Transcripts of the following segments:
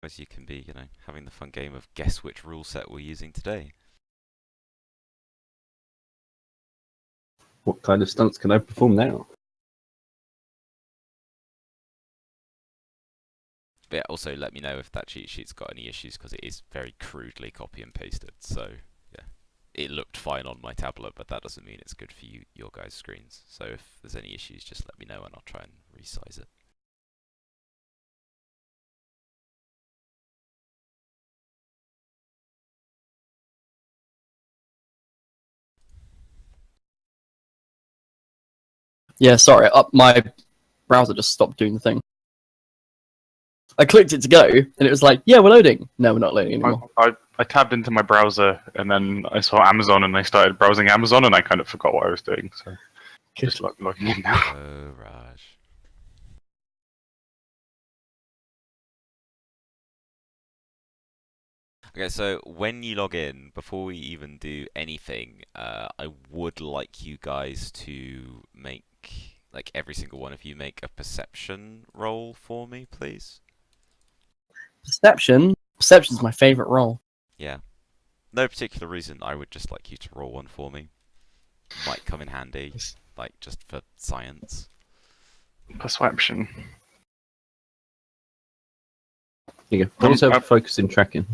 As you can be, having the fun game of guess which rule set we're using today. What kind of stunts can I perform now? But yeah, also let me know if that cheat sheet's got any issues, because it is very crudely copy and pasted. So yeah, it looked fine on my tablet, but that doesn't mean it's good for your guys' screens. So if there's any issues, just let me know and I'll try and resize it. Yeah, sorry, my browser just stopped doing the thing. I clicked it to go, and it was like, yeah, we're loading. No, we're not loading anymore. I tabbed into my browser, and then I saw Amazon, and I started browsing Amazon, and I kind of forgot what I was doing, so just logging in now. Oh, Raj. Okay, so when you log in, before we even do anything, I would like you guys to make, like every single one of you, make a perception roll for me, please. Perception? Perception's my favourite role. Yeah. No particular reason, I would just like you to roll one for me. Might come in handy, like just for science. Perception. There you go. Also focus in tracking.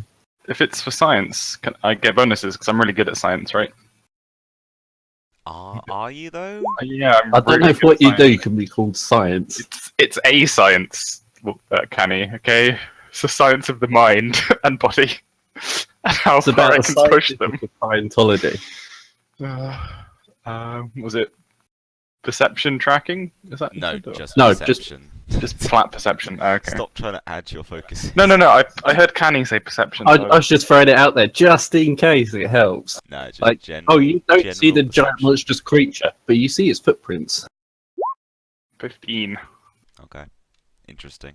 If it's for science, can I get bonuses? Because I'm really good at science, right? Are you though? Yeah, I don't know if what you do can be called science. It's a science, Canny, okay? It's the science of the mind and body. And how It's far about I the can push them. scientific Scientology. Was it perception tracking? Is that No, included? just No, perception. Just flat perception. Okay. Stop trying to add your focus. No. I heard Canny say perception. I was just throwing it out there just in case it helps. No, just Like, oh, you don't see the general giant perception. monstrous creature, but you see its footprints. 15. Okay, interesting.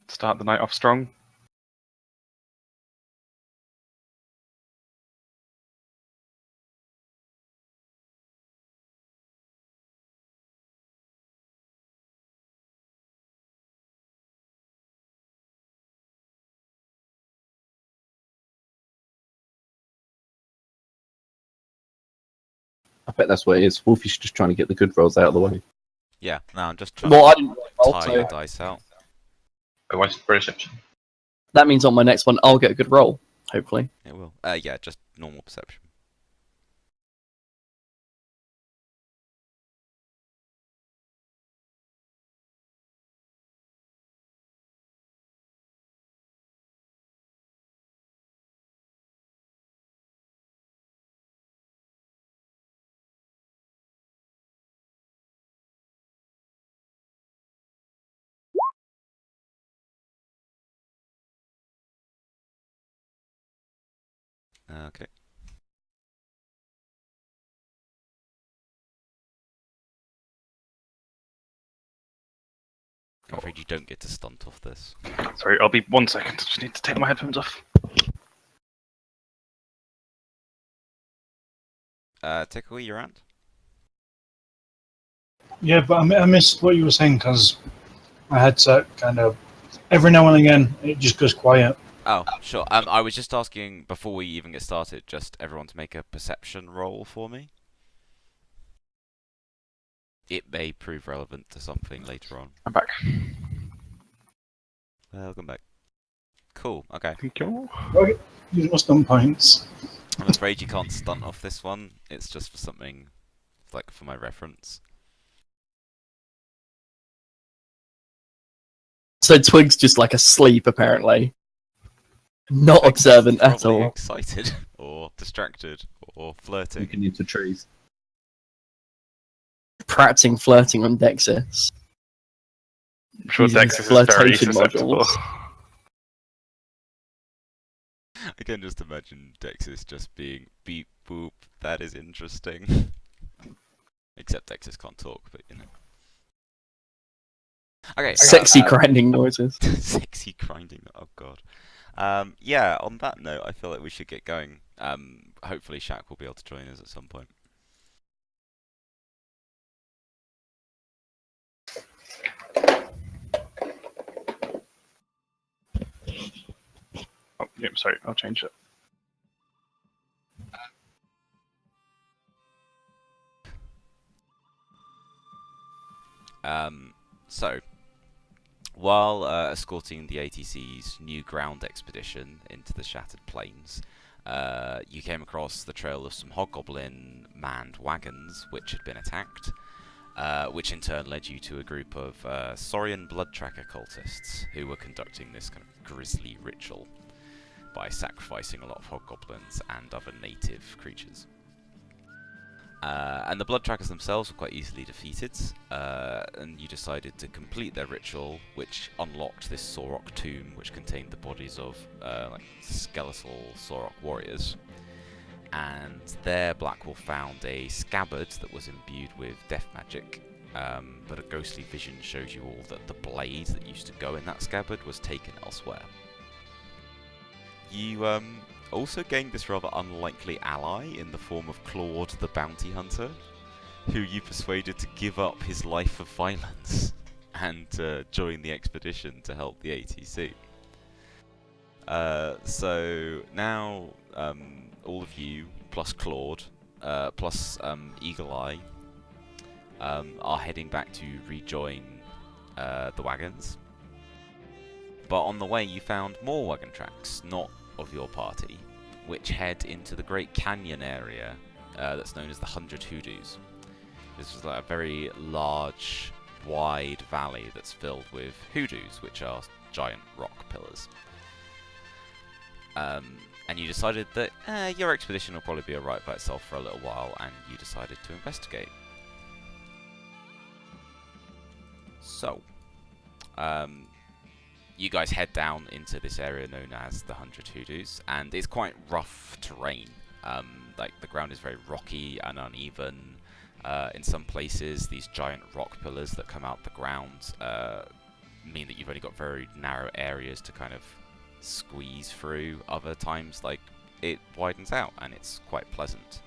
Start the night off strong. I bet that's what it is. Wolfie's just trying to get the good rolls out of the way. Yeah, no, I'm just trying Well, I to didn't roll, tire so your dice out. What's perception? that means on my next one I'll get a good roll, hopefully. It will. Yeah, just normal perception. Okay. I'm afraid you don't get to stunt off this. Sorry, I'll be 1 second. I just need to take my headphones off. Tickle, you're around? Yeah, but I missed what you were saying because my headset kind of every now and again it just goes quiet. Oh, sure. I was just asking before we even get started, just everyone to make a perception roll for me. It may prove relevant to something later on. I'm back. Welcome back. Cool. Okay. Thank you. Okay, use my stun points. I'm afraid you can't stunt off this one. It's just for something, like for my reference. So Twig's just like asleep, apparently. Not observant at Probably all. excited, or distracted, or flirting. Looking into trees. Practicing flirting on Dexys. I'm sure Using Dex is very flirtation susceptible. modules. I can just imagine Dexys just being beep boop. That is interesting. Except Dexys can't talk, but you know. Okay. Sexy grinding noises. Sexy grinding. Oh god. Yeah. On that note, I feel like we should get going. Hopefully, Shaq will be able to join us at some point. Yep, sorry, I'll change it. So, while escorting the ATC's new ground expedition into the Shattered Plains, you came across the trail of some Hobgoblin manned wagons which had been attacked, which in turn led you to a group of Saurian blood tracker cultists who were conducting this kind of grisly ritual by sacrificing a lot of Hobgoblins and other native creatures. And the blood trackers themselves were quite easily defeated, and you decided to complete their ritual, which unlocked this Sorok tomb, which contained the bodies of like skeletal Sorok warriors. And there, Blackwolf found a scabbard that was imbued with death magic, but a ghostly vision shows you all that the blade that used to go in that scabbard was taken elsewhere. You also gained this rather unlikely ally in the form of Claude the Bounty Hunter, who you persuaded to give up his life of violence and join the expedition to help the ATC. So now all of you, plus Claude, plus Eagle Eye, are heading back to rejoin the wagons. But on the way you found more wagon tracks, not of your party, which head into the Great Canyon area that's known as the 100 Hoodoos. This was like a very large, wide valley that's filled with hoodoos, which are giant rock pillars. And you decided that your expedition will probably be alright by itself for a little while, and you decided to investigate. So, you guys head down into this area known as the 100 Hoodoos, and it's quite rough terrain. Like, the ground is very rocky and uneven. In some places, these giant rock pillars that come out the ground mean that you've only got very narrow areas to kind of squeeze through. Other times, like, it widens out and it's quite pleasant.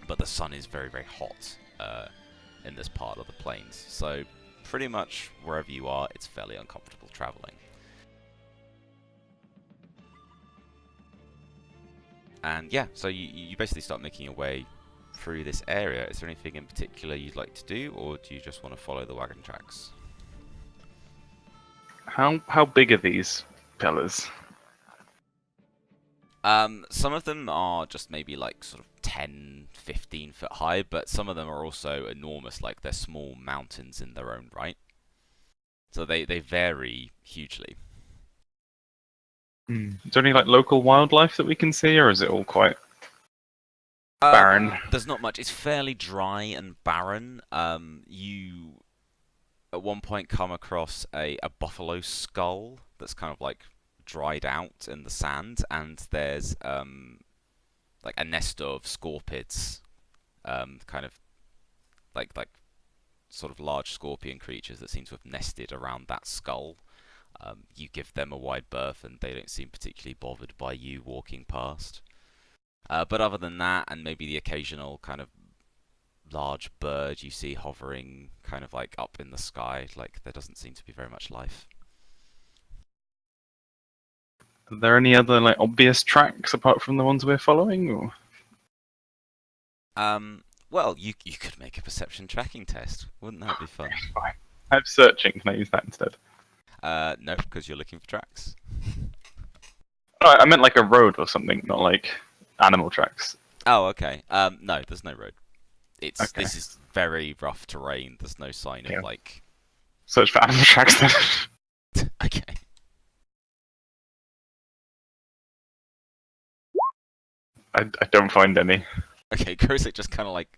But the sun is very, very hot in this part of the plains. So, pretty much wherever you are, it's fairly uncomfortable traveling. And yeah, so you basically start making your way through this area. Is there anything in particular you'd like to do, or do you just want to follow the wagon tracks? How big are these pillars? Some of them are just maybe like sort of 10, 15 foot high, but some of them are also enormous, like they're small mountains in their own right. So they vary hugely. Is there any like local wildlife that we can see, or is it all quite barren? There's not much. It's fairly dry and barren. You at one point come across a buffalo skull that's kind of like dried out in the sand, and there's like a nest of scorpids, kind of like sort of large scorpion creatures that seem to have nested around that skull. You give them a wide berth, and they don't seem particularly bothered by you walking past. But other than that, and maybe the occasional kind of large bird you see hovering kind of like up in the sky, like there doesn't seem to be very much life. Are there any other like obvious tracks apart from the ones we're following? Or? Well, you could make a perception tracking test. Wouldn't that be fun? Fine. I have searching. Can I use that instead? No, because you're looking for tracks. Oh, I meant like a road or something, not like animal tracks. Oh, okay. No, there's no road. This is very rough terrain. There's no sign of like. Search for animal tracks then. Okay. I don't find any. Okay, Grosek just kind of like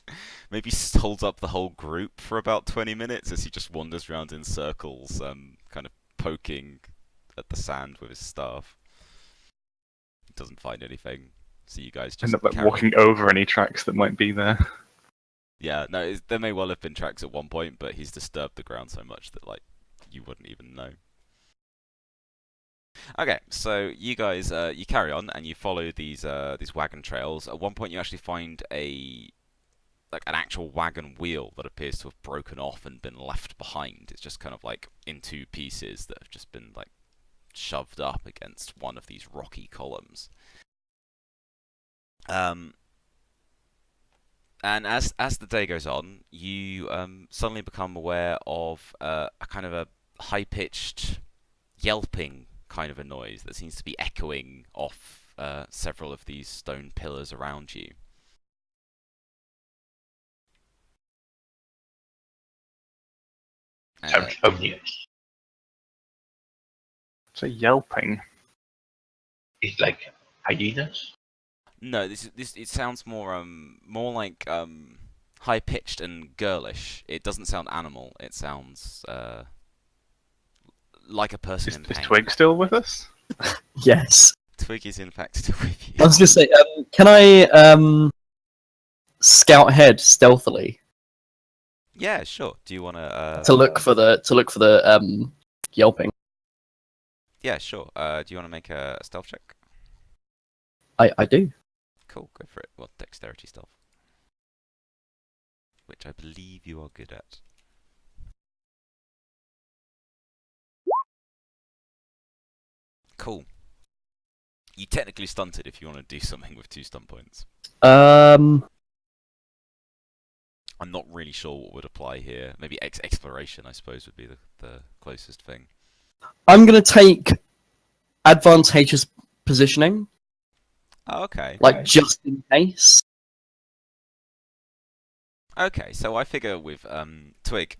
maybe holds up the whole group for about 20 minutes as he just wanders around in circles, kind of poking at the sand with his staff. He doesn't find anything, so you guys just end up like walking over any tracks that might be there. Yeah, no, there may well have been tracks at one point, but he's disturbed the ground so much that like you wouldn't even know. Okay, so you guys, you carry on and you follow these wagon trails. At one point, you actually find an actual wagon wheel that appears to have broken off and been left behind. It's just kind of like in two pieces that have just been like shoved up against one of these rocky columns. And as the day goes on, you suddenly become aware of a kind of a high-pitched yelping kind of a noise that seems to be echoing off several of these stone pillars around you. Sounds ominous. So yelping. It's like hyenas. No, this it sounds more like high pitched and girlish. It doesn't sound animal. It sounds like a person Is, in is pain. Twig still with us? Yes. Twig is in fact still with you. I was gonna say, can I scout ahead stealthily Yeah, sure. Do you want to? to look for the yelping? Yeah, sure. Do you want to make a stealth check? I do. Cool, go for it. Well, dexterity stealth, which I believe you are good at. Cool. You technically stunted if you want to do something with 2 stunt points. I'm not really sure what would apply here. Maybe exploration, I suppose, would be the closest thing. I'm gonna take advantageous positioning, Oh, okay. like just in case. Okay, so I figure with Twig,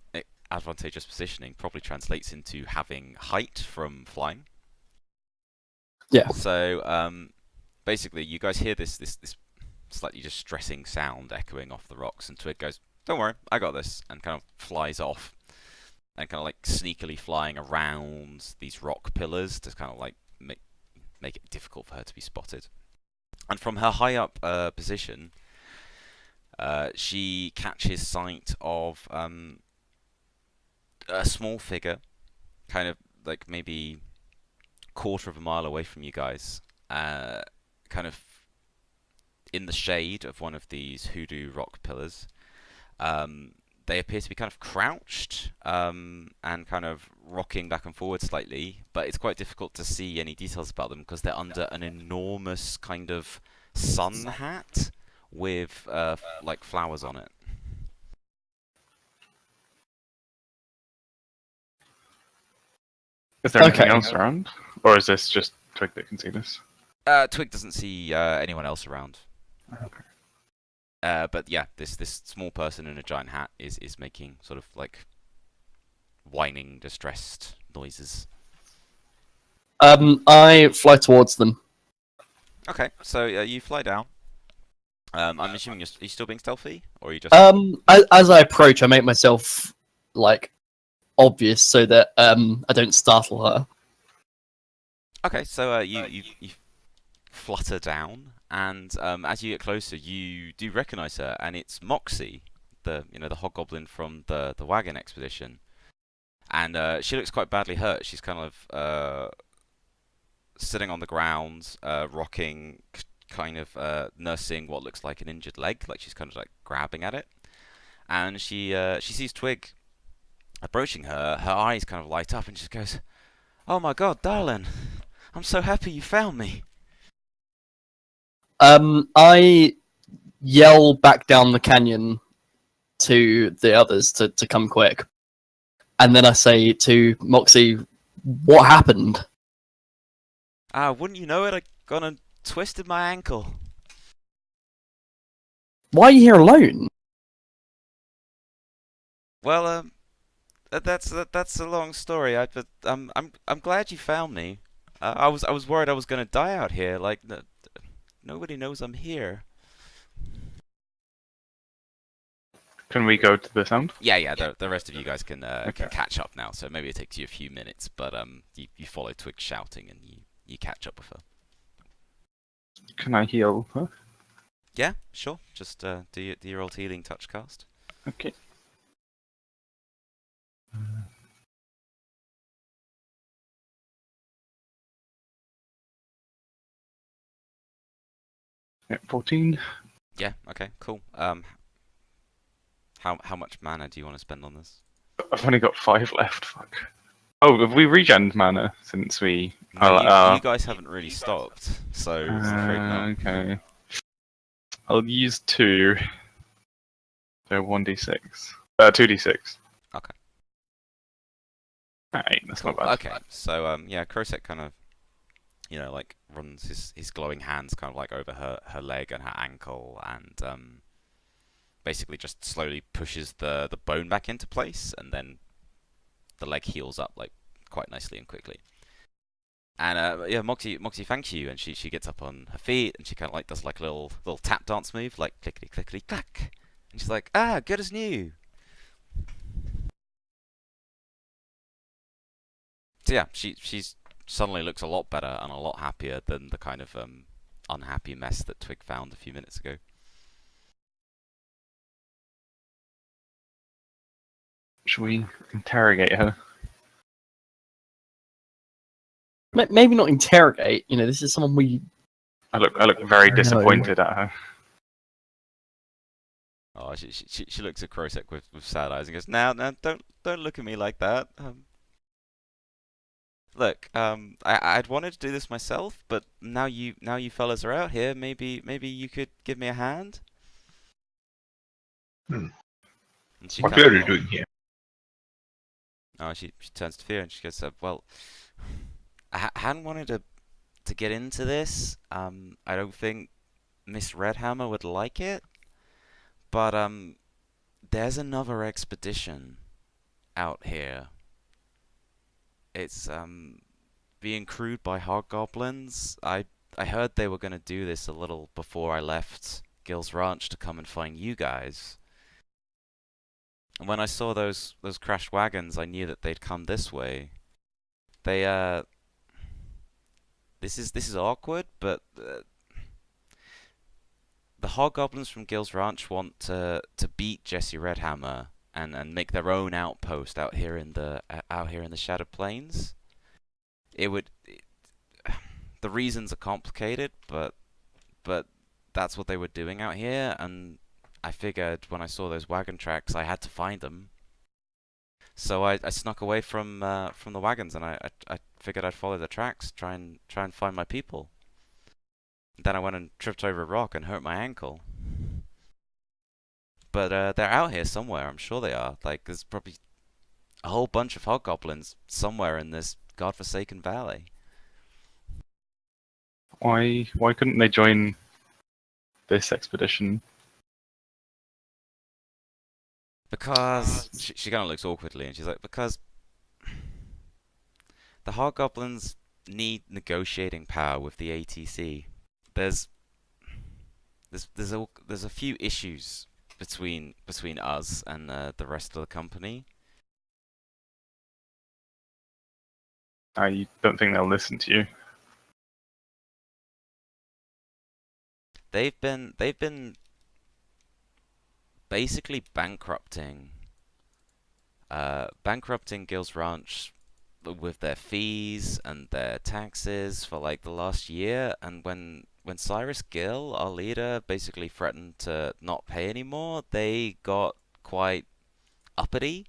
advantageous positioning probably translates into having height from flying. Yeah. So basically, you guys hear this slightly distressing sound echoing off the rocks, and Twig goes, "Don't worry, I got this," and kind of flies off, and kind of like sneakily flying around these rock pillars to kind of like make it difficult for her to be spotted. And from her high up position, she catches sight of a small figure, kind of like maybe quarter of a mile away from you guys, kind of in the shade of one of these hoodoo rock pillars. They appear to be kind of crouched and kind of rocking back and forward slightly, but it's quite difficult to see any details about them because they're under an enormous kind of sun hat with like flowers on it. Is there anything Okay. else around? Or is this just Twig that can see this? Twig doesn't see anyone else around. Okay. But yeah, this small person in a giant hat is making sort of like whining, distressed noises. I fly towards them. Okay, so you fly down. I'm assuming are you still being stealthy, or are you just? As I approach, I make myself like obvious so that I don't startle her. Okay, so you flutter down, and as you get closer, you do recognize her, and it's Moxie, the hobgoblin from the wagon expedition, and she looks quite badly hurt. She's kind of sitting on the ground, rocking, kind of nursing what looks like an injured leg, like she's kind of like grabbing at it, and she sees Twig approaching her. Her eyes kind of light up, and she goes, "Oh my God, darling! I'm so happy you found me." I yell back down the canyon to the others to come quick, and then I say to Moxie, "What happened?" Wouldn't you know it? I gone and twisted my ankle. Why are you here alone? Well, that's a long story. But I'm glad you found me. I was worried I was gonna die out here. Like nobody knows I'm here. Can we go to the sound? Yeah. The rest of you guys can catch up now. So maybe it takes you a few minutes, but you follow Twig shouting and you catch up with her. Can I heal her? Yeah, sure. Just do your old healing touch cast. Okay. Yeah, 14. Yeah. Okay. Cool. How much mana do you want to spend on this? I've only got 5 left. Fuck. Oh, have we regened mana since we? No, you guys haven't really stopped, so it's afraid not. Okay. I'll use 2. So 1d6. 2d6. Okay. Alright, that's Cool. not bad. Okay, so yeah, Krosek kind of, like runs his glowing hands kind of like over her leg and her ankle, and basically just slowly pushes the bone back into place, and then the leg heals up like quite nicely and quickly. And yeah, Moxie thanks you, and she gets up on her feet, and she kind of like does like a little tap dance move, like clickety clickety clack, and she's like, good as new. So yeah, she's suddenly looks a lot better and a lot happier than the kind of unhappy mess that Twig found a few minutes ago. Should we interrogate her? Maybe not interrogate. This is someone we. I look very No. disappointed at her. Oh, she looks at Krosek with sad eyes and goes, "Now, don't look at me like that. Look, I'd wanted to do this myself, but now you fellas are out here. Maybe you could give me a hand." Hmm. And she What kind are of, you doing here? oh, she turns to Fear and she goes, "Well, I hadn't wanted to get into this. I don't think Miss Redhammer would like it, but there's another expedition out here. It's being crewed by hobgoblins. I heard they were gonna do this a little before I left Gil's Ranch to come and find you guys. And when I saw those crashed wagons, I knew that they'd come this way. They this is awkward, but the hobgoblins from Gil's Ranch want to beat Jesse Redhammer and make their own outpost out here in the Shadowed Plains. The reasons are complicated, but that's what they were doing out here, and I figured when I saw those wagon tracks, I had to find them. So I snuck away from the wagons, and I figured I'd follow the tracks, try and find my people. Then I went and tripped over a rock and hurt my ankle. But they're out here somewhere, I'm sure they are. Like, there's probably a whole bunch of hobgoblins somewhere in this godforsaken valley. Why couldn't they join this expedition? Because she kind of looks awkwardly, and she's like, because the hobgoblins need negotiating power with the ATC. There's a few issues between us and the rest of the company. I don't think they'll listen to you. They've been basically bankrupting Gil's Ranch with their fees and their taxes for like the last year, and when Cyrus Gill, our leader, basically threatened to not pay anymore, they got quite uppity.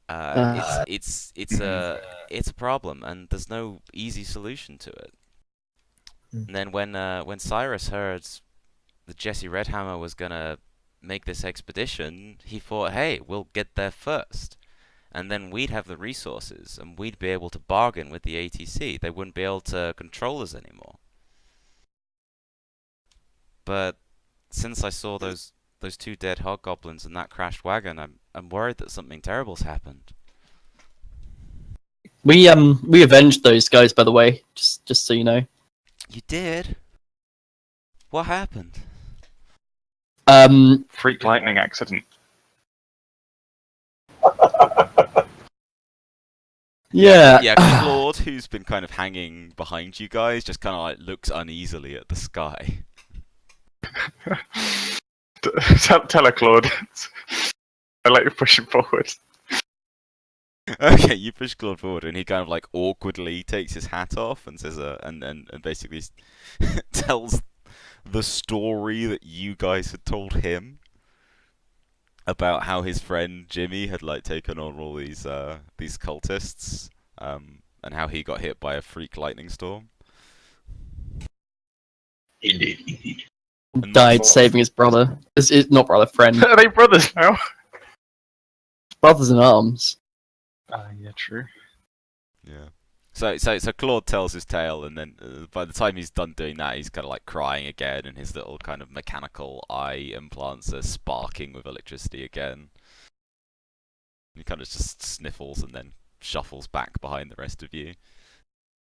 It's a problem, and there's no easy solution to it. And then when Cyrus heard that Jesse Redhammer was gonna make this expedition, he thought, hey, we'll get there first, and then we'd have the resources, and we'd be able to bargain with the ATC. They wouldn't be able to control us anymore. But since I saw those 2 dead hobgoblins in that crashed wagon, I'm worried that something terrible's happened. We avenged those guys, by the way, just so you know. You did? What happened? Freak lightning accident. Yeah. Yeah, Claude, who's been kind of hanging behind you guys, just kind of like looks uneasily at the sky. Tell her, Claude. I like you pushing forward. Okay, you push Claude forward, and he kind of like awkwardly takes his hat off and says, and basically tells the story that you guys had told him. about how his friend Jimmy had like taken on all these cultists, and how he got hit by a freak lightning storm. Indeed, indeed. And Died Moxie- saving his brother. It's not brother, friend. Are they brothers now? Brothers in arms. Yeah, true. Yeah. So Claude tells his tale, and then by the time he's done doing that, he's kind of like crying again, and his little kind of mechanical eye implants are sparking with electricity again. He kind of just sniffles and then shuffles back behind the rest of you.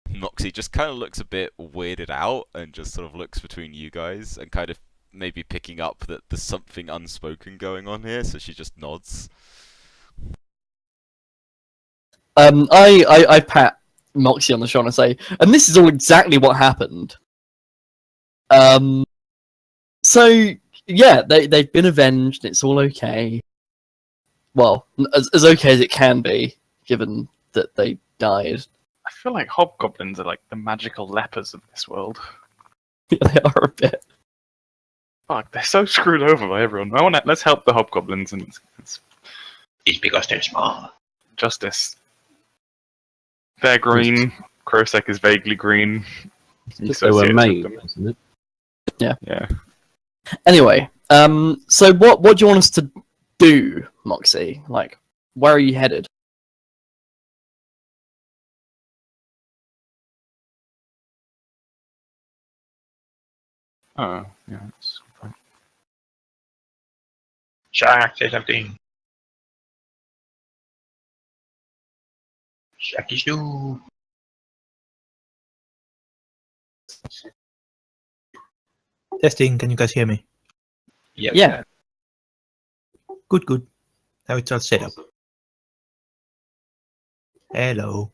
Moxie just kind of looks a bit weirded out and just sort of looks between you guys and kind of maybe picking up that there's something unspoken going on here, so she just nods. I pat Moxie on the shoulder and say, and this is all exactly what happened. So yeah, they've been avenged. It's all okay. Well, as okay as it can be, given that they died. I feel like hobgoblins are like the magical lepers of this world. They are a bit. Fuck, they're so screwed over by everyone. Let's help the hobgoblins and it's It's because they're small. justice. They're green. Krosek is vaguely green. He Just they were associates made, with them. wasn't it? Yeah. Anyway, so what do you want us to do, Moxie? Like, where are you headed? Oh, yeah. That's fine. Shark, say something. Sharky Sue. Testing, can you guys hear me? Yep. Yeah. Good, good. Now it's all set up. Hello.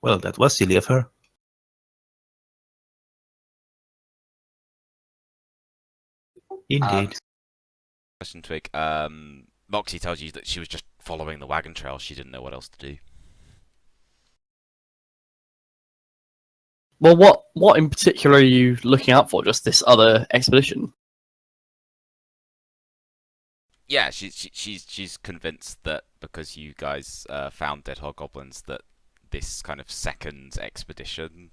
Well, that was silly of her. Indeed. Question, Twig. Moxie tells you that she was just following the wagon trail. She didn't know what else to do. Well, what in particular are you looking out for? Just this other expedition? Yeah, she's convinced that because you guys found dead hobgoblins, that this kind of second expedition,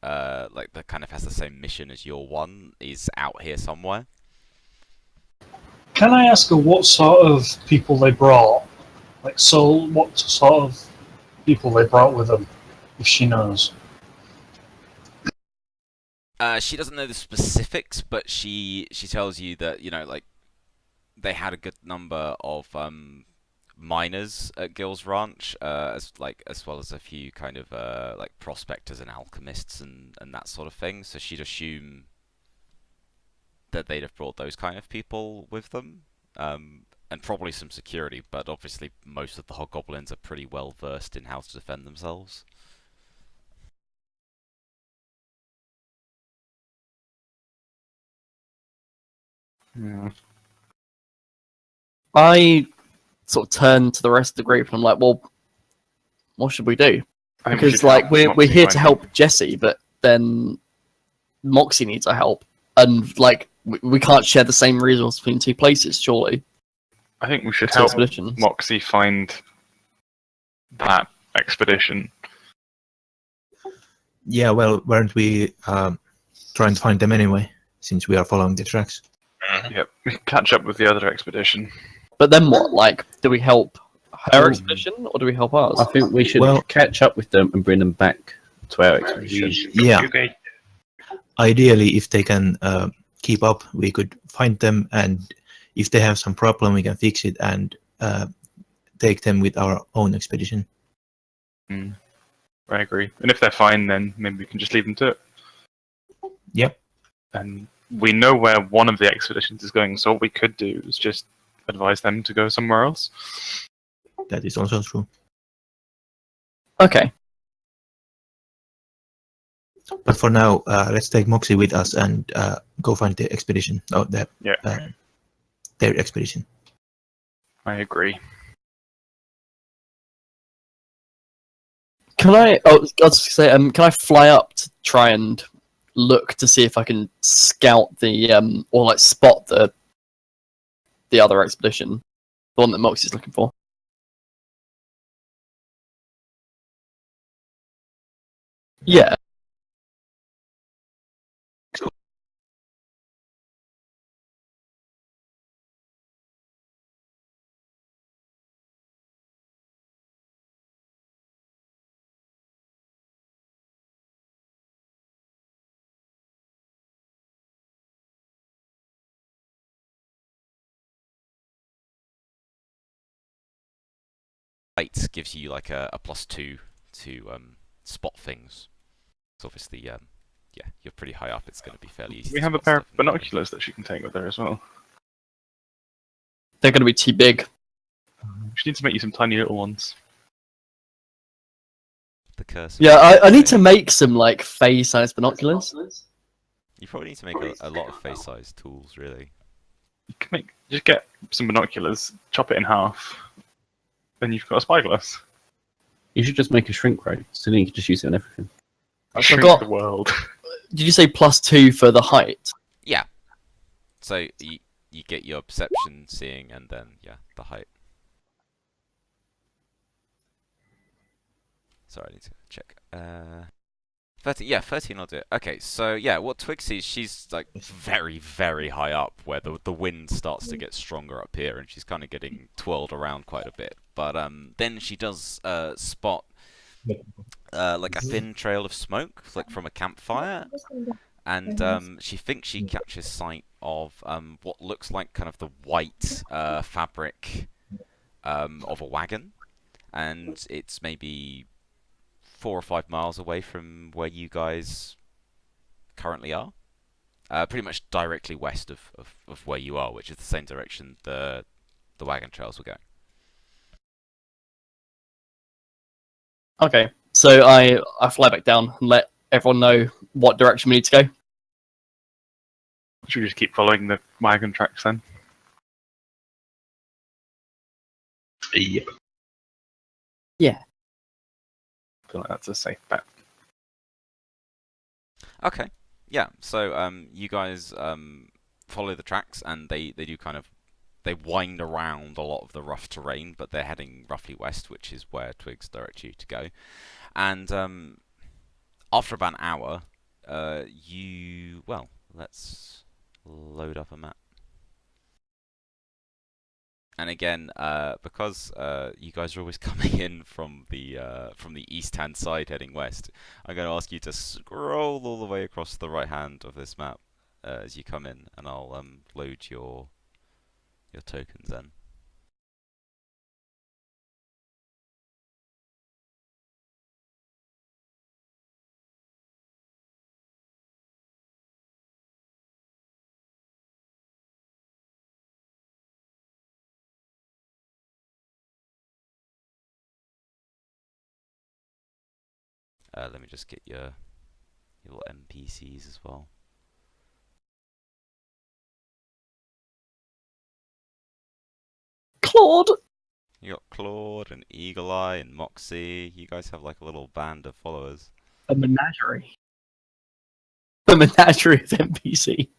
like that kind of has the same mission as your one, is out here somewhere. Can I ask her what sort of people they brought? Like, so what sort of people they brought with them, if she knows? She doesn't know the specifics, but she tells you that, you know, like they had a good number of miners at Gil's Ranch, as well as a few kind of like prospectors and alchemists and that sort of thing. So she'd assume that they'd have brought those kind of people with them, and probably some security. But obviously, most of the hobgoblins are pretty well versed in how to defend themselves. Yeah. I sort of turn to the rest of the group and I'm like, well, what should we do? I think we Because should like help we're Moxie here to find help them. Jesse, but then Moxie needs our help, and like we can't share the same resource between two places, surely. I think we should Two help expeditions. Moxie find that expedition. Yeah, well, weren't we trying to find them anyway, since we are following the tracks? Yep. We can catch up with the other expedition. But then what? Like, do we help her Oh. expedition or do we help ours? I think we should Well- catch up with them and bring them back to our expedition. Yeah. Okay. Ideally, if they can keep up, we could find them, and if they have some problem, we can fix it and take them with our own expedition. I agree. And if they're fine, then maybe we can just leave them to it. Yep. And we know where one of the expeditions is going, so what we could do is just advise them to go somewhere else. That is also true. Okay. But for now, let's take Moxie with us and go find the expedition. Oh, Yeah. their expedition. I agree. Can I? Oh, I was going to say, can I fly up to try and look to see if I can scout the or like spot the other expedition, the one that Moxie's looking for? Yeah. Light gives you like a +2 to spot things. So obviously, yeah, you're pretty high up. It's going to be fairly easy. We to have a spot pair of stuff in the binoculars that she can take with her as well. They're going to be too big. She needs to make you some tiny little ones. The curse. Yeah, I need to make some like face-sized binoculars. You probably need to make a lot of face-sized tools, really. You can just get some binoculars, chop it in half, then you've got a spyglass. You should just make a shrink ray, so then you can just use it on everything. I'll shrink got- the world. Did you say +2 for the height? Yeah. So you get your perception, seeing, and then the height. Sorry, I need to check. 13. Yeah, 13 will do it. Okay, so yeah, what Twig sees, she's like very, very high up, where the wind starts to get stronger up here, and she's kind of getting twirled around quite a bit. But then she does spot like a thin trail of smoke, like from a campfire, and she thinks she catches sight of what looks like kind of the white fabric of a wagon, and it's maybe 4 or 5 miles away from where you guys currently are. Pretty much directly west of where you are, which is the same direction the wagon trails were going. Okay, so I fly back down and let everyone know what direction we need to go. Should we just keep following the wagon tracks then? Yep. I feel like that's a safe bet. Okay, yeah. So you guys follow the tracks, and they do kind of wind around a lot of the rough terrain, but they're heading roughly west, which is where Twigs direct you to go. And after about an hour, let's load up a map. And again, because you guys are always coming in from the east-hand side heading west, I'm going to ask you to scroll all the way across the right hand of this map as you come in, and I'll load your tokens then. Let me just get your NPCs as well. Claude! You got Claude and Eagle Eye and Moxie. You guys have like a little band of followers. A menagerie. A menagerie of NPC.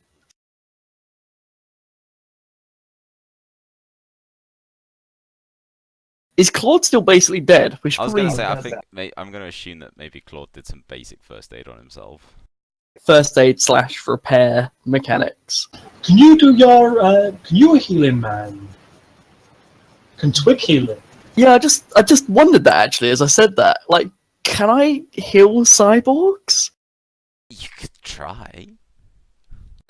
Is Claude still basically dead? We should I was going to probably say, I'm going to assume that maybe Claude did some basic first aid on himself. first aid / repair mechanics. Can you do your? Can you heal him, man? Can Twig heal him? Yeah, I just wondered that actually as I said that. Like, can I heal cyborgs? You could try.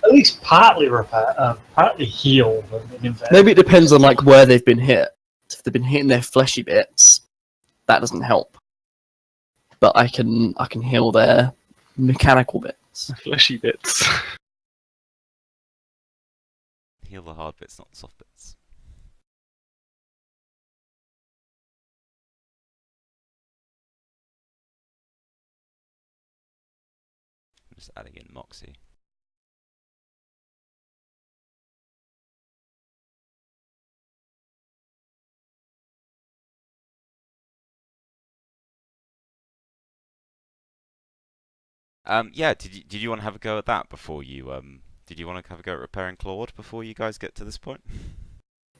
At least partly repair, partly heal them. Maybe it depends on like where they've been hit. If they've been hitting their fleshy bits, that doesn't help. But I can heal their mechanical bits. Fleshy bits. Heal the hard bits, not the soft bits. just adding in Moxie. Yeah, did you want to have a go at that before you did you want to have a go at repairing Claude before you guys get to this point?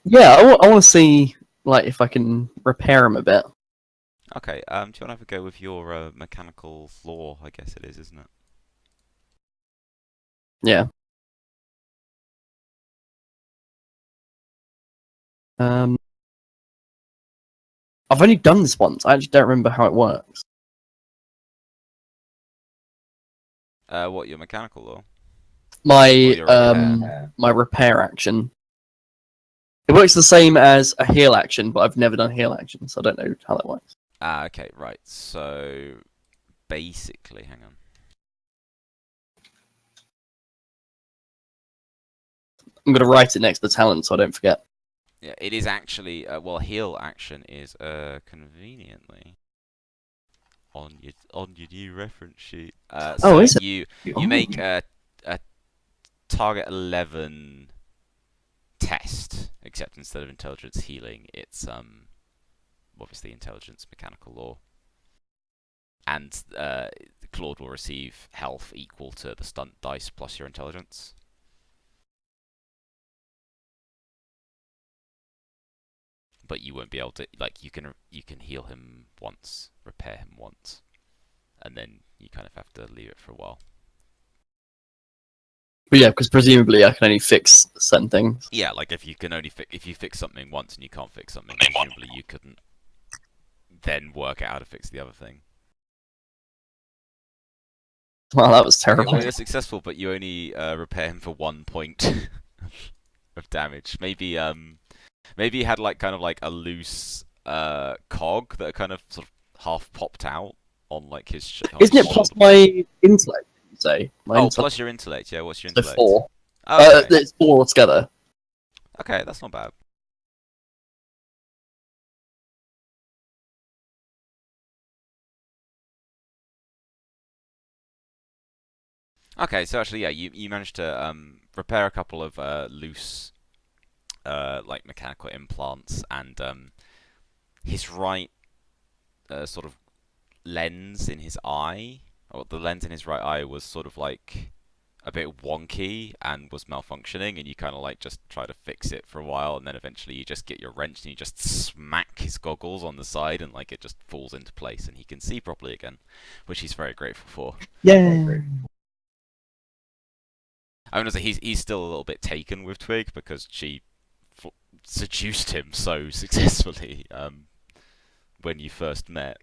Yeah, I want to see like if I can repair him a bit. Okay, do you want to have a go with your mechanical flaw, I guess it is, isn't it? Yeah. Um, I've only done this once. I actually don't remember how it works. What, your mechanical law? My your repair? my repair action. It works the same as a heal action, but I've never done heal action, so I don't know how that works. Ah, okay, right. So basically, hang on. I'm gonna write it next to the talent so I don't forget. Yeah, it is actually well, heal action is conveniently on your new reference sheet. Oh, So is it? you Oh. make a target 11 test, except instead of intelligence healing, it's obviously intelligence mechanical law, and Claude will receive health equal to the stunt dice plus your intelligence. But you won't be able to, like, you can heal him once, repair him once, and then you kind of have to leave it for a while. But yeah, because presumably I can only fix certain things. Yeah, like if you can only if you fix something once and you can't fix something, presumably you couldn't then work out how to fix the other thing. Wow, that was Okay, terrible. well, you're successful, but you only repair him for 1 point of damage. Maybe maybe he had like kind of like a loose cog that kind of sort of half popped out on like his. Isn't it plus my intellect? You say? My Oh, intellect. plus your intellect. Yeah, what's your So intellect? 4. Oh, okay. It's 4 altogether. Okay, that's not bad. Okay, so actually, yeah, you managed to repair a couple of loose like mechanical implants, and his right sort of lens in his eye, or the lens in his right eye was sort of like a bit wonky and was malfunctioning, and you kind of like just try to fix it for a while, and then eventually you just get your wrench and you just smack his goggles on the side, and like it just falls into place and he can see properly again, which he's very grateful for. Yeah. I mean, he's still a little bit taken with Twig because she seduced him so successfully when you first met.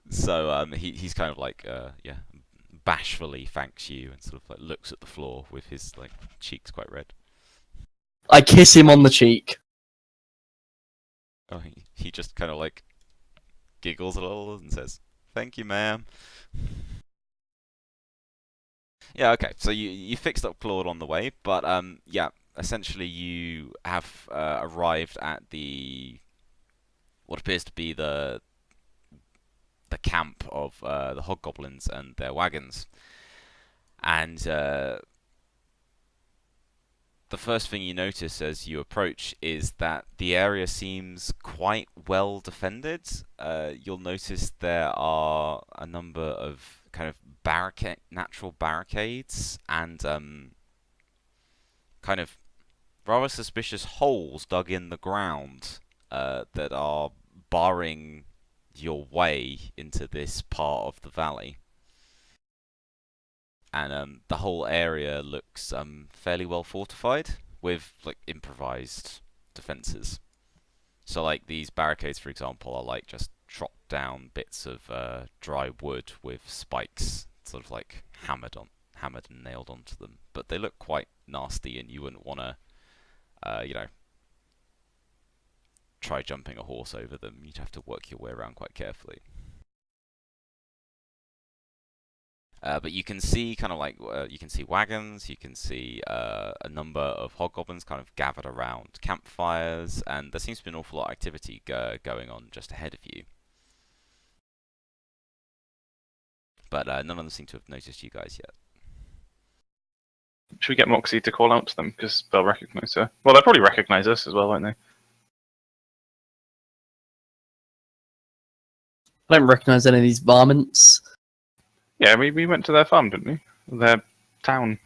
So he's kind of like yeah, bashfully thanks you and sort of like looks at the floor with his like cheeks quite red. I kiss him on the cheek. Oh, he just kind of like giggles a little and says, "Thank you, ma'am." Yeah, okay. So you fixed up Claude on the way, but yeah, essentially you have arrived at the what appears to be the camp of the hobgoblins and their wagons, and the first thing you notice as you approach is that the area seems quite well defended. You'll notice there are a number of kind of natural barricades and kind of rather suspicious holes dug in the ground that are barring your way into this part of the valley. And the whole area looks fairly well fortified with like improvised defenses. So like these barricades, for example, are like just chopped down bits of dry wood with spikes, sort of like hammered and nailed onto them. But they look quite nasty, and you wouldn't want to, you know, try jumping a horse over them. You'd have to work your way around quite carefully. But you can see kind of like you can see wagons, you can see a number of hobgoblins kind of gathered around campfires, and there seems to be an awful lot of activity going on just ahead of you. but none of them seem to have noticed you guys yet. Should we get Moxie to call out to them because they'll recognise her? Well, they'll probably recognise us as well, won't they? I don't recognise any of these varmints. Yeah, we went to their farm, didn't we? Their town.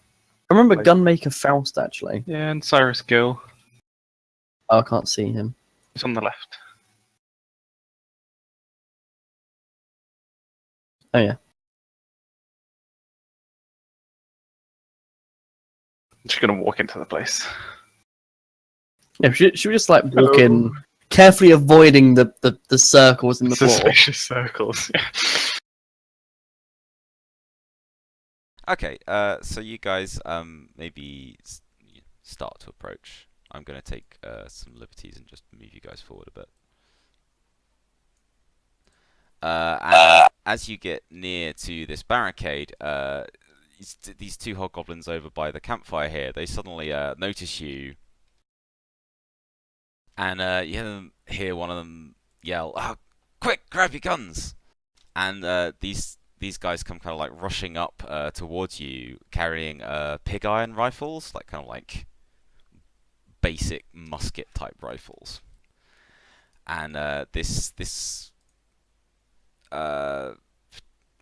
I remember Like- Gunmaker Faust, actually. Yeah, and Cyrus Gill. Oh, I can't see him. He's on the left. Oh, yeah. I'm just gonna walk into the place. Yeah, should we just, like, walk Hello. in, carefully avoiding the circles in the floor? Suspicious circles. Okay, so you guys maybe start to approach. I'm going to take some liberties and just move you guys forward a bit. And as you get near to this barricade, these two hobgoblins over by the campfire here, they suddenly notice you. And you hear one of them yell, "Oh, quick, grab your guns!" And these guys come kind of like rushing up towards you, carrying pig iron rifles, like kind of like basic musket type rifles. And this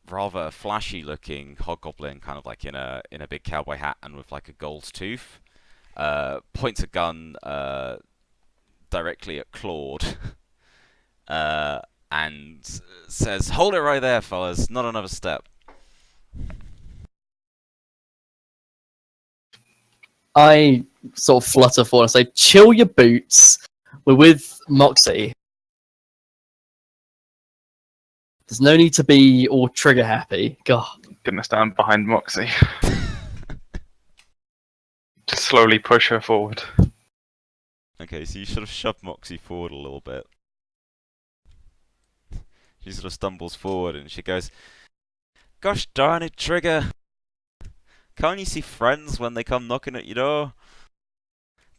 rather flashy looking hobgoblin, kind of like in a big cowboy hat and with like a gold tooth, points a gun directly at Claude. And says, "Hold it right there, fellas. Not another step." I sort of flutter forward and say, "Chill your boots. We're with Moxie. There's no need to be all trigger happy." God. Gonna stand behind Moxie. Just slowly push her forward. Okay, so you sort of shove Moxie forward a little bit. She sort of stumbles forward and she goes, "Gosh darn it, Trigger! Can't you see friends when they come knocking at your door?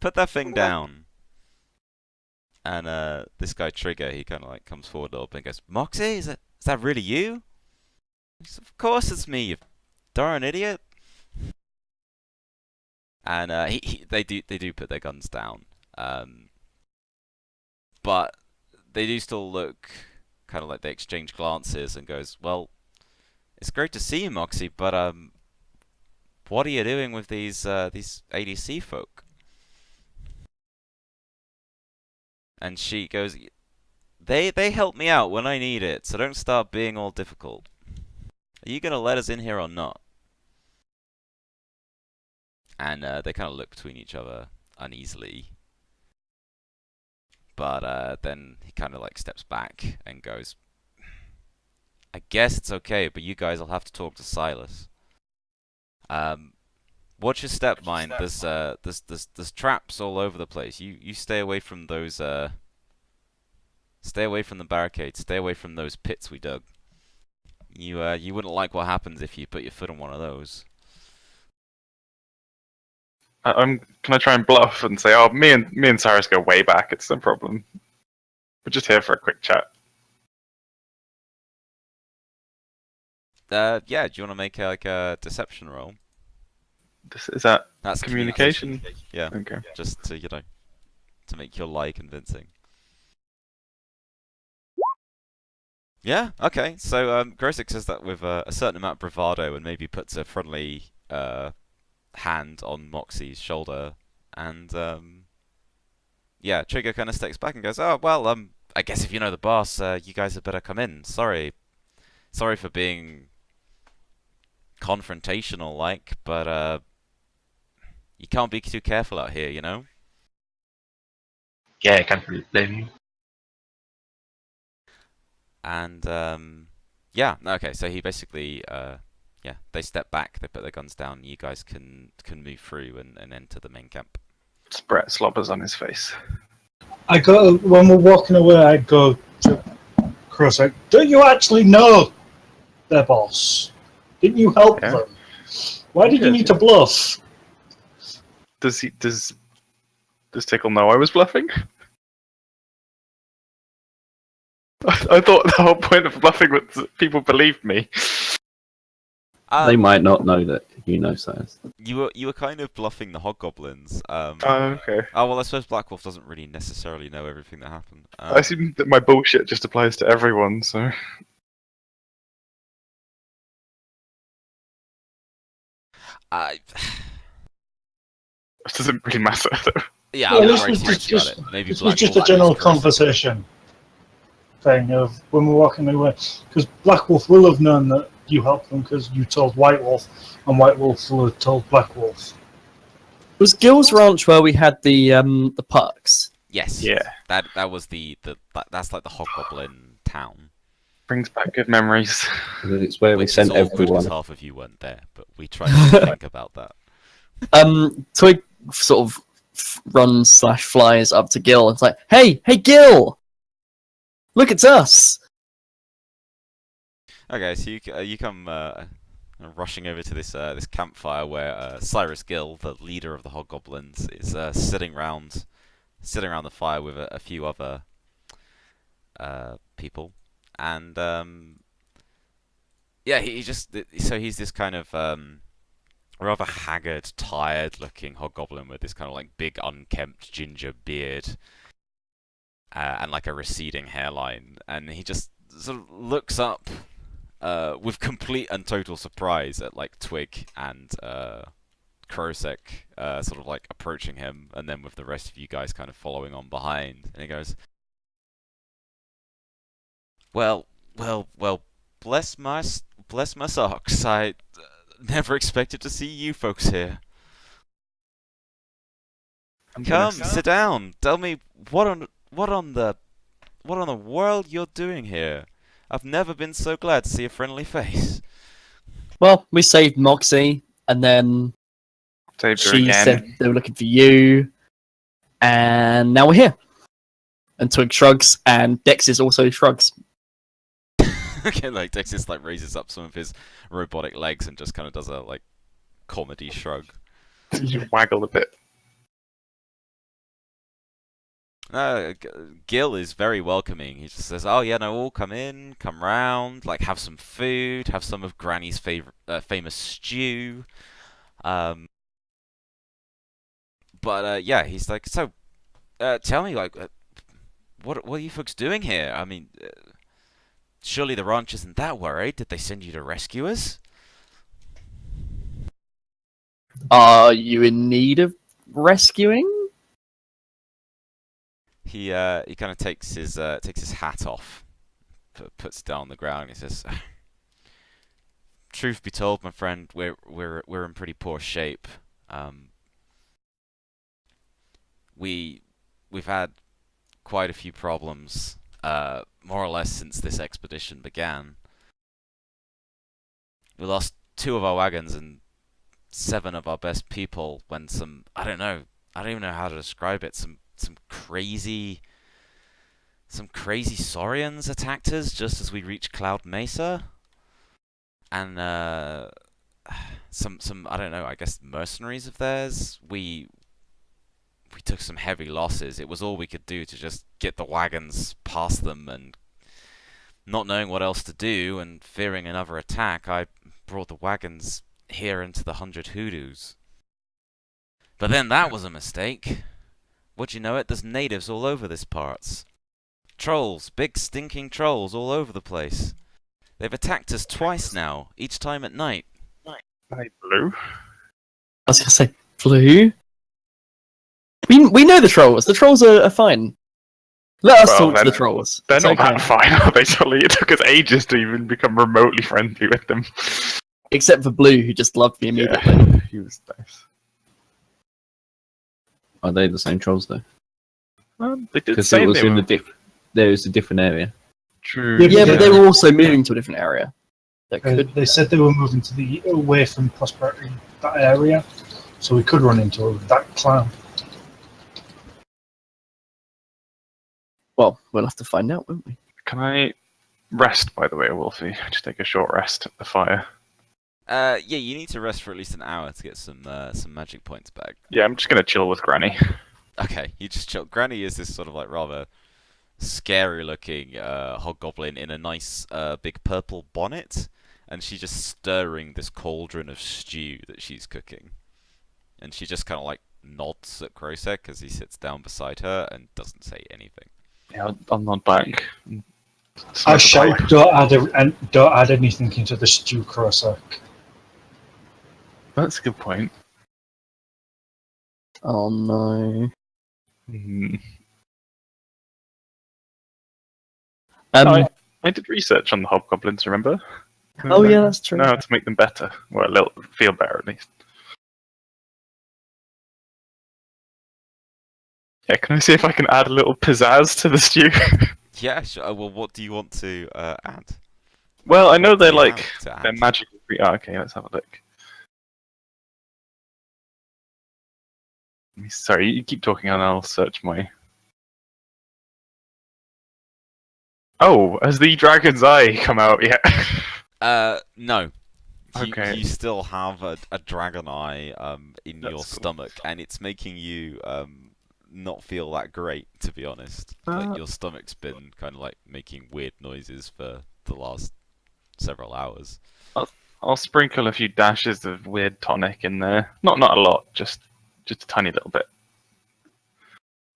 Put that thing down." And this guy Trigger, he kind of like comes forward a little bit and goes, "Moxie, is that really you?" He says, "Of course it's me, you darn idiot." And they do put their guns down, but they do still look kind of like they exchange glances and goes, "Well, it's great to see you, Moxie, but what are you doing with these ADC folk?" And she goes, They help me out when I need it, so don't start being all difficult. Are you gonna let us in here or not?" And they kind of look between each other uneasily. But then he kind of like steps back and goes, "I guess it's okay, but you guys will have to talk to Silas. Watch your step, mind. There's traps all over the place. You stay away from those. Stay away from the barricades. Stay away from those pits we dug. You wouldn't like what happens if you put your foot on one of those." Can I try and bluff and say, "Oh, me and Cyrus go way back. It's no problem. We're just here for a quick chat." Yeah. Do you want to make a deception roll? Is that That's communication? Yeah. Okay. Just to to make your lie convincing. Yeah. Okay. So Grosik says that with a certain amount of bravado and maybe puts a friendly hand on Moxie's shoulder, and yeah, Trigger kind of steps back and goes, "Oh well, I guess if you know the boss, you guys had better come in. Sorry for being confrontational, like, but you can't be too careful out here, you know." Yeah, I can't really blame you. And yeah, okay. So he basically yeah, they step back, they put their guns down. You guys can move through and enter the main camp. Brett slobbers on his face. I go when we're walking away. I go to Chris. Like, "Do you actually know their boss? Didn't you help Yeah. them? Why did you Yes, need to bluff?" Does Tickle know I was bluffing? I thought the whole point of bluffing was that people believed me. They might not know that you know science. You were kind of bluffing the hobgoblins. Oh, okay. Oh well, I suppose Black Wolf doesn't really necessarily know everything that happened. I assume that my bullshit just applies to everyone, so. I It doesn't really matter, though. yeah, Well, I'm this very was curious just- about it. Maybe This Black was just Wolf a general knows correctly. conversation thing of when we're walking away. Because Black Wolf will have known that you helped them because you told White Wolf, and White Wolf will have told Black Wolf. Was Gil's Ranch where we had the pucks? Yes. Yeah. That was that's like the hobgoblin town. Brings back good memories. Because it's where we Which sent is awkward everyone. because half of you weren't there, but we tried to think about that. Twig sort of runs/flies up to Gil and it's like, hey Gil, look, it's us. Okay, so you come rushing over to this campfire where Cyrus Gill, the leader of the hobgoblins, is sitting around the fire with a few other people, and yeah, he's this kind of rather haggard, tired-looking hobgoblin with this kind of like big, unkempt ginger beard and like a receding hairline, and he just sort of looks up with complete and total surprise at like Twig and Krosek sort of like approaching him, and then with the rest of you guys kind of following on behind, and he goes, well, bless my socks, I never expected to see you folks here. Come, sit down. Tell me what on the world you're doing here. I've never been so glad to see a friendly face. Well, we saved Moxie, and then Saved her she again. said they were looking for you, and now we're here. And Twig shrugs, and Dexys also shrugs. Okay, like Dexys like raises up some of his robotic legs and just kind of does a like comedy shrug. You waggle a bit. Gil is very welcoming. He just says, "Oh yeah, no, all come in, come round, like have some food, have some of Granny's famous stew." But yeah, he's like, "So, tell me, like, what are you folks doing here? I mean, surely the ranch isn't that worried. Did they send you to rescue us?" Are you in need of rescuing? He kind of takes his hat off, puts it down on the ground, and he says, "Truth be told, my friend, we're in pretty poor shape. We've had quite a few problems, more or less since this expedition began. We lost 2 of our wagons and 7 of our best people when I don't even know how to describe it. Some crazy Saurians attacked us just as we reached Cloud Mesa, and some I don't know, I guess mercenaries of theirs. We took some heavy losses. It was all we could do to just get the wagons past them, and not knowing what else to do and fearing another attack, I brought the wagons here into the 100 Hoodoos. But then that was a mistake. Would you know it, there's natives all over this parts. Trolls, big stinking trolls all over the place. They've attacked us twice now, each time at night. Hey, Blue. I was gonna say, Blue? We know the trolls. The trolls are fine. Let us Well, talk to the then, trolls. They're It's not okay. that fine, are they, Charlie? It took us ages to even become remotely friendly with them. Except for Blue, who just loved me immediately. Yeah, he was nice. Are they the same trolls though? They did Because say it was they in were there was a different area. true. Yeah, Yeah, but they were also moving to a different area. That could. They said they were moving to away from Prosperity, that area, so we could run into that clan. Well, we'll have to find out, won't we? Can I rest, by the way, Wolfie? Just take a short rest at the fire. Yeah, you need to rest for at least an hour to get some magic points back. Yeah, I'm just gonna chill with Granny. Okay, you just chill. Granny is this sort of like rather scary looking hobgoblin in a nice big purple bonnet, and she's just stirring this cauldron of stew that she's cooking. And she just kind of like nods at Krosek as he sits down beside her and doesn't say anything. Yeah, I'll nod back. I shout, don't add anything into the stew, Krosek. That's a good point. Oh no. Hmm. Um, I did research on the hobgoblins, remember? oh yeah, that's true. No, to make them better. Well, a little feel better at least. Yeah, can I see if I can add a little pizzazz to the stew? Yeah, sure. Well, what do you want to add? Well, I know What do they're you like have to they're add? magical. Oh, okay, let's have a look. Sorry, you keep talking and I'll search my. Oh, has the dragon's eye come out yet? No. Okay. You still have a dragon eye in your That's cool. stomach, and it's making you not feel that great, to be honest. Like your stomach's been kind of like making weird noises for the last several hours. I'll sprinkle a few dashes of weird tonic in there. Not a lot, just a tiny little bit.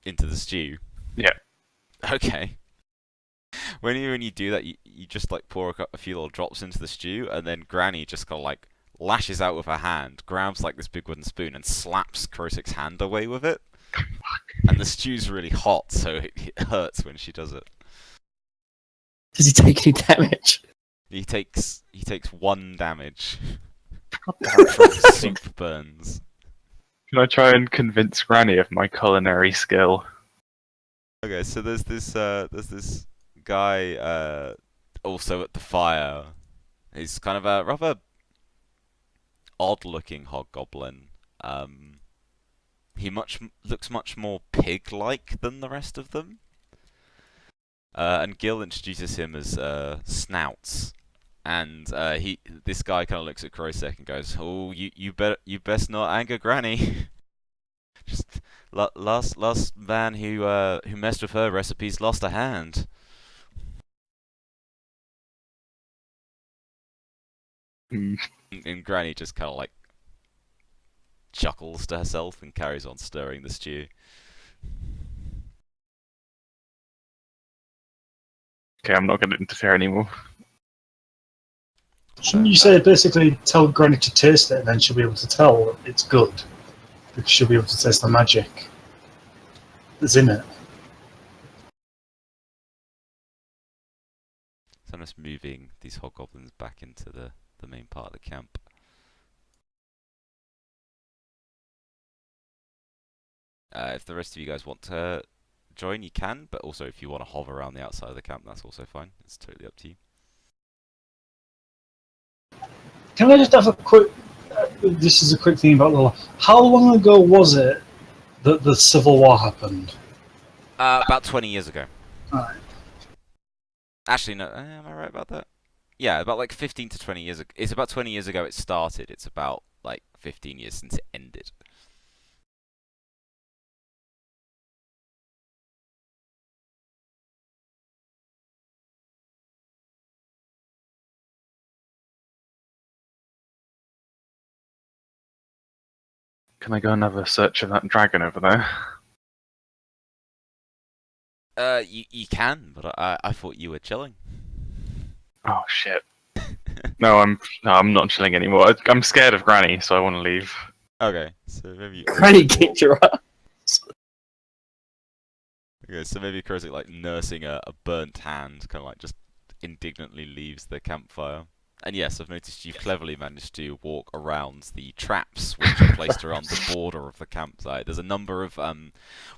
Into the stew. Yeah. Okay. When you do that, you just like pour a few little drops into the stew, and then Granny just kind of like lashes out with her hand, grabs like this big wooden spoon, and slaps Krosik's hand away with it. And the stew's really hot, so it hurts when she does it. Does he take any damage? He takes 1 damage God damn it. from soup burns. Can I try and convince Granny of my culinary skill? Okay, so there's this guy also at the fire. He's kind of a rather odd-looking hobgoblin. He looks much more pig-like than the rest of them. And Gil introduces him as Snouts. And this guy kind of looks at Krosek and goes, "Oh, you best not anger Granny." Just last man who messed with her recipes lost a hand. Hmm. And Granny just kind of like chuckles to herself and carries on stirring the stew. Okay, I'm not going to interfere anymore. Shouldn't you say basically tell Granny to taste it, and then she'll be able to tell that it's good? Because she'll be able to taste the magic that's in it. So I'm just moving these hobgoblins back into the main part of the camp. If the rest of you guys want to join, you can, but also if you want to hover around the outside of the camp, that's also fine. It's totally up to you. Can I just have a quick... this is a quick thing about the law. How long ago was it that the Civil War happened? About 20 years ago. Alright. Actually, no, am I right about that? Yeah, about like 15 to 20 years ago. It's about 20 years ago it started. It's about like 15 years since it ended. Can I go and have a search of that dragon over there? You can, but I thought you were chilling. Oh shit. No, I'm not chilling anymore. I'm scared of Granny, so I want to leave. Okay, so maybe Granny kicked your ass. Okay, so maybe Krosik like nursing a burnt hand, kind of like just indignantly leaves the campfire. And yes, I've noticed you've cleverly managed to walk around the traps which are placed around the border of the campsite. There's a number of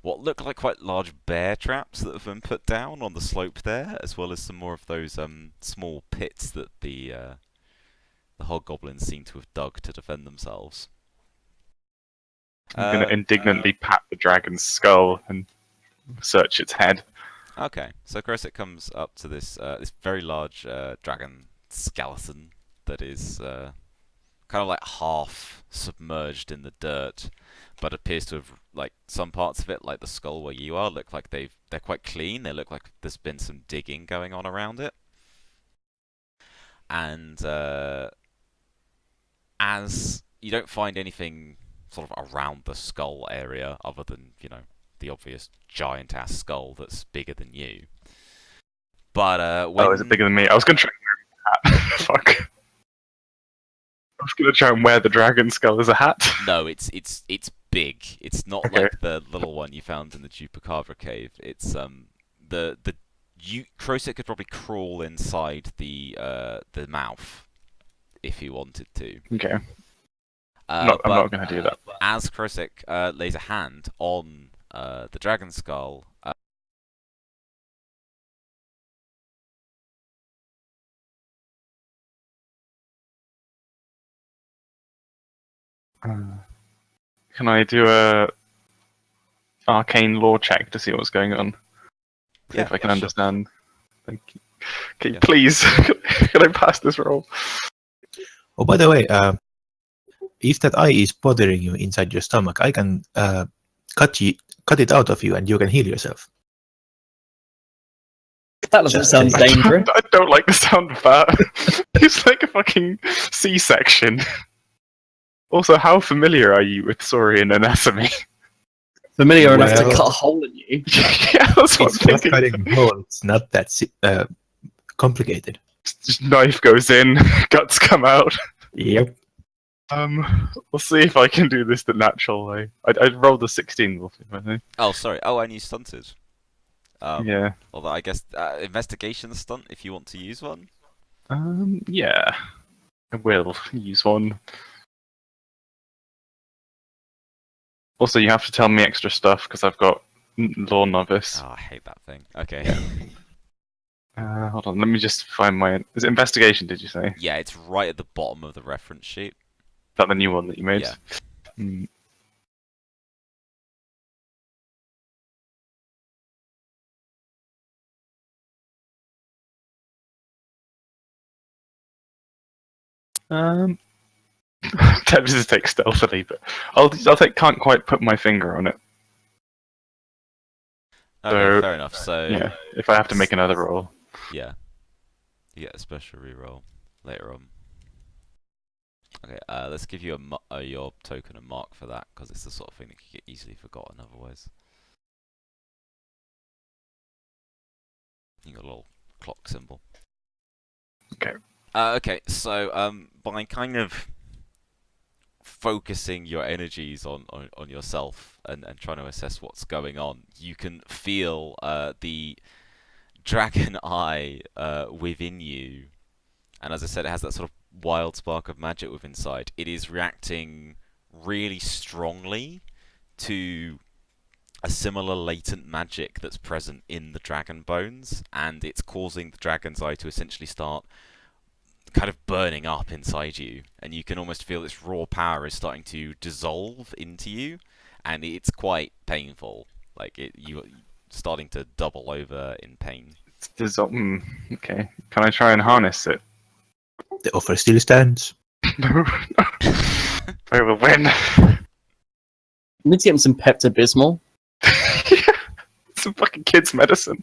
what look like quite large bear traps that have been put down on the slope there, as well as some more of those small pits that the hobgoblins seem to have dug to defend themselves. I'm going to indignantly pat the dragon's skull and search its head. Okay, so Krosik comes up to this this very large dragon skeleton that is kind of like half submerged in the dirt, but appears to have like some parts of it, like the skull where you are, look like they're quite clean. They look like there's been some digging going on around it. and as you don't find anything sort of around the skull area other than, you know, the obvious giant ass skull that's bigger than you. But when Oh, is it bigger than me? I was gonna try and wear a hat. Fuck. I was gonna try and wear the dragon skull as a hat. No, it's big. It's not Okay. like the little one you found in the Chupacabra cave. It's Krosek could probably crawl inside the mouth if he wanted to. Okay. Uh, No, I'm but not gonna do that. As Krosek lays a hand on the dragon skull, Can I do a arcane law check to see what's going on? See Yeah, if I can sure. understand. Thank you. Okay, Yeah. please, can I pass this roll? Oh, by the way, if that eye is bothering you inside your stomach, I can cut it out of you, and you can heal yourself. That doesn't sound dangerous. I don't like the sound of that. It's like a fucking C-section. Also, how familiar are you with Saurian anatomy? Familiar enough to Well- cut a hole in you. Yeah, that's what It's I'm just thinking. cutting a hole. It's not that complicated. Just knife goes in, guts come out. Yep. We'll see if I can do this the natural way. I rolled a 16, we'll see, I think. oh sorry, and you stunted. Yeah. Although I guess investigation stunt if you want to use one. Yeah. I will use one. Also, you have to tell me extra stuff because I've got law novice. Oh, I hate that thing. Okay. Hold on, let me just find my. Is it investigation? Did you say? Is Yeah, it's right at the bottom of the reference sheet. that the new one that you made? Yeah. Hmm. Tempted to take stealthily, but I'll take. Can't quite put my finger on it. Okay, So, fair enough. So Yeah, if I have to make another roll. yeah, you get a special reroll later on. Okay, let's give you your token a mark for that because it's the sort of thing that can get easily forgotten otherwise. You got a little clock symbol. Okay. Okay, so by kind of focusing your energies on yourself and trying to assess what's going on, you can feel the dragon eye within you. And as I said, it has that sort of wild spark of magic within inside. It is reacting really strongly to a similar latent magic that's present in the dragon bones, and it's causing the dragon's eye to essentially start kind of burning up inside you, and you can almost feel its raw power is starting to dissolve into you, and it's quite painful. Like you're starting to double over in pain. Okay. Can I try and harness it? The offer still stands. No. I will win. You need to get him some Pepto-Bismol. Some fucking kids' medicine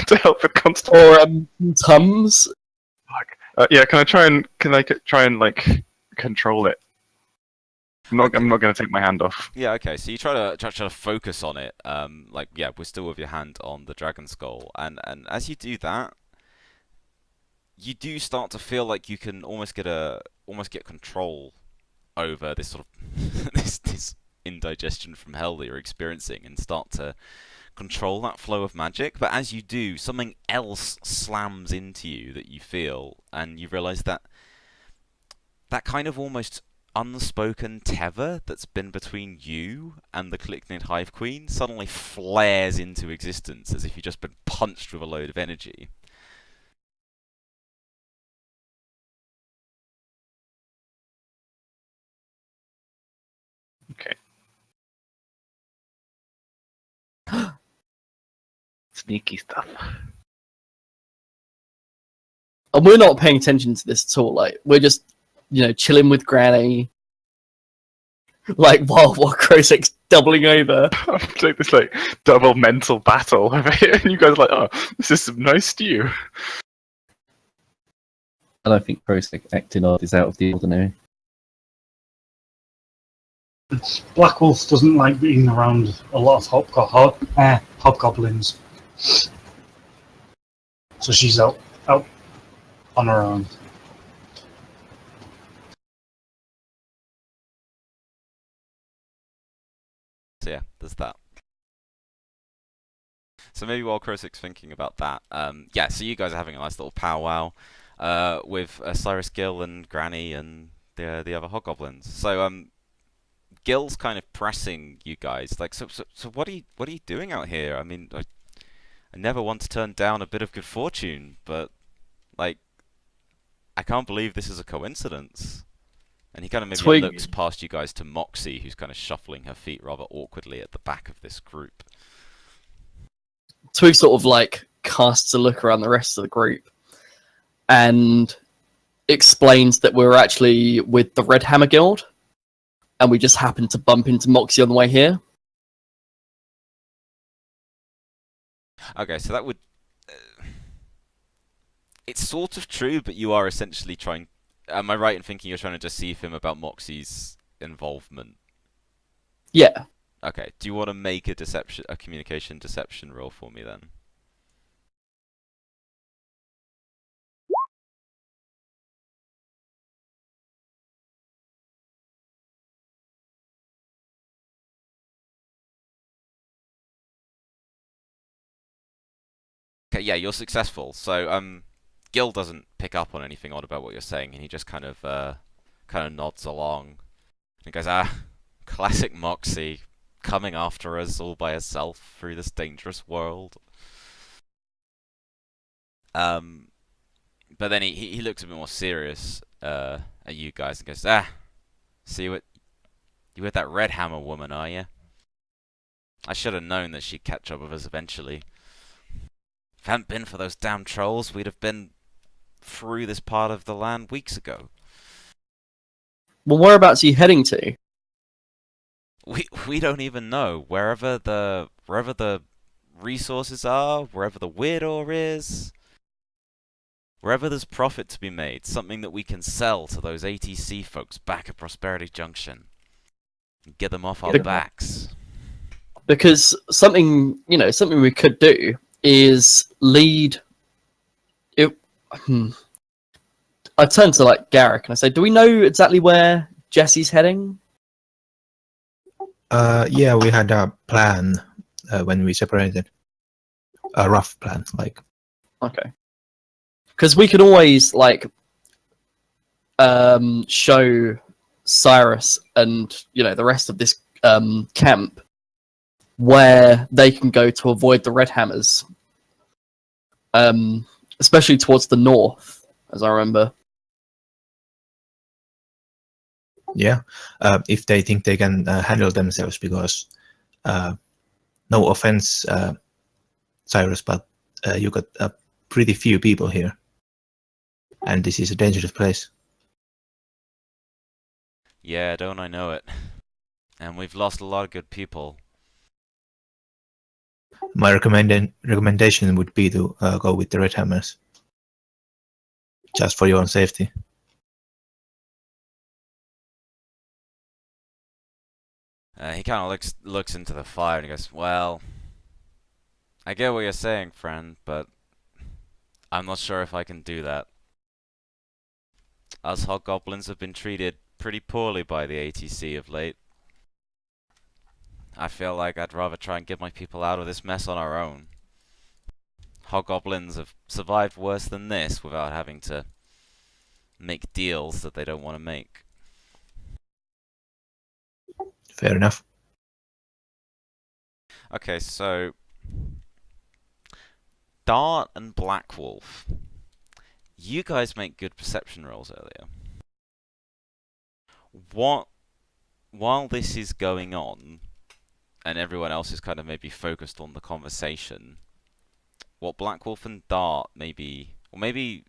to help with constipation. Or Tums. Yeah, can I try and like control it? I'm not going to take my hand off. Yeah, okay. So you try to focus on it. Like yeah, we're still with your hand on the dragon skull, and as you do that, you do start to feel like you can almost get control over this sort of this indigestion from hell that you're experiencing, and start to control that flow of magic. But as you do, something else slams into you that you feel, and you realize that kind of almost unspoken tether that's been between you and the Clicknid Hive Queen suddenly flares into existence as if you've just been punched with a load of energy. Okay. Sneaky stuff. And we're not paying attention to this at all. Like, we're just, chilling with Granny. Like, while Krosek's doubling over. It's like this double mental battle over here, and you guys are like, oh, this is some nice stew. I don't think Prosec acting odd is out of the ordinary. Black Wolf doesn't like being around a lot of hobgoblins. So she's out on her own. So yeah, there's that. So maybe while Krosik's thinking about that, yeah, so you guys are having a nice little powwow with Cyrus Gill and Granny and the other hobgoblins. So Gill's kind of pressing you guys, like, so what are you doing out here? I mean, I never want to turn down a bit of good fortune, but like, I can't believe this is a coincidence. And he kind of maybe Twig. looks past you guys to Moxie, who's kind of shuffling her feet rather awkwardly at the back of this group. Twig sort of like casts a look around the rest of the group and explains that we're actually with the Red Hammer Guild and we just happened to bump into Moxie on the way here. Okay, so that would... it's sort of true, but you are essentially trying... Am I right in thinking you're trying to deceive him about Moxie's involvement? Yeah. Okay, do you want to make a communication deception roll for me then? Okay, yeah, you're successful. So, Gil doesn't pick up on anything odd about what you're saying, and he just kind of nods along. He goes, classic Moxie, coming after us all by herself through this dangerous world. But then he looks a bit more serious at you guys and goes, see what you with that Red Hammer woman, are you? I should have known that she'd catch up with us eventually. If it hadn't been for those damn trolls, we'd have been through this part of the land weeks ago. Well, whereabouts are you heading to? We don't even know. Wherever the resources are, wherever the weird ore is, wherever there's profit to be made, something that we can sell to those ATC folks back at Prosperity Junction. And get them off our backs. Because something we could do is lead. I turn to like Garrick and I say, "Do we know exactly where Jesse's heading?" Yeah, we had a plan when we separated. A rough plan, like. Okay. Because we could always like show Cyrus and the rest of this camp where they can go to avoid the Red Hammers, especially towards the north, as I remember. Yeah, if they think they can handle themselves, because no offense, Cyrus, but you got pretty few people here, and this is a dangerous place. Yeah, don't I know it? And we've lost a lot of good people. My recommendation would be to go with the Red Hammers, just for your own safety. He kind of looks into the fire and he goes, "Well, I get what you're saying, friend, but I'm not sure if I can do that. Us hobgoblins have been treated pretty poorly by the ATC of late. I feel like I'd rather try and get my people out of this mess on our own. Hobgoblins have survived worse than this without having to make deals that they don't want to make." Fair enough. Okay, so Dart and Black Wolf, you guys make good perception rolls earlier. While this is going on, and everyone else is kind of maybe focused on the conversation, what Black Wolf and Dart maybe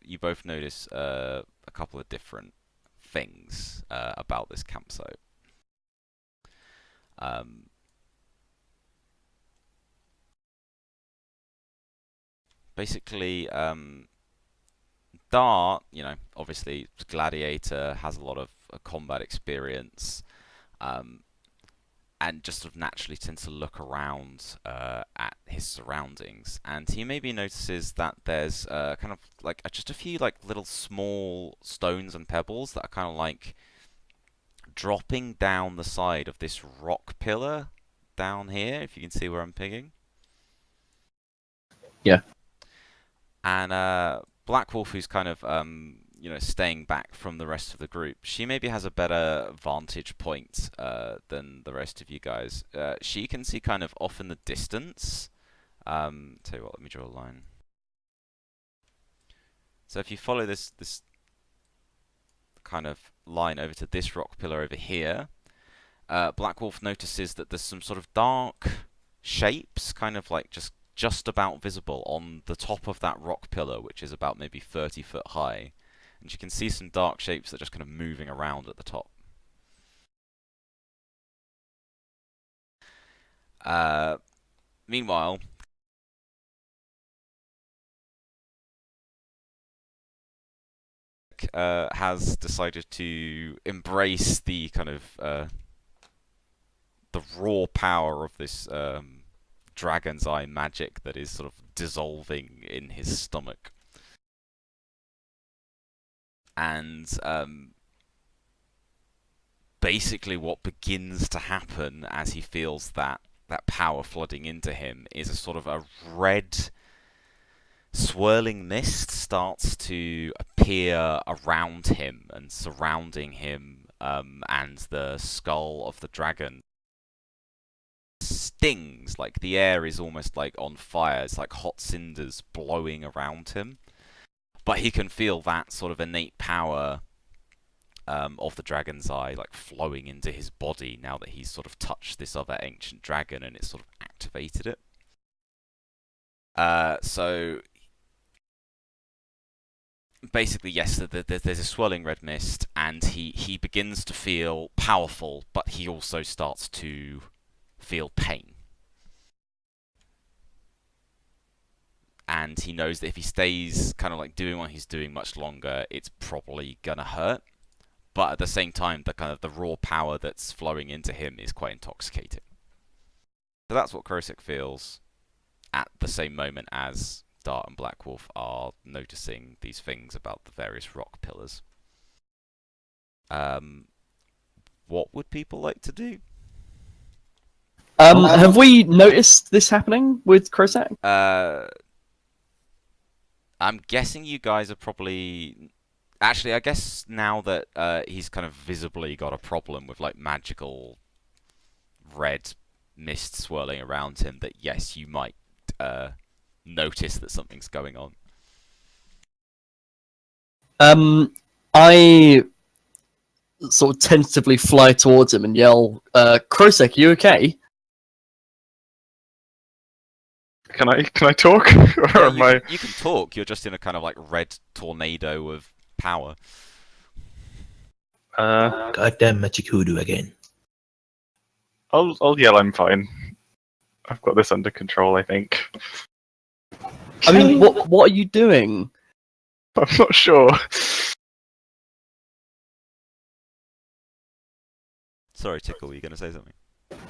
you both notice a couple of different things about this campsite. Basically, Dart, you know, obviously gladiator, has a lot of combat experience, and just sort of naturally tends to look around at his surroundings, and he maybe notices that there's kind of like just a few like little small stones and pebbles that are kind of like dropping down the side of this rock pillar down here, if you can see where I'm pinging. Yeah. And Black Wolf, who's kind of you know, staying back from the rest of the group, she maybe has a better vantage point than the rest of you guys. She can see kind of off in the distance. Tell you what, let me draw a line. So if you follow this kind of line over to this rock pillar over here, Black Wolf notices that there's some sort of dark shapes, kind of like just about visible on the top of that rock pillar, which is about maybe 30 foot high. And you can see some dark shapes that are just kind of moving around at the top. Meanwhile, has decided to embrace the kind of the raw power of this dragon's eye magic that is sort of dissolving in his stomach. And basically what begins to happen as he feels that power flooding into him is a sort of a red swirling mist starts to appear around him and surrounding him, and the skull of the dragon stings, like the air is almost like on fire. It's like hot cinders blowing around him. But he can feel that sort of innate power of the dragon's eye like flowing into his body now that he's sort of touched this other ancient dragon and it's sort of activated it. So basically, yes, there's a swirling red mist, and he begins to feel powerful, but he also starts to feel pain. And he knows that if he stays kind of like doing what he's doing much longer, it's probably gonna hurt. But at the same time, the kind of the raw power that's flowing into him is quite intoxicating. So that's what Krosek feels at the same moment as Dart and Black Wolf are noticing these things about the various rock pillars. What would people like to do? Have we noticed this happening with Krosek? I'm guessing you guys are probably... Actually, I guess now that he's kind of visibly got a problem with like magical red mist swirling around him, that yes, you might notice that something's going on. I sort of tentatively fly towards him and yell, Krosek, you okay? Can I talk? Or Yeah, am I? you can talk, you're just in a kind of like red tornado of power. Goddamn magic hoodoo again. I'll yell. I'm fine. I've got this under control, I think. I mean, what are you doing? I'm not sure. Sorry, Tickle, were you going to say something?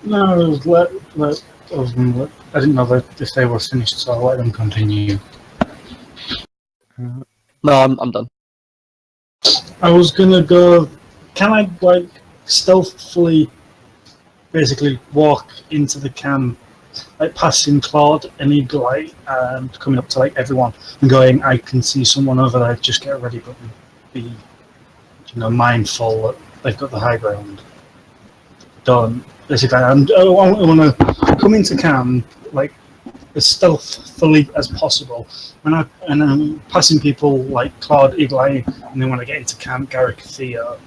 No, I didn't know that if they were finished, so I'll let them continue. No, I'm done. I was gonna go. Can I like stealthily, basically walk into the camp, like passing Claude and Eagle-Eye, and coming up to like everyone and going, "I can see someone over there. Just get ready, but be, mindful that they've got the high ground." Don't basically. I want to come into camp like as stealthily as possible. And I'm passing people like Claude, Eagle-Eye, and then when I get into camp, Garrick, Theo,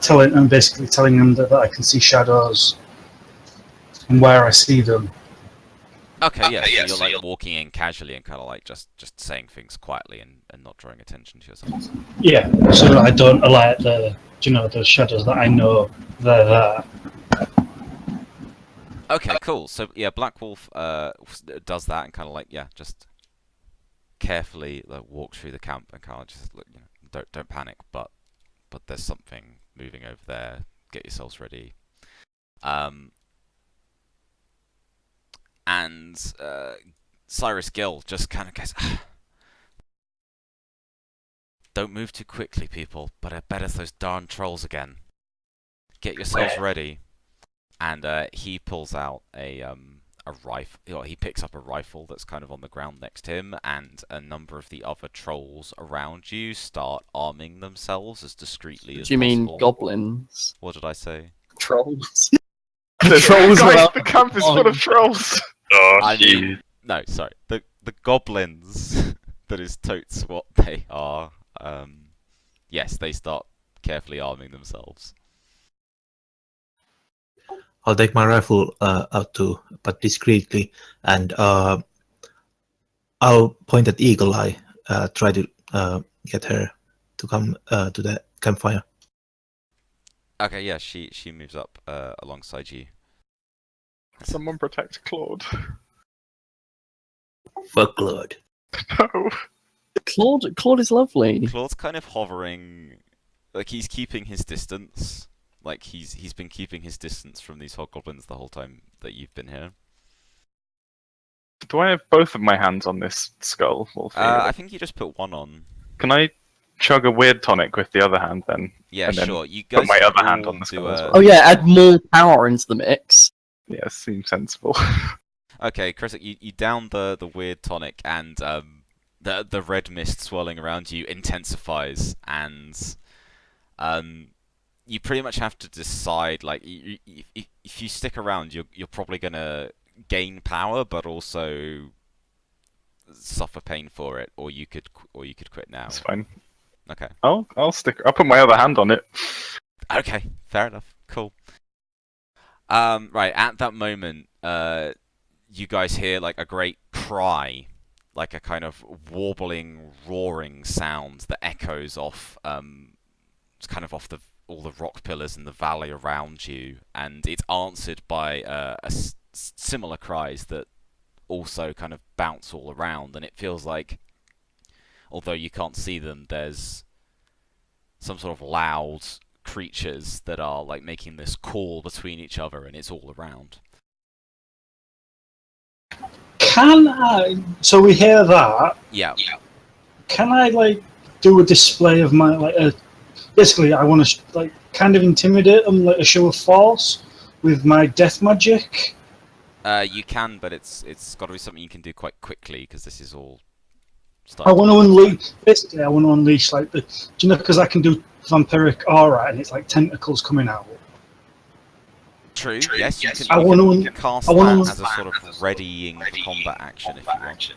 telling them that I can see shadows and where I see them. Okay, yeah, so you're like walking in casually and kind of like just saying things quietly and not drawing attention to yourself. Yeah, so that I don't alert the shadows that I know they're there. Okay, cool. So yeah, Black Wolf does that and kind of like just carefully like walk through the camp and kind of just look, don't panic, but there's something moving over there. Get yourselves ready. And Cyrus Gill just kind of goes, "Don't move too quickly, people. But I bet it's those darn trolls again. Get yourselves ready." And he pulls out a rifle. He picks up a rifle that's kind of on the ground next to him, and a number of the other trolls around you start arming themselves as discreetly as Do you mean possible. goblins? What did I say? Trolls. Trolls without- Guys, the camp is full of trolls. Oh, I shit. mean, no, sorry. The goblins, that is totes what they are. Yes, they start carefully arming themselves. I'll take my rifle out too, but discreetly, and I'll point at Eagle Eye, try to get her to come to the campfire. Okay, yeah, she moves up alongside you. Someone protect Claude. Fuck Lord. No. Claude is lovely. Claude's kind of hovering, like he's keeping his distance. Like he's been keeping his distance from these hobgoblins the whole time that you've been here. Do I have both of my hands on this skull? Or I think you just put one on. Can I chug a weird tonic with the other hand then? Yeah, And then sure. You guys my can other hand all on the do skull as a- well. Oh yeah, add more power into the mix. Yeah, seems sensible. Okay, Chris, you down the weird tonic, and the red mist swirling around you intensifies, and you pretty much have to decide, like, if you stick around, you're probably gonna gain power, but also suffer pain for it, or you could quit now. That's fine. Okay. I'll stick. I'll put my other hand on it. Okay, fair enough. Cool. Right, at that moment, you guys hear like a great cry, like a kind of warbling, roaring sound that echoes off, kind of off all the rock pillars in the valley around you, and it's answered by similar cries that also kind of bounce all around, and it feels like, although you can't see them, there's some sort of loud creatures that are like making this call between each other, and it's all around. Can I? So we hear that. Yeah. Can I like do a display of my basically, I want to like kind of intimidate them, like a show of force with my death magic. You can, but it's got to be something you can do quite quickly, because this is all. I want to unleash. Basically, I want to unleash like the. Do you know? Because I can do vampiric aura, and it's like tentacles coming out. True. Yes, you can. I You want can to. cast I wanna- that as a sort of readying for combat action if you want.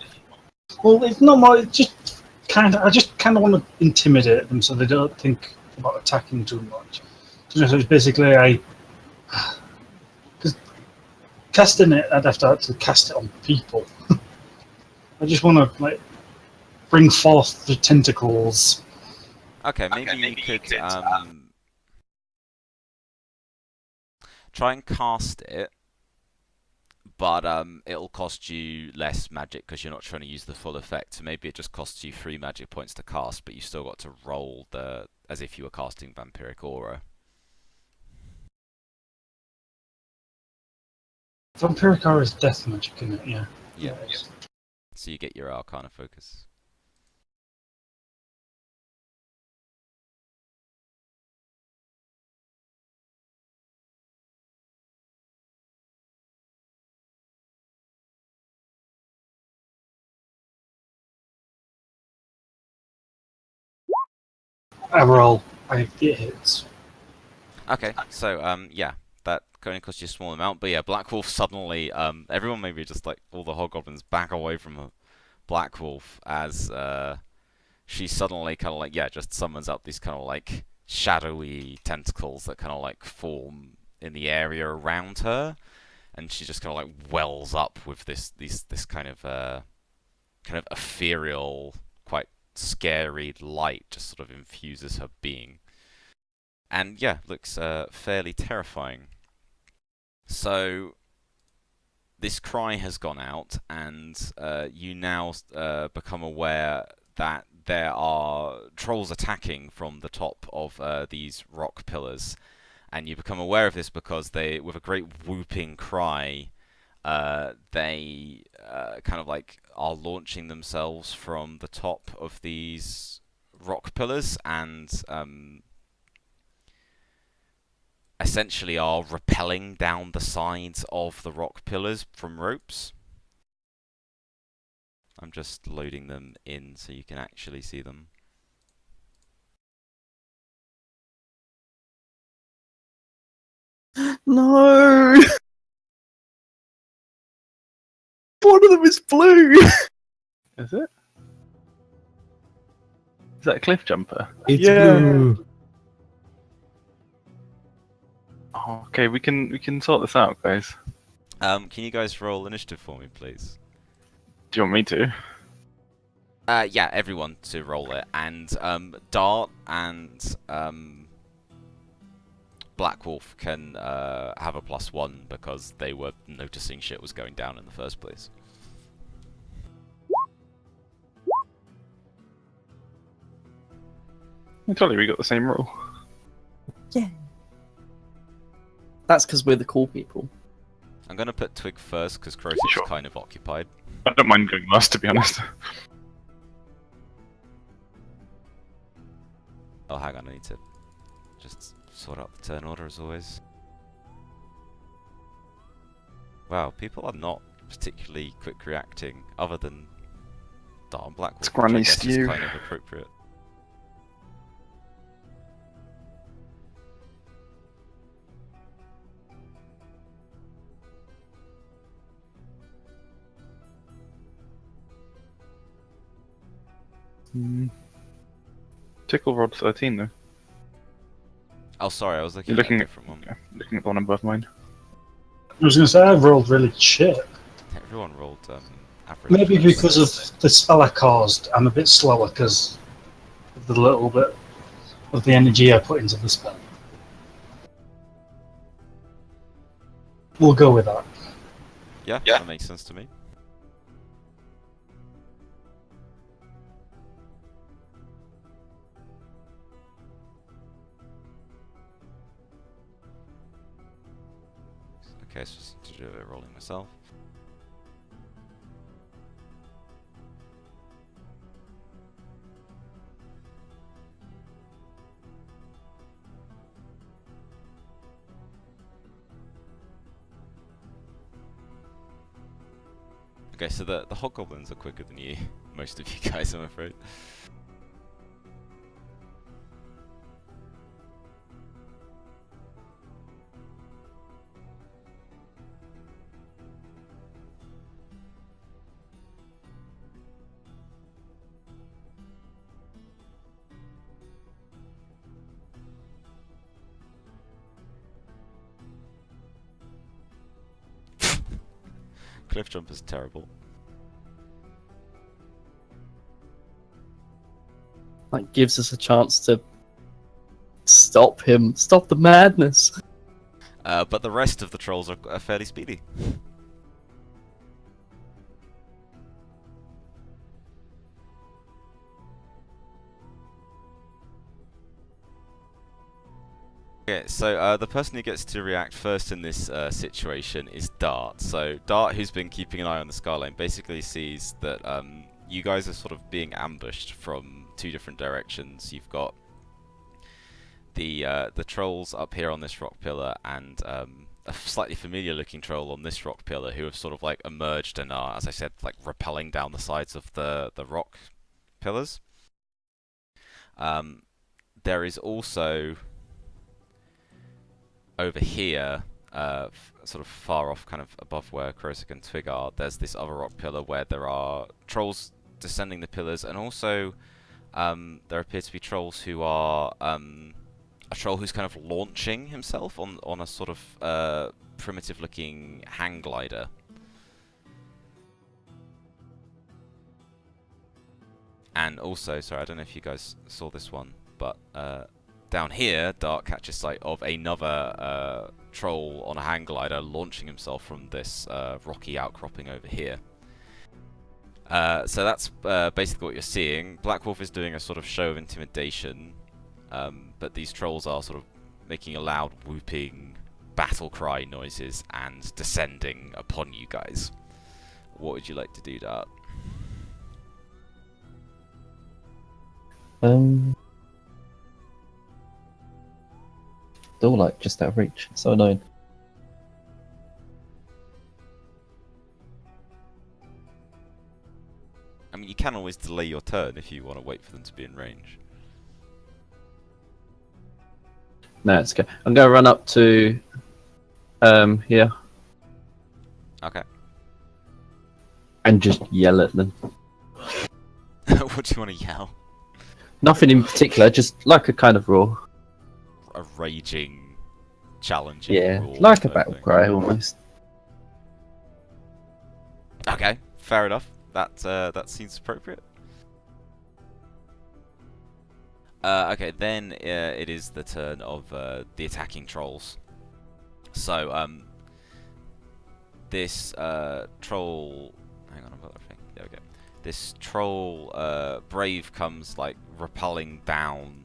Well, it's not more. It's just kind of. I just kind of want to intimidate them so they don't think about attacking too much. So it's basically because casting it, I'd have to actually cast it on people. I just want to like bring forth the tentacles. Okay, maybe you could try and cast it, but it'll cost you less magic because you're not trying to use the full effect. So maybe it just costs you 3 magic points to cast, but you still got to roll as if you were casting vampiric aura. Vampiric aura is death magic, isn't it? Yeah. Yeah. So you get your Arcana focus. I roll. It hits. Okay, so yeah, that only costs you a small amount, but yeah, Black Wolf suddenly, everyone maybe just like all the hobgoblins back away from Black Wolf as she suddenly kind of like, yeah, just summons up these kind of like shadowy tentacles that kind of like form in the area around her, and she just kind of like wells up with this kind of ethereal, quite scary light, just sort of infuses her being. And yeah, looks fairly terrifying. So this cry has gone out, and you now become aware that there are trolls attacking from the top of these rock pillars, and you become aware of this because they, with a great whooping cry, they kind of like are launching themselves from the top of these rock pillars, and essentially are rappelling down the sides of the rock pillars from ropes. I'm just loading them in so you can actually see them. No! One of them is blue! Is it? Is that a cliff jumper? It's Yeah. blue. Oh, okay, we can sort this out, guys. Can you guys roll initiative for me, please? Do you want me to? Yeah, everyone to roll it, and Dart and Black Wolf can have a +1 because they were noticing shit was going down in the first place. I told you we got the same rule. That's because we're the cool people. I'm gonna put Twig first because Crotus Sure. is kind of occupied. I don't mind going last, to be honest. Oh, hang on, I need to just sort out the turn order as always. Wow, people are not particularly quick reacting, other than Dart and Black Wolf, It's which I Granny guess is Stew. kind of appropriate. Tickle Rod 13 though. Oh, sorry, I was looking You're looking at a at different one. yeah, looking at the one above mine. I was going to say I've rolled really shit. Everyone rolled average. Maybe versus- because of the spell I caused, I'm a bit slower because of the little bit of the energy I put into the spell. We'll go with that. Yeah, Yeah. that makes sense to me. Okay, so just to do it rolling myself. Okay, so the hobgoblins are quicker than you, most of you guys, I'm afraid. Cliff jump is terrible. Like, gives us a chance to stop him. Stop the madness. But the rest of the trolls are fairly speedy. Okay, so the person who gets to react first in this situation is Dart. So Dart, who's been keeping an eye on the skyline, basically sees that you guys are sort of being ambushed from two different directions. You've got the trolls up here on this rock pillar, and a slightly familiar-looking troll on this rock pillar, who have sort of like emerged and are, as I said, like rappelling down the sides of the rock pillars. There is also over here, sort of far off, kind of above where Krosik and Twig are, there's this other rock pillar where there are trolls descending the pillars, and also there appear to be trolls who are a troll who's kind of launching himself on a sort of primitive-looking hang glider. And also, sorry, I don't know if you guys saw this one, but down here, Dart catches sight of another troll on a hang glider launching himself from this rocky outcropping over here. So that's basically what you're seeing. Black Wolf is doing a sort of show of intimidation, but these trolls are sort of making a loud whooping battle cry noises and descending upon you guys. What would you like to do, Dart? Still like just out of reach. So annoying. I mean, you can always delay your turn if you want to wait for them to be in range. No, it's okay. I'm gonna run up to here Okay. and just yell at them. What do you want to yell? Nothing in particular, just like a kind of roar. A raging, challenging Yeah, roar like a type battle thing. cry almost. Okay, fair enough. That seems appropriate. Okay, then it is the turn of the attacking trolls. So this troll. Hang on, I've got that thing. There we go. This troll brave comes like rappelling down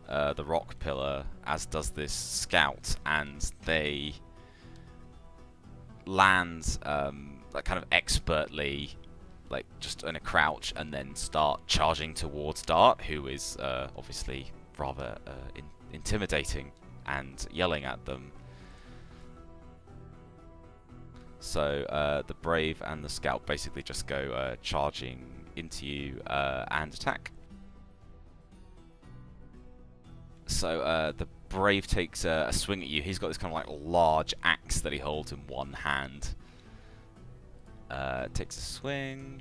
the rock pillar, as does this scout, and they land like kind of expertly, like just in a crouch, and then start charging towards Dart, who is obviously rather intimidating, and yelling at them. So the brave and the scout basically just go charging into you and attack. So the brave takes a swing at you. He's got this kind of like large axe that he holds in one hand. Takes a swing.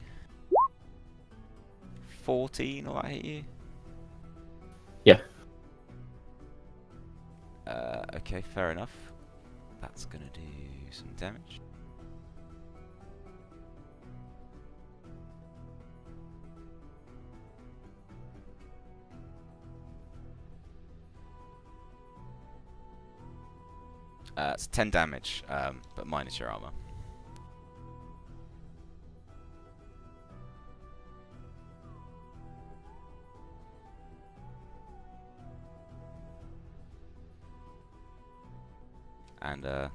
14, will that hit you? Yeah. Okay, fair enough. That's gonna do some damage. It's 10 damage, but minus your armor. And the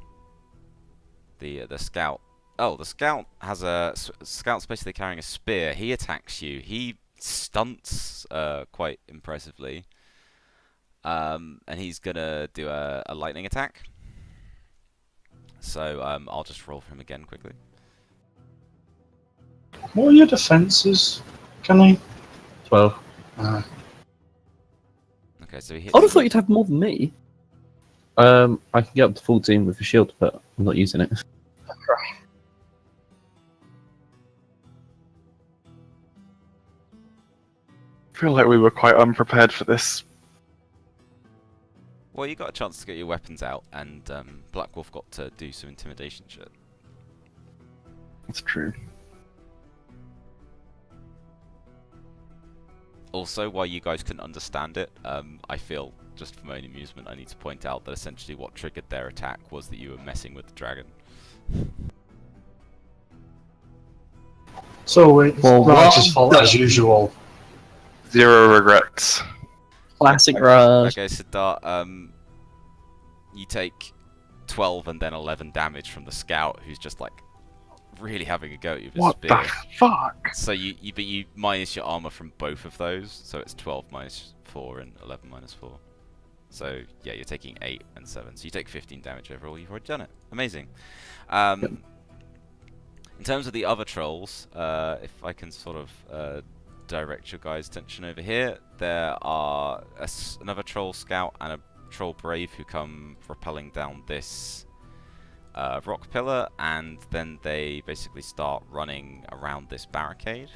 scout. Oh, the scout has a scout's basically carrying a spear. He attacks you. He stunts quite impressively. And he's gonna do a lightning attack. So I'll just roll for him again quickly. What are your defenses? Can I? 12. Okay, so he hits. I would have thought you'd have more than me. I can get up to 14 with a shield, but I'm not using it. I feel like we were quite unprepared for this. Well, you got a chance to get your weapons out, and Black Wolf got to do some intimidation shit. That's true. Also, while you guys couldn't understand it, I feel, just for my own amusement, I need to point out that essentially what triggered their attack was that you were messing with the dragon. So it's Well, Raj's well fault as usual. Zero regrets. Classic Raj. Okay, so Dart, you take 12 and then 11 damage from the scout, who's just like really having a go at you with his What spear. the fuck? So but you minus your armor from both of those, so it's 12 minus 4 and 11 minus 4. So yeah, you're taking 8 and 7, so you take 15 damage overall. You've already done it. Amazing. In terms of the other trolls, if I can sort of direct your guys' attention over here, there are another troll scout and a troll brave who come rappelling down this rock pillar, and then they basically start running around this barricade.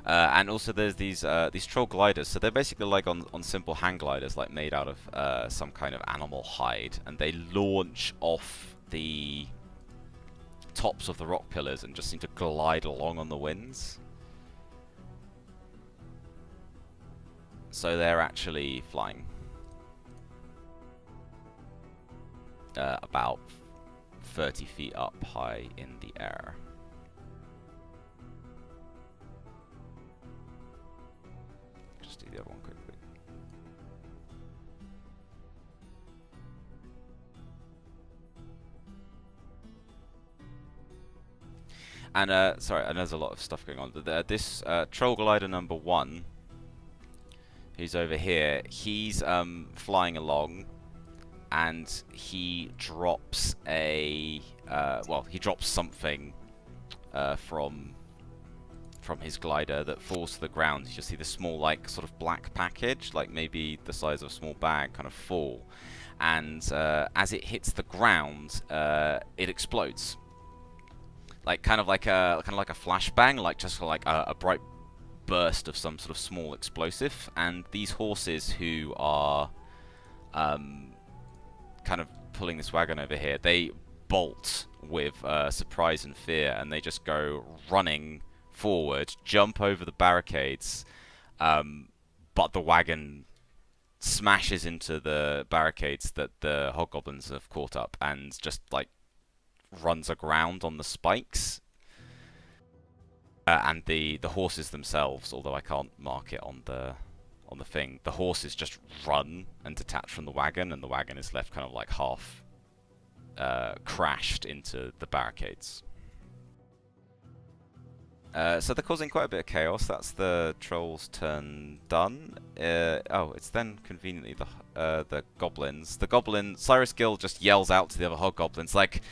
And also there's these troll gliders. So they're basically like on simple hang gliders, like made out of some kind of animal hide, and they launch off the tops of the rock pillars and just seem to glide along on the winds. So they're actually flying about 30 feet up high in the air. Just do the other one quickly. And sorry, and there's a lot of stuff going on. This troll glider number 1, who's over here, he's flying along, and he drops a well, he drops something from his glider that falls to the ground. You just see the small, like, sort of black package, like maybe the size of a small bag, kind of fall, and as it hits the ground, it explodes. Like kind of like a flashbang, like just like a bright burst of some sort of small explosive. And these horses who are kind of pulling this wagon over here, they bolt with surprise and fear, and they just go running forward, jump over the barricades, but the wagon smashes into the barricades that the hobgoblins have caught up, and just like runs aground on the spikes. And the horses themselves, although I can't mark it on the thing, the horses just run and detach from the wagon, and the wagon is left kind of like half crashed into the barricades. So they're causing quite a bit of chaos. That's the trolls' turn done. Oh, it's then conveniently the goblins. The goblin Cyrus Gill just yells out to the other hobgoblins like,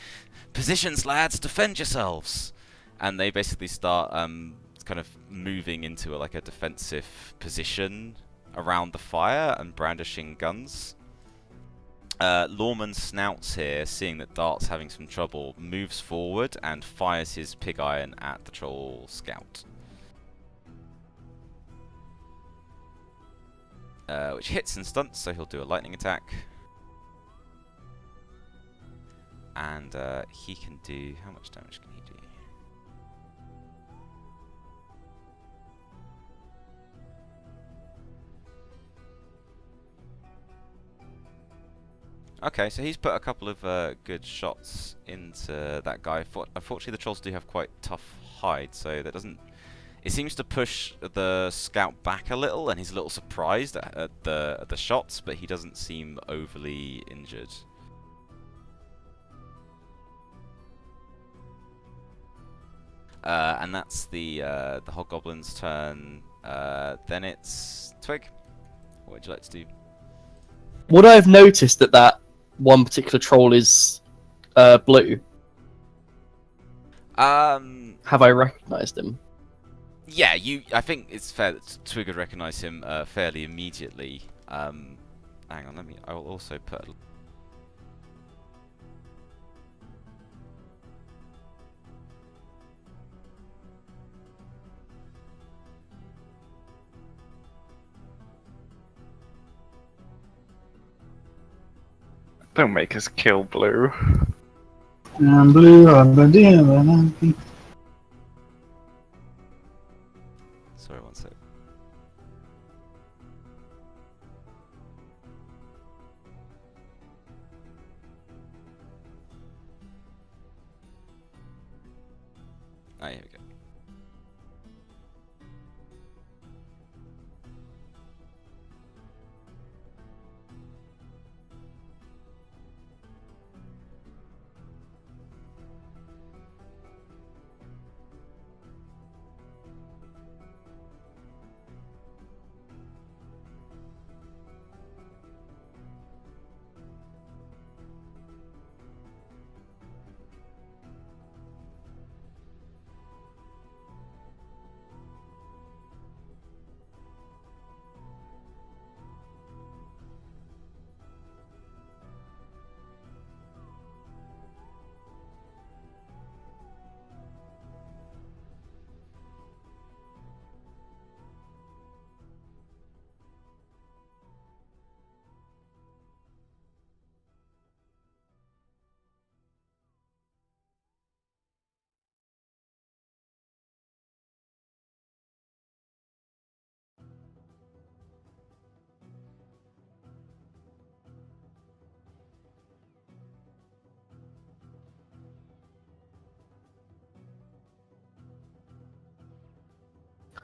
"Positions, lads! Defend yourselves!" And they basically start kind of moving into like a defensive position around the fire and brandishing guns. Lawman Snouts here, seeing that Dart's having some trouble, moves forward and fires his pig iron at the troll scout. Which hits and stunts, so he'll do a lightning attack. And he can do... how much damage can he do? Okay, so he's put a couple of good shots into that guy. Unfortunately, the trolls do have quite tough hide, so that doesn't... it seems to push the scout back a little, and he's a little surprised at the shots, but he doesn't seem overly injured. And that's the hobgoblin's turn. Then it's Twig. What would you like to do? Would I have noticed that one particular troll is blue? Have I recognised him? Yeah, I think it's fair that Twig would recognise him fairly immediately. Hang on, I will also put... Don't make us kill Blue. I'm blue, I'm blue, Sorry, one sec. Ah, here we go.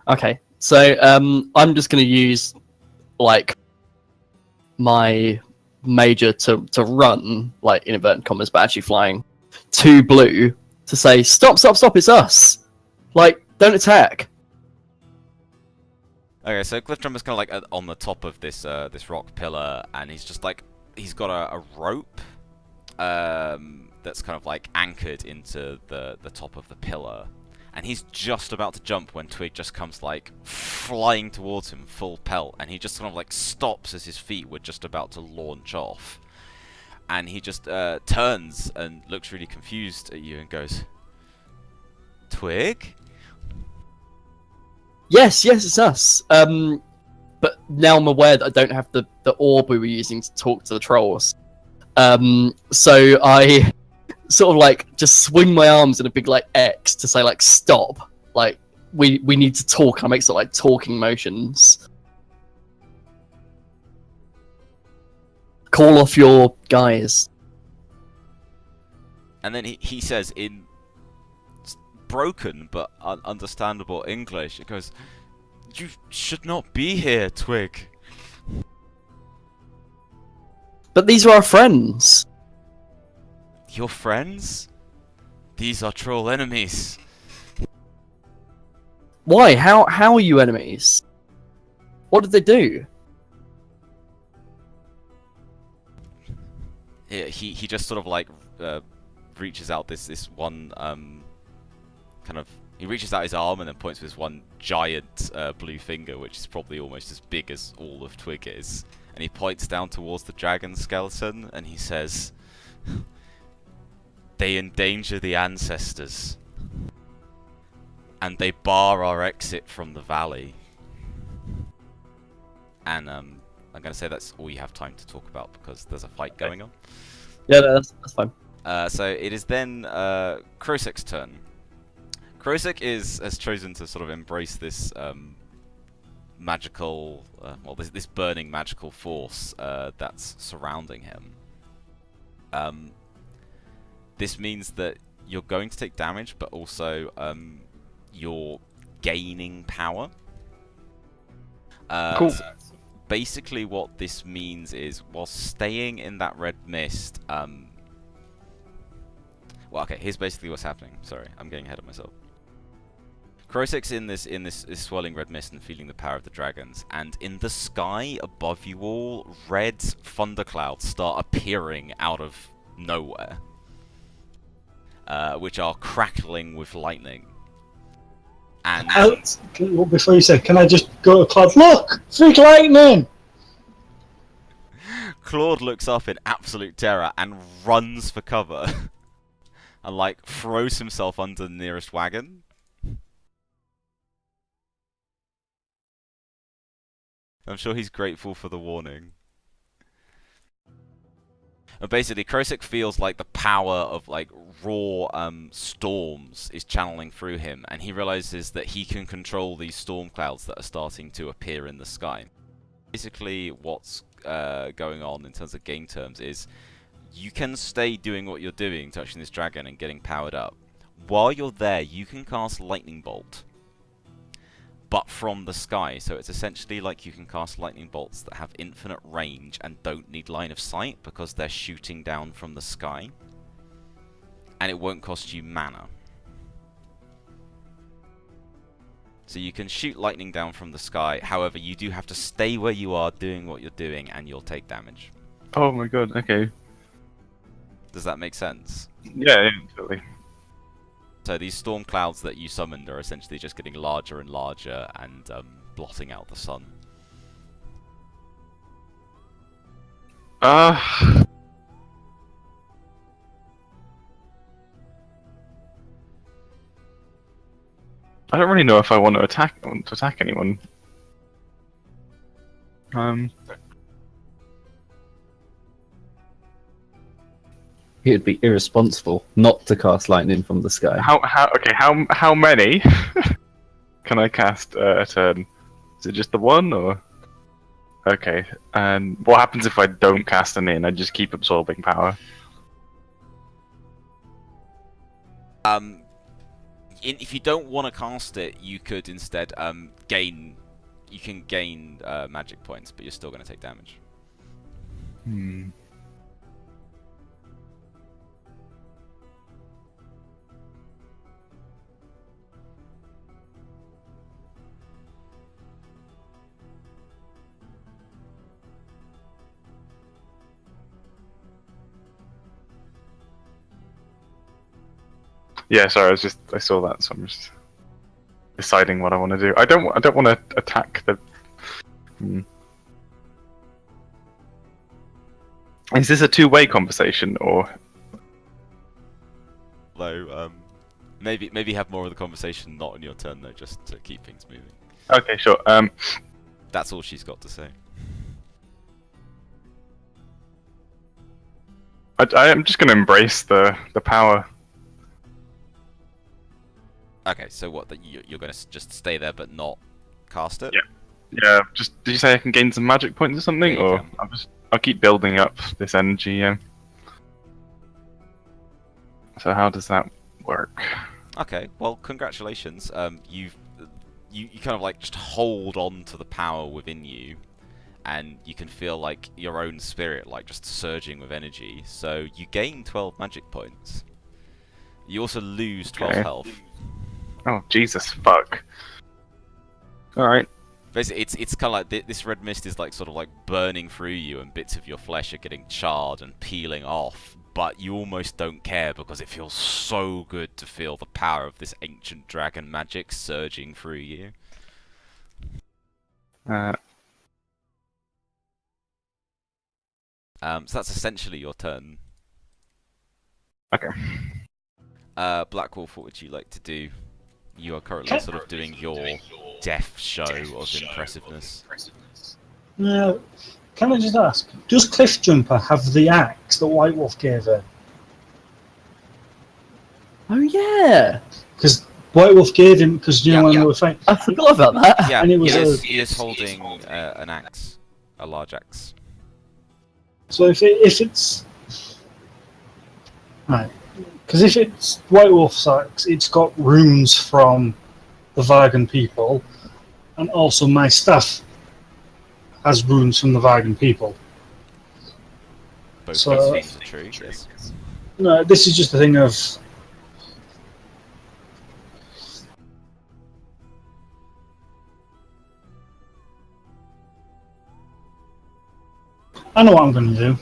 Okay, so I'm just going to use like my major to run, like in inverted commas, but actually flying to blue to say, stop, it's us. Like, don't attack. Okay, so Cliffjumper's kind of like on the top of this this rock pillar, and he's just like he's got a rope that's kind of like anchored into the top of the pillar, and he's just about to jump when Twig just comes like flying towards him full pelt, and he just kind of like stops as his feet were just about to launch off, and he just turns and looks really confused at you and goes, "Twig?" Yes, it's us. But now I'm aware that I don't have the orb we were using to talk to the trolls. So I sort of like just swing my arms in a big like X to say like stop. Like we need to talk. I make sort of like talking motions. Call off your guys. And then he says in broken but understandable English, it goes, "You should not be here, Twig." But these are our friends. Your friends? These are troll enemies. Why? How are you enemies? What did they do? Yeah, he just sort of like reaches out this one kind of, he reaches out his arm and then points with his one giant blue finger, which is probably almost as big as all of Twig is, and he points down towards the dragon skeleton and he says, "They endanger the ancestors, and they bar our exit from the valley." And I'm going to say that's all you have time to talk about because there's a fight going on. Yeah, no, that's fine. So it is then Krosik's turn. Krosik has chosen to sort of embrace this magical, this burning magical force that's surrounding him. This means that you're going to take damage, but also you're gaining power. Cool. So basically, what this means is, while staying in that red mist, well, okay, here's basically what's happening. Sorry, I'm getting ahead of myself. Krosik's in this swirling red mist and feeling the power of the dragons, and in the sky above you all, red thunderclouds start appearing out of nowhere, which are crackling with lightning. And Before you say, can I just go to Claude? Look! Freak lightning! Claude looks up in absolute terror and runs for cover, and like throws himself under the nearest wagon. I'm sure he's grateful for the warning. But basically, Krosik feels like the power of like raw storms is channeling through him, and he realizes that he can control these storm clouds that are starting to appear in the sky. Basically, what's going on in terms of game terms is you can stay doing what you're doing, touching this dragon and getting powered up. While you're there, you can cast Lightning Bolt, but from the sky. So it's essentially like you can cast lightning bolts that have infinite range and don't need line of sight because they're shooting down from the sky, and it won't cost you mana. So you can shoot lightning down from the sky, however you do have to stay where you are doing what you're doing and you'll take damage. Oh my god, okay. Does that make sense? Yeah, totally. So these storm clouds that you summoned are essentially just getting larger and larger and blotting out the sun. I don't really know if I want to attack anyone. It would be irresponsible not to cast lightning from the sky. How many can I cast a turn? Is it just the one, or? Okay, and what happens if I don't cast any and I just keep absorbing power? if you don't want to cast it, you could instead gain. You can gain magic points, but you're still going to take damage. Hmm. Yeah, sorry, I saw that, so I'm just deciding what I want to do. I don't want to attack the. Hmm. Is this a two-way conversation or? Though, maybe have more of the conversation not on your turn though, just to keep things moving. Okay, sure. That's all she's got to say. I am just going to embrace the power. Okay, so what? That you're going to just stay there but not cast it? Yeah. Yeah. Just did you say I can gain some magic points or something, Yeah, you or can. I'll keep building up this energy. Yeah. So how does that work? Okay, well, congratulations. You kind of like just hold on to the power within you, and you can feel like your own spirit like just surging with energy. So you gain 12 magic points. You also lose 12 Okay. health. Oh Jesus, fuck. All right. Basically, it's kind of like this red mist is like sort of like burning through you, and bits of your flesh are getting charred and peeling off. But you almost don't care because it feels so good to feel the power of this ancient dragon magic surging through you. So that's essentially your turn. Okay. Black Wolf, what would you like to do? You are currently sort of doing your death show of impressiveness. Now, can I just ask, does Cliffjumper have the axe that White Wolf gave her? Oh yeah, Because White Wolf gave him, because you know when they were fighting. I forgot about that. Yeah, And it was he is holding an axe, a large axe. So if it's right, because if it's White Wolf's axe, it's got runes from the Vargan people, and also my staff has runes from the Vargan people. Both So- those things are true, yes. No, this is just a thing of. I know what I'm going to do.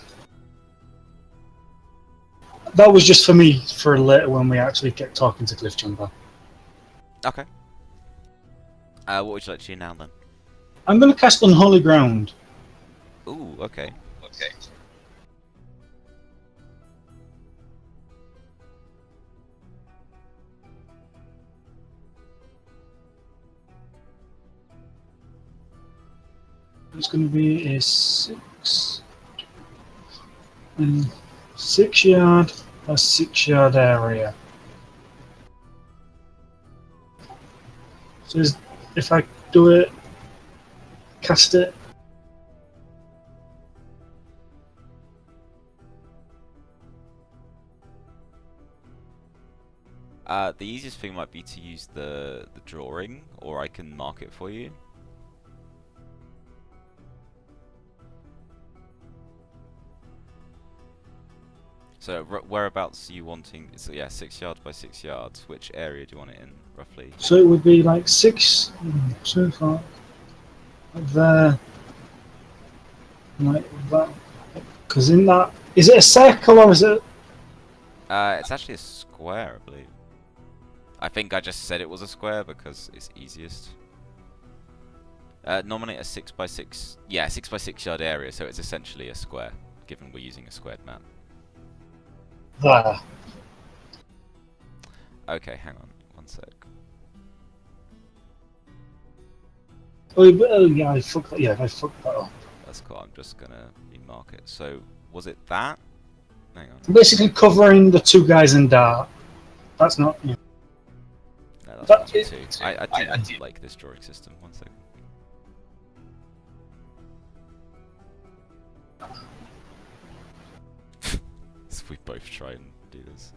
That was just for me for later when we actually get talking to Cliffjumper. Okay. What would you like to do now then? I'm going to cast Unholy Ground. Ooh, okay. It's going to be a 6 yard by 6 yard area. So if I do it, cast it. The easiest thing might be to use the drawing, or I can mark it for you. So whereabouts are you wanting? So yeah, 6 yards by 6 yards. Which area do you want it in, roughly? So it would be like 6, so far, like there, like that. Because in that, is it a circle or is it? It's actually a square, I believe. I think I just said it was a square because it's easiest. Nominate a 6 by 6. Yeah, 6 by 6 yard area, so it's essentially a square, given we're using a squared map. There. Okay, hang on, one sec. Oh yeah, I fucked that. Yeah, I fucked that up. That's cool. I'm just gonna remark it. So was it that? Hang on. Basically covering the two guys in dark. That's not. Yeah. No, that's That 1 is- 2. I do like this drawing system. One second. So we both try and do this.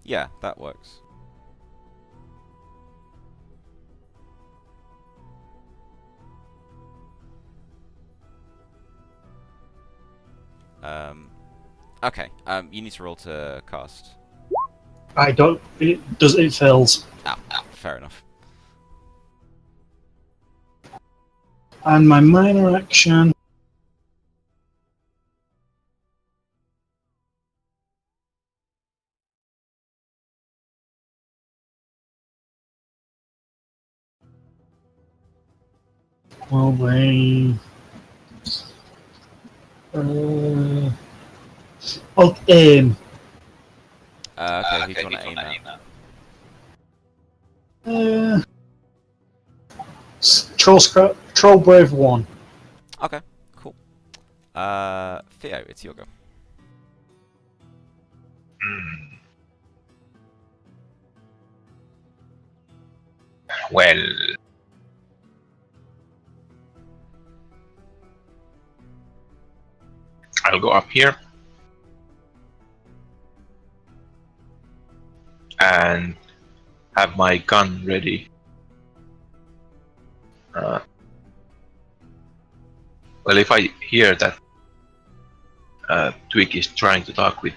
Yeah, that works. Okay. You need to roll to cast. I don't. It fails. Ah, fair enough. And my minor action. Well, they. I'll aim. Okay, who do you want to aim at? Troll Brave 1. Okay, cool. Theo, it's your go. Well, I'll go up here and have my gun ready. Well, if I hear that Twig is trying to talk with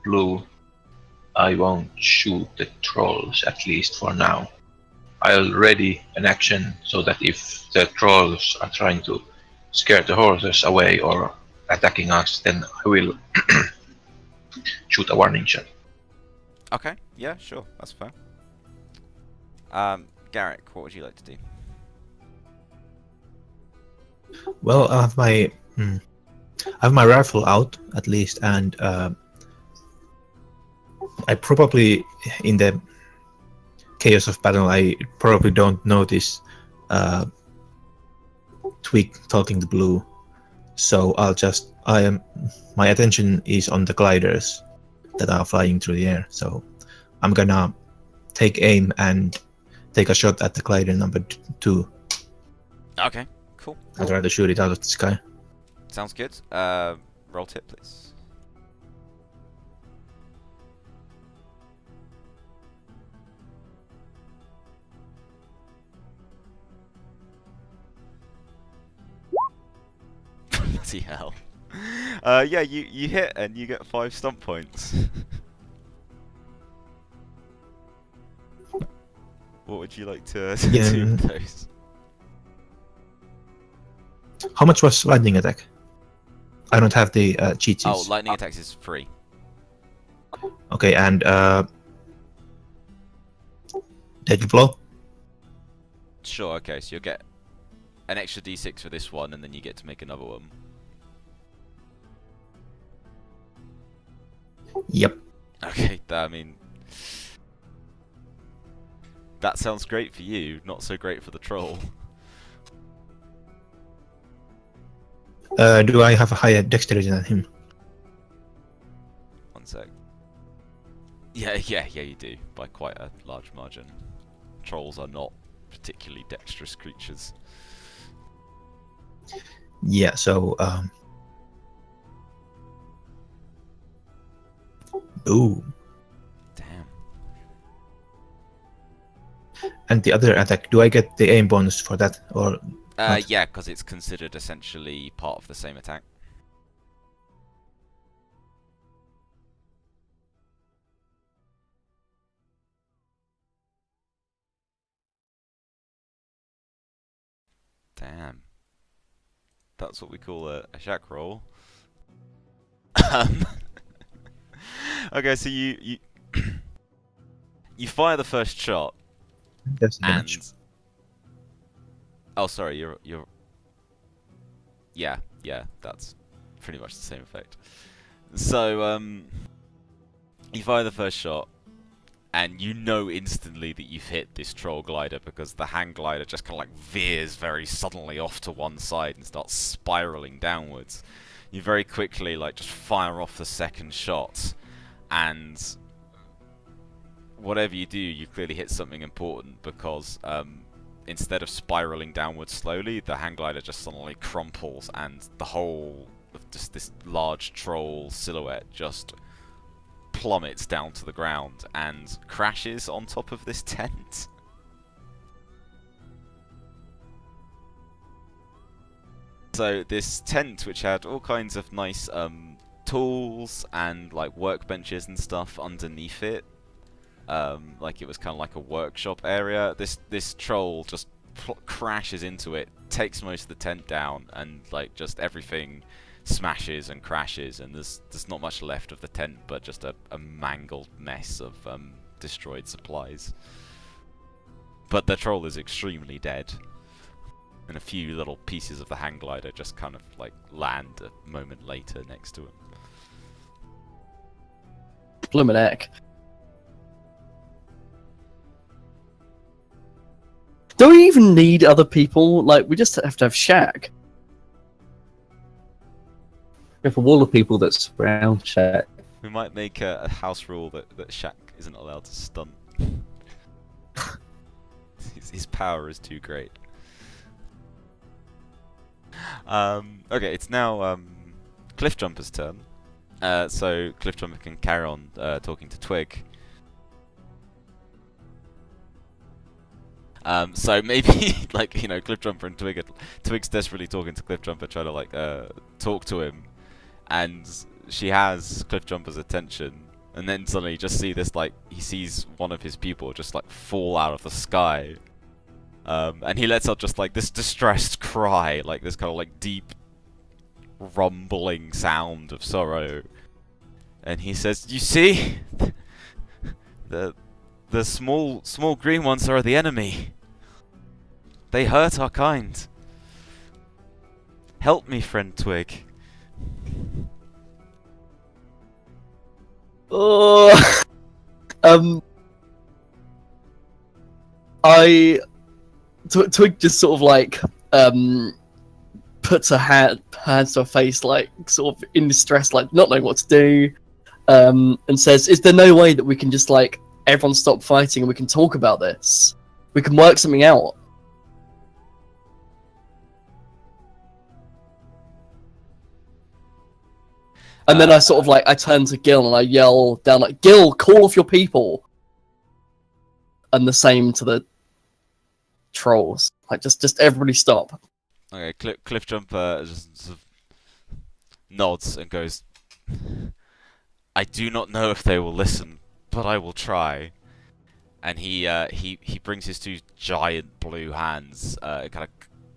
Blue, I won't shoot the trolls, at least for now. I'll ready an action so that if the trolls are trying to scare the horses away or attacking us, then I will shoot a warning shot. Okay, yeah, sure, that's fair. Garrick, what would you like to do? Well, I have my rifle out at least, and I probably, in the chaos of battle, I probably don't notice Twig talking to Blue. So my attention is on the gliders that are flying through the air. So I'm gonna take aim and take a shot at the glider number 2. Okay, cool. I'll try to shoot it out of the sky. Sounds good. Roll tip, please. Bloody hell. Yeah, you hit and you get 5 stump points. What would you like to do with those? How much was lightning attack? I don't have the cheat sheets. Oh, lightning attacks is free. Okay, and deadly blow? Sure, okay, so you'll get an extra d6 for this one, and then you get to make another one. Yep. Okay, I mean... That sounds great for you, not so great for the troll. Do I have a higher dexterity than him? One sec. Yeah, you do, by quite a large margin. Trolls are not particularly dexterous creatures. Yeah, so ooh. Damn. And the other attack, do I get the aim bonus for that, or not? Yeah, because it's considered essentially part of the same attack. Damn. That's what we call a shack roll. Okay, so you you fire the first shot, That's the damage. and oh, sorry, you're yeah, that's pretty much the same effect. So you fire the first shot, and you know instantly that you've hit this troll glider because the hang glider just kind of like veers very suddenly off to one side and starts spiraling downwards. You very quickly like just fire off the second shot, and whatever you do, you clearly hit something important because instead of spiraling downwards slowly, the hang glider just suddenly crumples, and the whole of just this large troll silhouette just plummets down to the ground and crashes on top of this tent. So this tent, which had all kinds of nice tools and like workbenches and stuff underneath it, like it was kind of like a workshop area. This troll just crashes into it, takes most of the tent down, and like just everything smashes and crashes, and there's not much left of the tent but just a mangled mess of destroyed supplies. But the troll is extremely dead, and a few little pieces of the hang glider just kind of like land a moment later next to him. Bloomin' heck. Do we even need other people? Like, we just have to have Shaq. We have a wall of people that surround Shaq. We might make a house rule that Shaq isn't allowed to stunt. His power is too great. Okay, it's now Cliffjumper's turn. So Cliffjumper can carry on talking to Twig. So maybe, like, you know, Cliffjumper and Twig's desperately talking to Cliffjumper, trying to, like, talk to him. And she has Cliffjumper's attention. And then suddenly you just see this, like, he sees one of his people just, like, fall out of the sky. And he lets out just, like, this distressed cry, like, this kind of, like, deep, rumbling sound of sorrow. And he says, "You see? The small green ones are the enemy. They hurt our kind. Help me, friend Twig." Oh, Twig just sort of like puts her hands to her face, like sort of in distress, like not knowing what to do, and says, "Is there no way that we can just like everyone stop fighting and we can talk about this? We can work something out." And then I sort of like, I turn to Gil and I yell down like, "Gil, call off your people!" And the same to the trolls. Like, just everybody stop. Okay, Cliffjumper just sort of nods and goes, "I do not know if they will listen, but I will try." And he brings his two giant blue hands,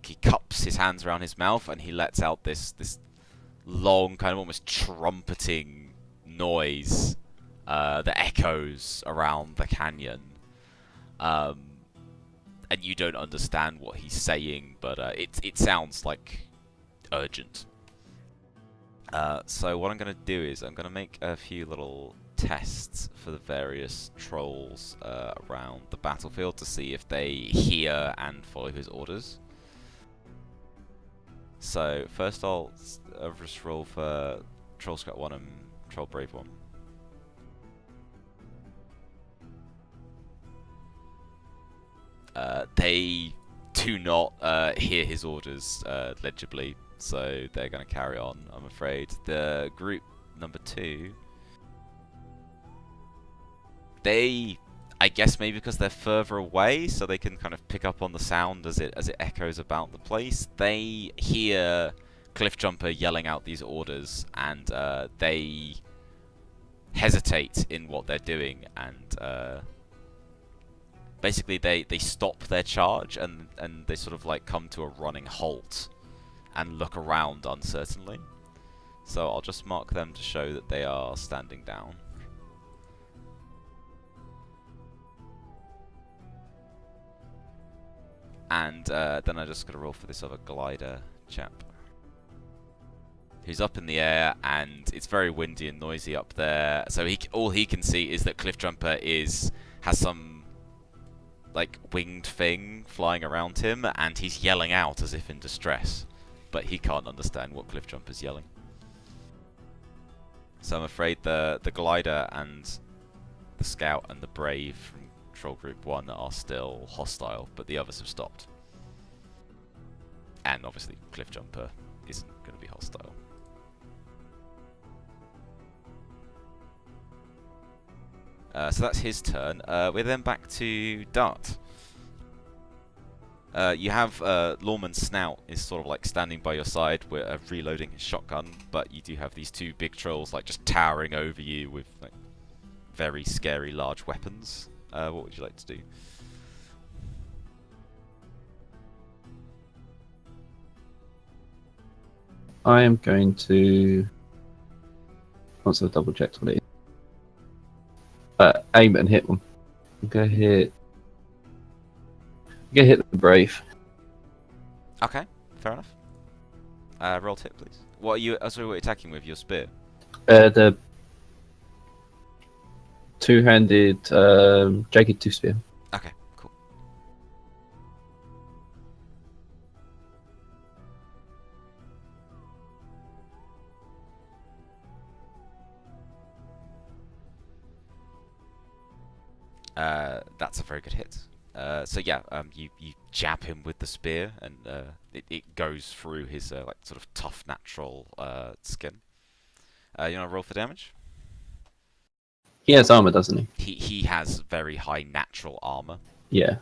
he cups his hands around his mouth, and he lets out this long, kind of almost trumpeting noise that echoes around the canyon. And you don't understand what he's saying, but it sounds like urgent. So what I'm going to do is I'm going to make a few little tests for the various trolls around the battlefield to see if they hear and follow his orders. So first I'll just roll for Troll Scout 1 and Troll Brave 1. They do not hear his orders legibly, so they're going to carry on, I'm afraid. The group number 2, they, I guess maybe because they're further away, so they can kind of pick up on the sound as it echoes about the place. They hear Cliffjumper yelling out these orders, and they hesitate in what they're doing, and basically they stop their charge, and they sort of like come to a running halt and look around uncertainly. So I'll just mark them to show that they are standing down. And then I just gotta roll for this other glider chap, who's up in the air, and it's very windy and noisy up there. So all he can see is that Cliffjumper has some like winged thing flying around him, and he's yelling out as if in distress, but he can't understand what Cliffjumper's yelling. So I'm afraid the glider and the scout and the brave from Troll Group 1 are still hostile, but the others have stopped. And obviously Cliffjumper isn't going to be hostile. So that's his turn. We're then back to Dart. You have Lawman's Snout is sort of like standing by your side, reloading his shotgun, but you do have these two big trolls like just towering over you with like very scary large weapons. What would you like to do? I am going to. Once I've double checked what it is. Aim and hit one. Go hit. Go hit the brave. Okay, fair enough. Roll hit, please. What are you? Sorry, what are you attacking with? Your spear. The two-handed jagged two spear. Okay, cool. That's a very good hit. So yeah, you jab him with the spear, and it goes through his like sort of tough natural skin. You want to roll for damage? He has armor, doesn't he? He has very high natural armor. Yeah.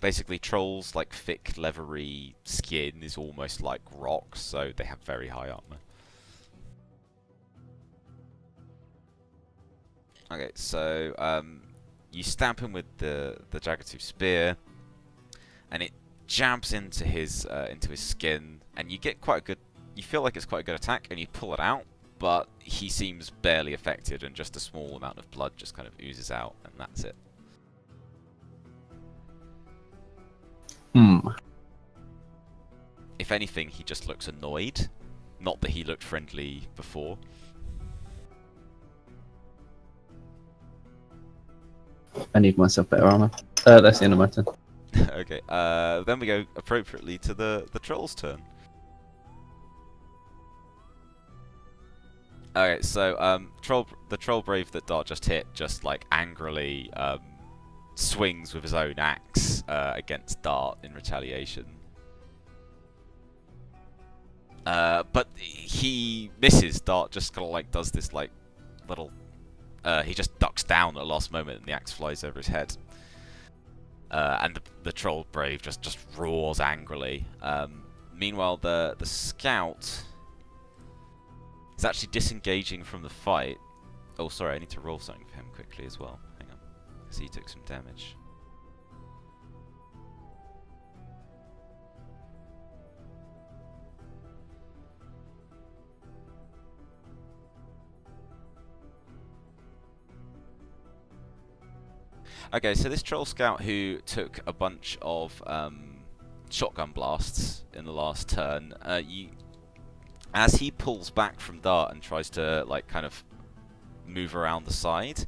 Basically, trolls like thick, leathery skin is almost like rock, so they have very high armor. Okay, so you stab him with the Jagged-tooth spear, and it jabs into his skin, and you get quite a good. You feel like it's quite a good attack, and you pull it out, but he seems barely affected, and just a small amount of blood just kind of oozes out, and that's it. If anything, he just looks annoyed. Not that he looked friendly before. I need myself better armor. That's the end of my turn. Okay, then we go appropriately to the troll's turn. Okay, so the troll brave that Dart just hit just like angrily swings with his own axe against Dart in retaliation. But he misses. Dart just kind of like does this like little. He just ducks down at the last moment, and the axe flies over his head. And the troll brave just roars angrily. Meanwhile, the scout is actually disengaging from the fight. Oh, sorry, I need to roll something for him quickly as well. Hang on, because he took some damage. Okay, so this troll scout who took a bunch of shotgun blasts in the last turn, as he pulls back from Dart and tries to like kind of move around the side,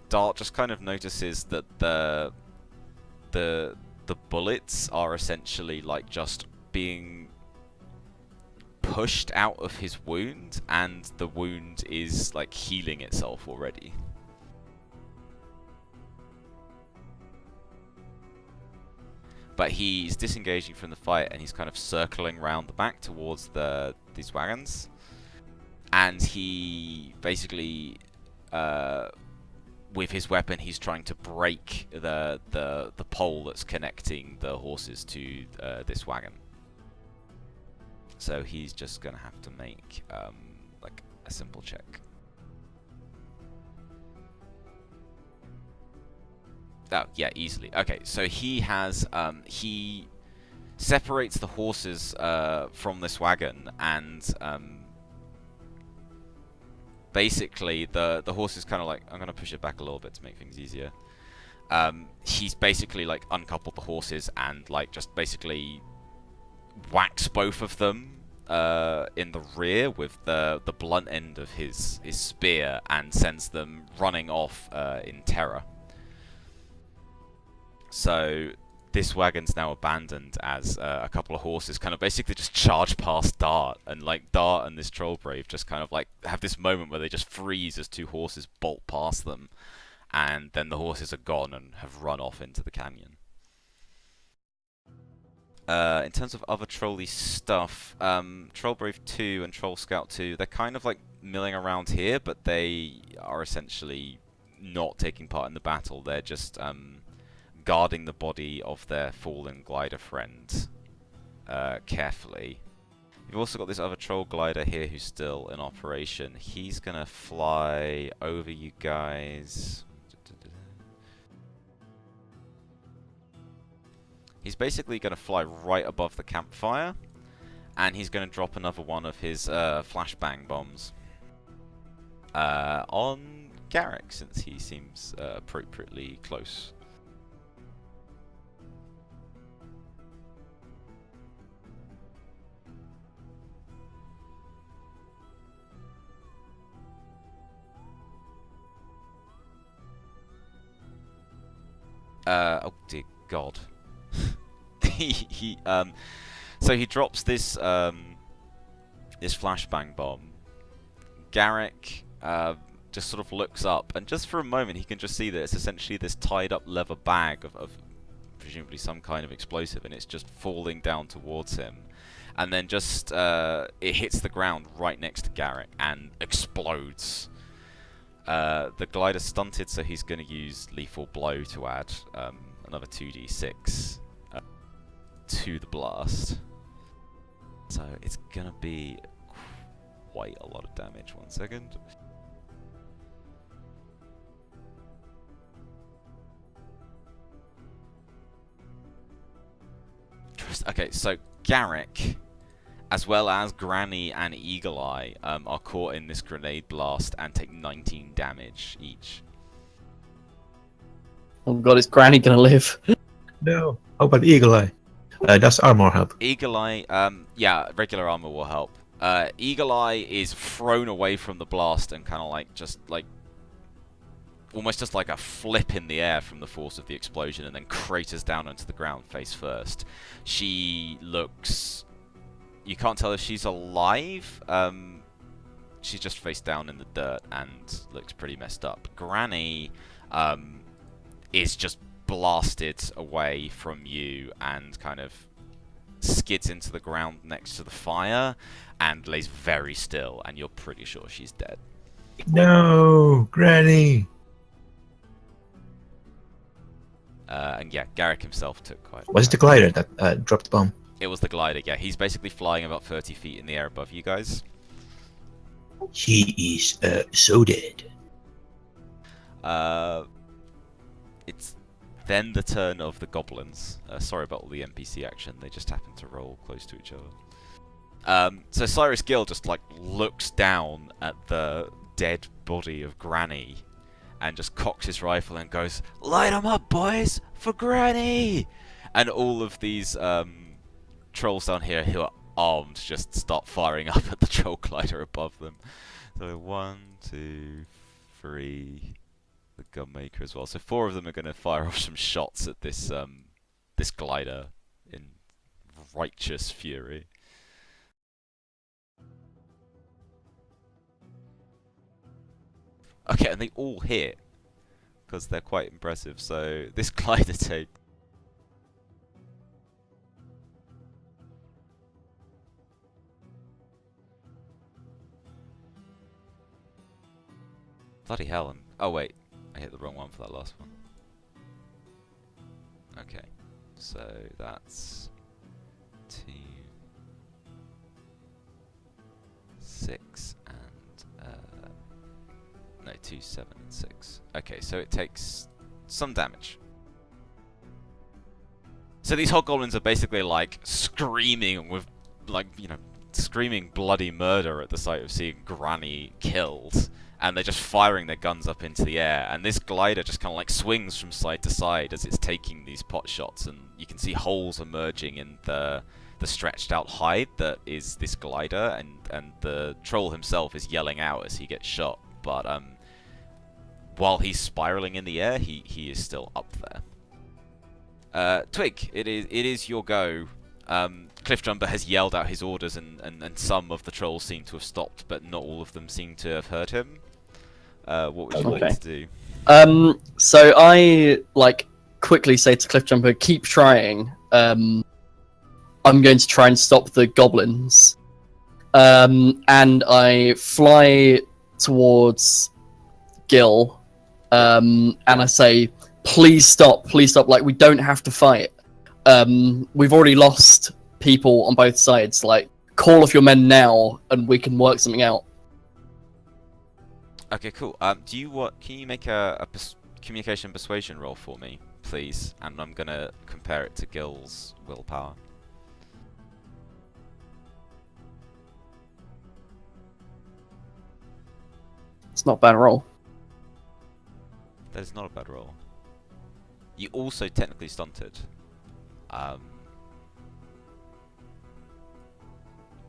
Dart just kind of notices that the bullets are essentially like just being pushed out of his wound, and the wound is like healing itself already. But he's disengaging from the fight, and he's kind of circling around the back towards these wagons. And he basically, with his weapon, he's trying to break the pole that's connecting the horses to this wagon. So he's just gonna have to make like a simple check. Oh, yeah, easily. Okay, so he has, he separates the horses from this wagon, and basically the horse is kind of like, I'm going to push it back a little bit to make things easier. He's basically like uncoupled the horses and like just basically whacks both of them in the rear with the blunt end of his spear, and sends them running off in terror. So this wagon's now abandoned as a couple of horses kind of basically just charge past Dart, and like Dart and this troll brave just kind of like have this moment where they just freeze as two horses bolt past them, and then the horses are gone and have run off into the canyon. In terms of other trolly stuff, Troll Brave 2 and Troll Scout 2, they're kind of like milling around here, but they are essentially not taking part in the battle. They're just guarding the body of their fallen glider friend carefully. You've also got this other troll glider here who's still in operation. He's gonna fly over you guys. He's basically gonna fly right above the campfire, and he's gonna drop another one of his flashbang bombs on Garrick, since he seems appropriately close. Oh dear God. So he drops this this flashbang bomb. Garrick just sort of looks up, and just for a moment he can just see that it's essentially this tied up leather bag of presumably some kind of explosive, and it's just falling down towards him. And then just it hits the ground right next to Garrick and explodes. The glider's stunted, so he's going to use Lethal Blow to add another 2d6 to the blast. So it's going to be quite a lot of damage. 1 second. Okay, so Garrick, as well as Granny and Eagle Eye, are caught in this grenade blast and take 19 damage each. Oh god, is Granny gonna live? No. How about Eagle Eye? Does armor help? Eagle Eye, yeah, regular armor will help. Eagle Eye is thrown away from the blast and kind of like, just like, almost just like a flip in the air from the force of the explosion, and then craters down onto the ground face first. She looks... You can't tell if she's alive. She's just face down in the dirt and looks pretty messed up. Granny is just blasted away from you and kind of skids into the ground next to the fire and lays very still, and you're pretty sure she's dead. No, Granny. And yeah, Garrick himself took quite... Was it the glider that dropped the bomb? It was the glider, yeah. He's basically flying about 30 feet in the air above you guys. He is so dead. It's then the turn of the goblins. Sorry about all the NPC action, they just happen to roll close to each other. So Cyrus Gill just like looks down at the dead body of Granny and just cocks his rifle and goes, "Light 'em up, boys, for Granny!" And all of these trolls down here who are armed just start firing up at the troll glider above them. So 1, 2, 3, the gunmaker as well. So 4 of them are going to fire off some shots at this this glider in righteous fury. Okay, and they all hit because they're quite impressive. So this glider takes... Bloody hell, oh wait, I hit the wrong one for that last one. Okay, so that's 2, 6, and no, 2, 7, and 6. Okay, so it takes some damage. So these hobgoblins are basically like screaming with, like, you know, screaming bloody murder at the sight of seeing Granny killed. And they're just firing their guns up into the air, and this glider just kind of like swings from side to side as it's taking these pot shots, and you can see holes emerging in the stretched out hide that is this glider, and the troll himself is yelling out as he gets shot, but while he's spiraling in the air, he is still up there. Twig, it is your go. Cliffjumper has yelled out his orders, and some of the trolls seem to have stopped, but not all of them seem to have heard him. What would you like to do? So I like quickly say to Cliffjumper, keep trying. I'm going to try and stop the goblins. and I fly towards Gil, and I say, please stop, like, we don't have to fight. We've already lost people on both sides, like, call off your men now, and we can work something out. Okay, cool. Do you want? Can you make a communication persuasion roll for me, please? And I'm gonna compare it to Gil's willpower. It's not a bad roll. That is not a bad roll. You also technically stunted.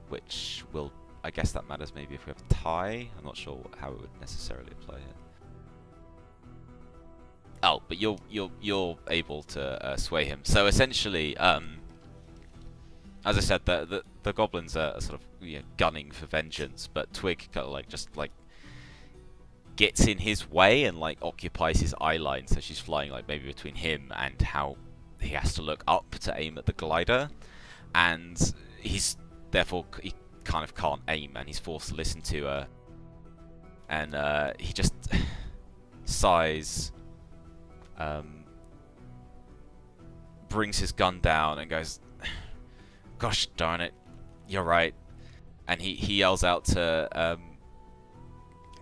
Which will, I guess that matters maybe if we have a tie. I'm not sure how it would necessarily apply here. Oh, but you're able to sway him. So essentially, as I said, the goblins are sort of gunning for vengeance, but Twig kind of just gets in his way and occupies his eye line. So she's flying maybe between him and how he has to look up to aim at the glider, and he's therefore he kind of can't aim, and he's forced to listen to her, and he just sighs, brings his gun down and goes, "Gosh darn it, you're right," and he yells out to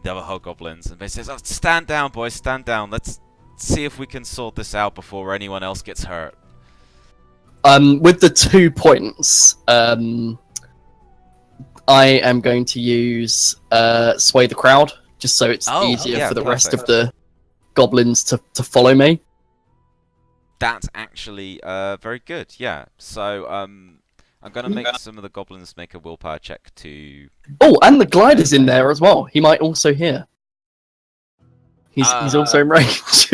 the other hobgoblins and basically says, "Oh, stand down, boys, stand down. Let's see if we can sort this out before anyone else gets hurt." With the 2 points, I am going to use Sway the Crowd, just so it's easier for the rest of the goblins to follow me. That's actually very good, yeah. So I'm going to make some of the goblins make a willpower check to... Oh, and the glider's in there as well. He might also hear. He's also in range.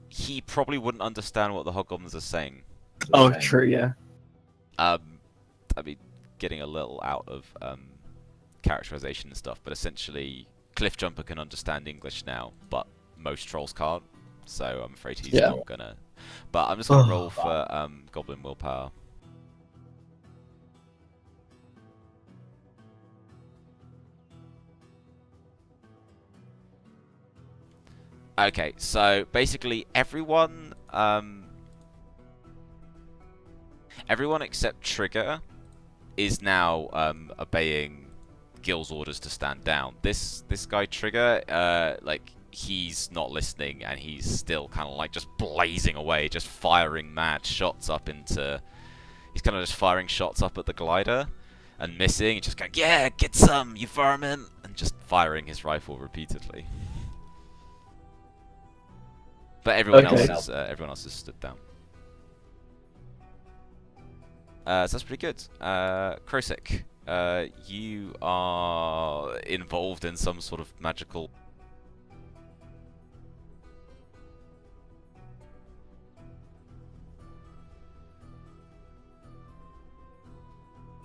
He probably wouldn't understand what the hobgoblins are saying. Oh, true, yeah. I mean, getting a little out of characterization and stuff, but essentially, Cliffjumper can understand English now, but most trolls can't, so I'm afraid he's not gonna. But I'm just gonna roll for Goblin Willpower. Okay, so basically everyone except Trigger is now obeying Gil's orders to stand down. This guy Trigger, he's not listening, and he's still kind of just blazing away, just firing mad shots up into. He's kind of just firing shots up at the glider and missing, and just going, "Yeah, get some, you vermin!" and just firing his rifle repeatedly. But everyone else is stood down. So that's pretty good. Krosik, you are involved in some sort of magical...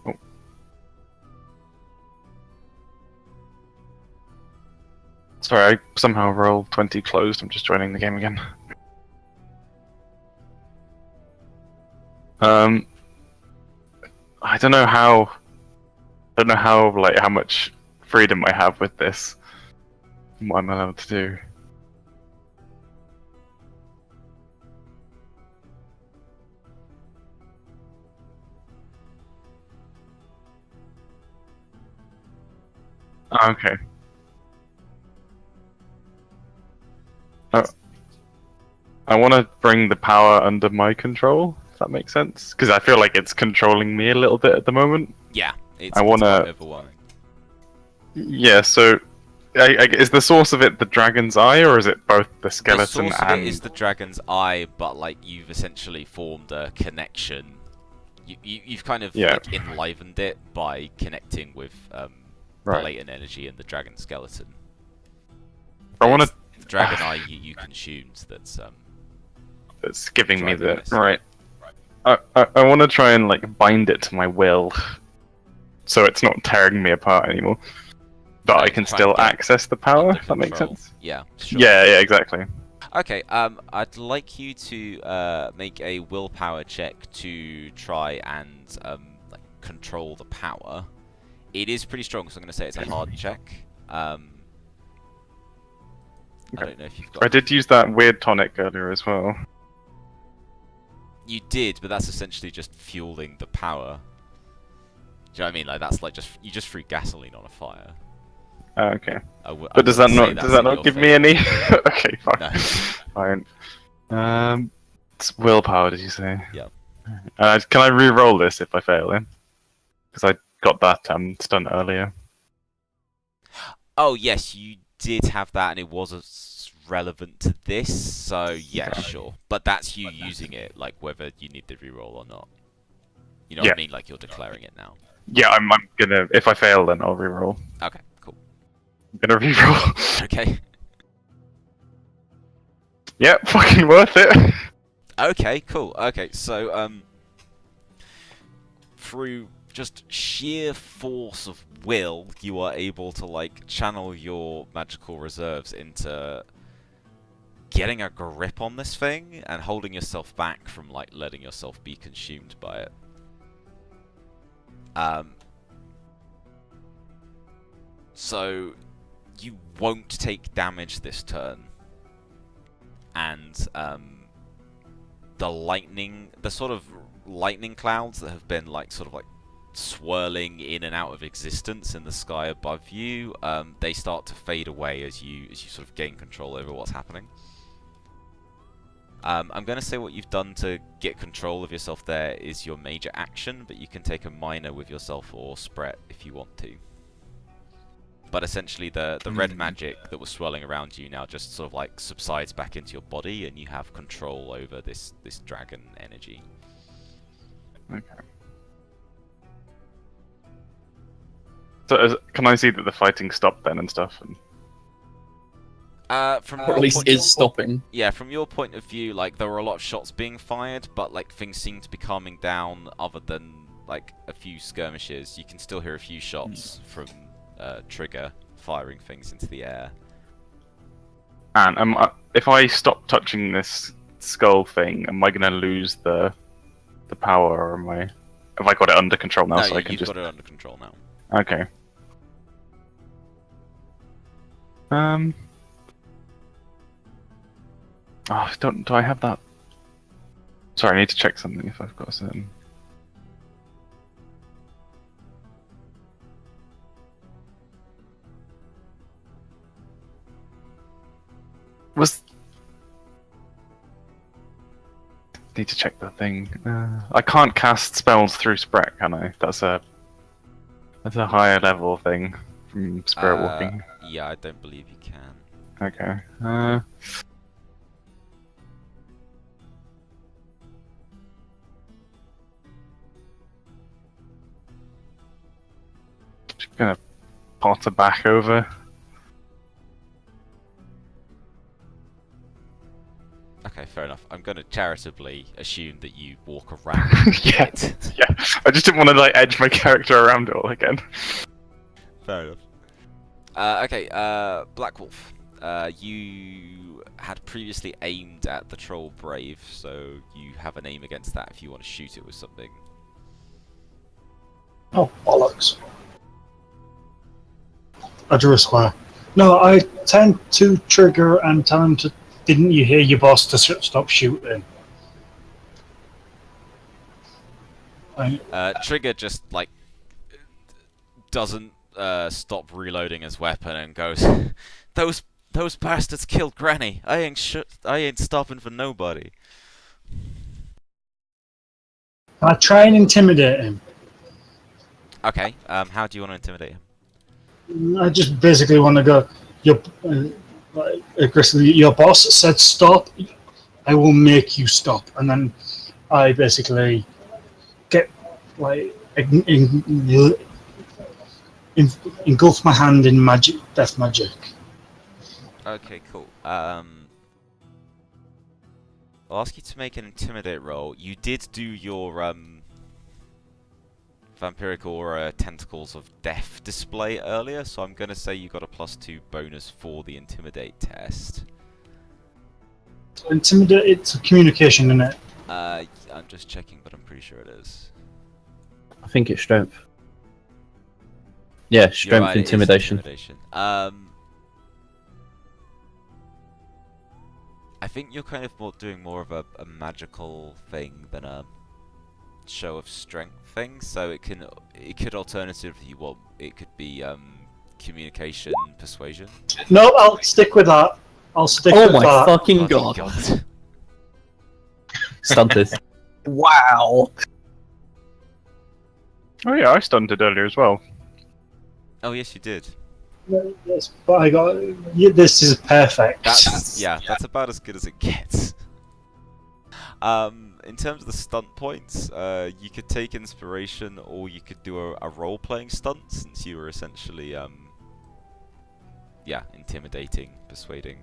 Oh. Sorry, I somehow rolled 20 closed. I'm just joining the game again. I don't know how how much freedom I have with this. What I'm allowed to do. Okay. I want to bring the power under my control, if that makes sense. Because I feel like it's controlling me a little bit at the moment. Yeah, it's quite overwhelming. Yeah, so is the source of it the dragon's eye, or is it both the skeleton the source and... of it is the dragon's eye, but you've essentially formed a connection. You've kind of enlivened it by connecting with the latent energy in the dragon skeleton. I want to... The dragon eye you consumed that's giving me the... Right. I want to try and bind it to my will, so it's not tearing me apart anymore. But I can still access the power, if that makes sense. Yeah, sure. Yeah, exactly. Okay, I'd like you to make a willpower check to try and control the power. It is pretty strong, so I'm going to say it's a hard check. I don't know if you've got... I did use that weird tonic earlier as well. You did, but that's essentially just fueling the power. Do you know what I mean? Like, that's like you just threw gasoline on a fire. Okay. But does that not give me any? Okay, fine. No. Fine. It's willpower, did you say? Yeah. Can I re-roll this if I fail it? Because I got that stunt earlier. Oh yes, you did have that, and it was relevant to this. So yeah, sure. But that's you using it, like whether you need the re-roll or not. You know what I mean? Like you're declaring it now. Yeah, I'm gonna. If I fail, then I'll re-roll. Okay, cool. I'm gonna re-roll. Okay. Yeah, fucking worth it. Okay, cool. Okay, so through just sheer force of will, you are able to like channel your magical reserves into getting a grip on this thing and holding yourself back from like letting yourself be consumed by it. So you won't take damage this turn, and the sort of lightning clouds that have been like sort of like swirling in and out of existence in the sky above you, they start to fade away as you sort of gain control over what's happening. I'm going to say what you've done to get control of yourself there is your major action, but you can take a minor with yourself or Spret if you want to. But essentially the red magic that was swirling around you now just sort of like subsides back into your body, and you have control over this dragon energy. Okay. So can I see that the fighting stopped then and stuff? And... From Or at least is stopping. Yeah, from your point of view, like there were a lot of shots being fired, but like things seem to be calming down. Other than like a few skirmishes, you can still hear a few shots from Trigger firing things into the air. And if I stop touching this skull thing, am I gonna lose the power, or am I? Have I got it under control now? No, so I can you've just... got it under control now. Okay. Oh, do I have that? Sorry, I need to check something if I've got a certain... Need to check the thing. I can't cast spells through Spret, can I? That's a higher level thing from Spirit Walking. Yeah, I don't believe you can. Okay. Just gonna potter back over. Okay, fair enough. I'm going to charitably assume that you walk around Yeah. it. Yeah. I just didn't want to like edge my character around it all again. Fair enough. Okay, Black Wolf. You had previously aimed at the Troll Brave, so you have an aim against that if you want to shoot it with something. Oh, bollocks. I drew a square. No, I tend to trigger and tell him to... Didn't you hear your boss to stop shooting? Trigger just, like, doesn't stop reloading his weapon and goes, Those bastards killed Granny. I ain't stopping for nobody. I try and intimidate him. Okay, how do you want to intimidate him? I just basically want to go, aggressively, your boss said stop, I will make you stop. And then I basically get, like, engulf my hand in magic, death magic. Okay, cool. I'll ask you to make an intimidate roll. You did do your vampiric aura tentacles of death display earlier, so I'm gonna say you got a +2 bonus for the intimidate test. Intimidate, it's a communication, isn't it? I'm just checking, but I'm pretty sure it is. I think it's strength. Yeah, You're strength, right, it is intimidation. intimidation. I think you're kind of doing more of a magical thing than a show of strength thing. So it could alternatively, well, it could be communication, persuasion. No, I'll stick with that. I'll stick Oh with my that. fucking Bloody god. Stunted. Wow. Oh yeah, I stunted earlier as well. Oh yes, you did. Yes, but I got. Yeah, this is perfect. That's about as good as it gets. In terms of the stunt points, you could take inspiration, or you could do a role-playing stunt, since you were essentially, intimidating, persuading.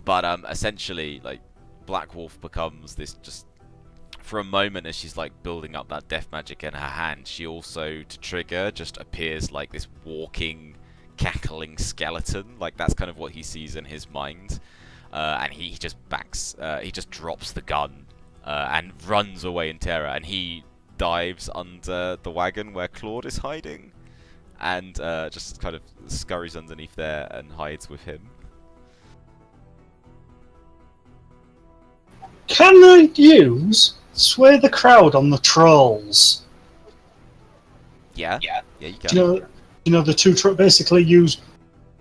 But essentially, like, Black Wolf becomes this just. For a moment, as she's like building up that death magic in her hand, she also, to trigger, just appears like this walking, cackling skeleton. Like that's kind of what he sees in his mind, and he just he just drops the gun and runs away in terror. And he dives under the wagon where Claude is hiding, and just kind of scurries underneath there and hides with him. Can I use sway the crowd on the trolls? Yeah, you can. You know the two basically use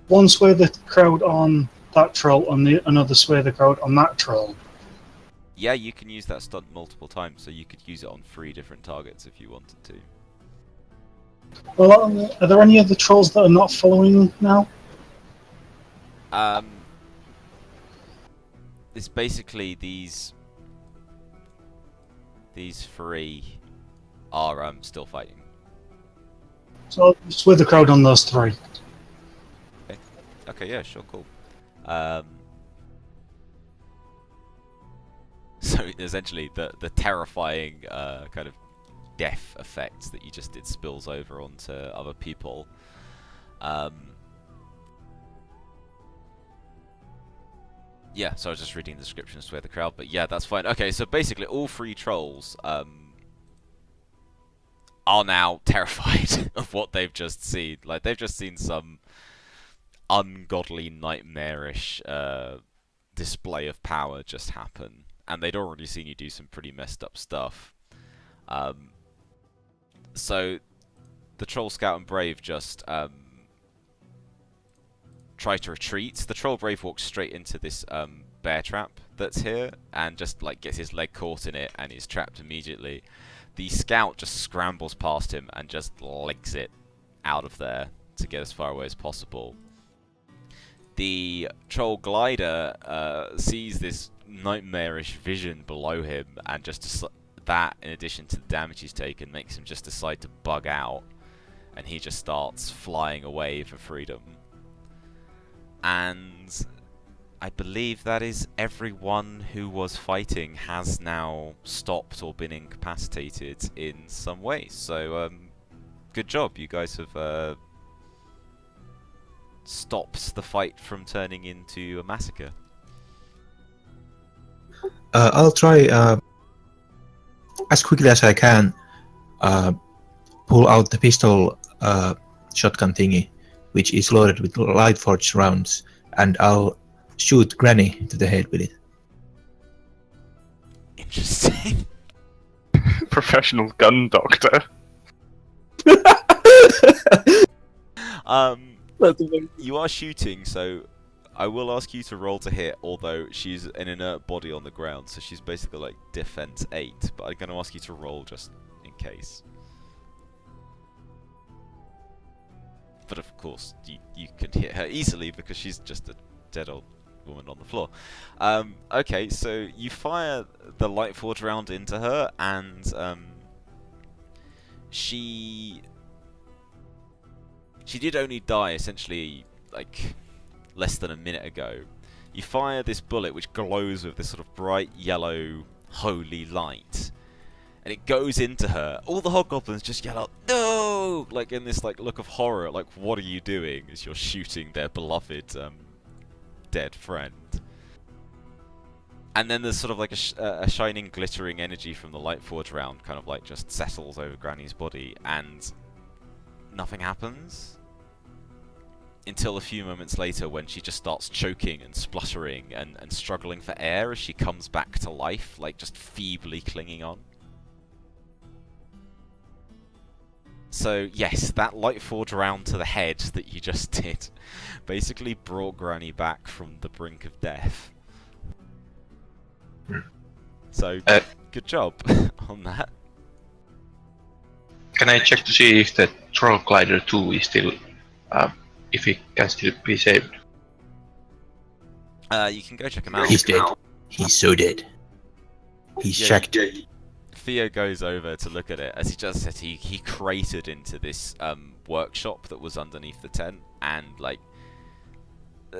one sway the crowd on that troll and the another sway the crowd on that troll. Yeah, you can use that stunt multiple times, so you could use it on 3 different targets if you wanted to. Well, are there any other trolls that are not following now? It's basically these 3 are still fighting. So sway the crowd on those 3. Okay, yeah, sure, cool. So essentially, the terrifying kind of death effect that you just did spills over onto other people. Yeah, so I was just reading the description to sway the crowd, but yeah, that's fine. Okay, so basically all 3 trolls are now terrified of what they've just seen. Like, they've just seen some ungodly, nightmarish display of power just happen. And they'd already seen you do some pretty messed up stuff. So the Troll Scout and Brave just try to retreat. The Troll Brave walks straight into this bear trap that's here and just like gets his leg caught in it and is trapped immediately. The Scout just scrambles past him and just legs it out of there to get as far away as possible. The Troll Glider sees this nightmarish vision below him, and just that, in addition to the damage he's taken, makes him just decide to bug out, and he just starts flying away for freedom. And I believe that is everyone who was fighting has now stopped or been incapacitated in some way. So, good job. You guys have stopped the fight from turning into a massacre. I'll try as quickly as I can pull out the pistol shotgun thingy, which is loaded with light forged rounds, and I'll shoot Granny to the head with it. Interesting. Professional gun doctor. You are shooting, so I will ask you to roll to hit, although she's an inert body on the ground, so she's basically like defense 8, but I'm going to ask you to roll just in case. But of course, you can hit her easily because she's just a dead old woman on the floor. Okay, so you fire the light forge round into her, and she did only die essentially like less than a minute ago. You fire this bullet which glows with this sort of bright yellow holy light, and it goes into her. All the hobgoblins just yell out, "No!" like in this like look of horror, like what are you doing as you're shooting their beloved dead friend. And then there's sort of like a shining, glittering energy from the light forge round, kind of like just settles over Granny's body, and nothing happens until a few moments later, when she just starts choking and spluttering and struggling for air as she comes back to life, like just feebly clinging on. So yes, that light forge round to the head that you just did basically brought Granny back from the brink of death. So, good job on that. Can I check to see if the Troll Glider 2 is still, if it can still be saved? You can go check him out. He's dead. He's so dead. He's shacked. Theo goes over to look at it. As he just said, he cratered into this workshop that was underneath the tent, and like,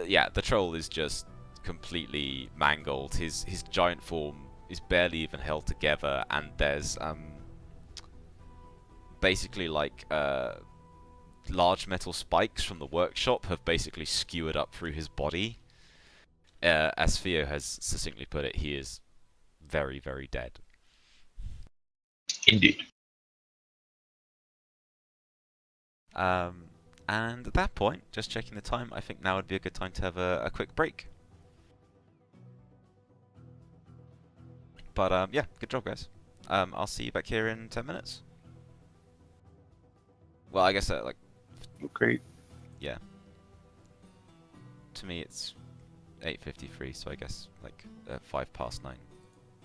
yeah, the troll is just completely mangled. His giant form is barely even held together, and there's basically like large metal spikes from the workshop have basically skewered up through his body. As Theo has succinctly put it, he is very, very dead. Indeed. And at that point, just checking the time, I think now would be a good time to have a quick break. But yeah, good job, guys. I'll see you back here in 10 minutes. Well, I guess like... Great. Yeah. To me, it's 8:53, so I guess like 9:05.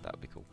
That would be cool.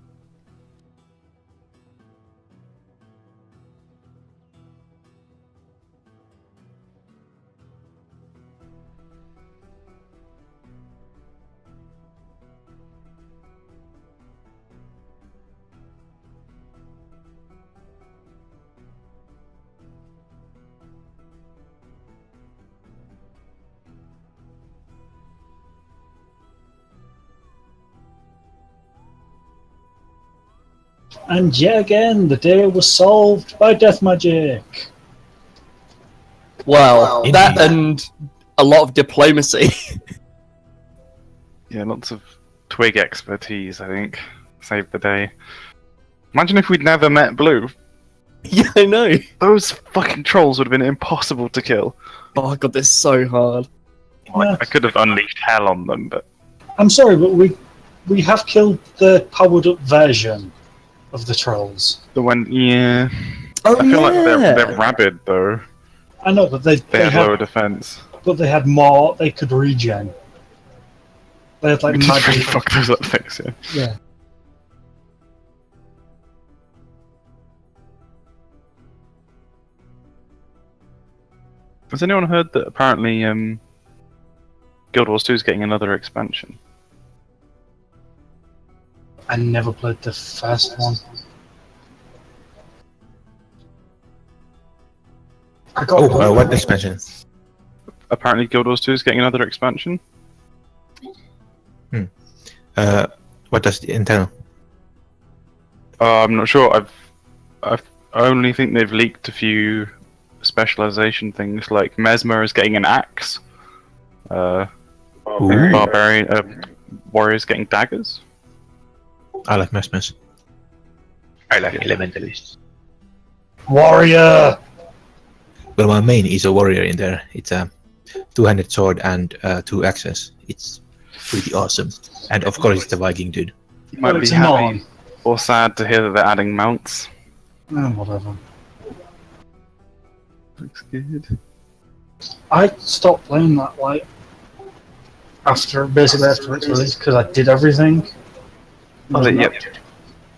And yet again, the day was solved by death magic. Well, Indeed. that and a lot of diplomacy. Yeah, lots of twig expertise, I think, saved the day. Imagine if we'd never met Blue. Yeah, I know. Those fucking trolls would have been impossible to kill. Oh god, this is so hard. Yeah. I could have unleashed hell on them, but I'm sorry, but we have killed the powered up version of the trolls. the one, yeah. Oh, I feel like yeah. they're rabid though. I know, but they They had lower had, defense. but they had more. They could regen. They had like We just really magic. fucked those up things, yeah. Yeah. Has anyone heard that apparently Guild Wars 2 is getting another expansion? I never played the first one. I got Oh, what expansion? Apparently Guild Wars 2 is getting another expansion? What does it entail? I'm not sure. I only think they've leaked a few specialization things, like Mesmer is getting an axe. Barbarian warriors getting daggers. I like Mesmers. I like Elementalists. Warrior. Well, my main is a warrior in there. It's a two-handed sword and 2 axes. It's pretty awesome. And of course, it's a Viking dude. You might be it's happy not. or sad to hear that they're adding mounts. Whatever. Looks good. I stopped playing that like basically after its release because I did everything. Oh, yep.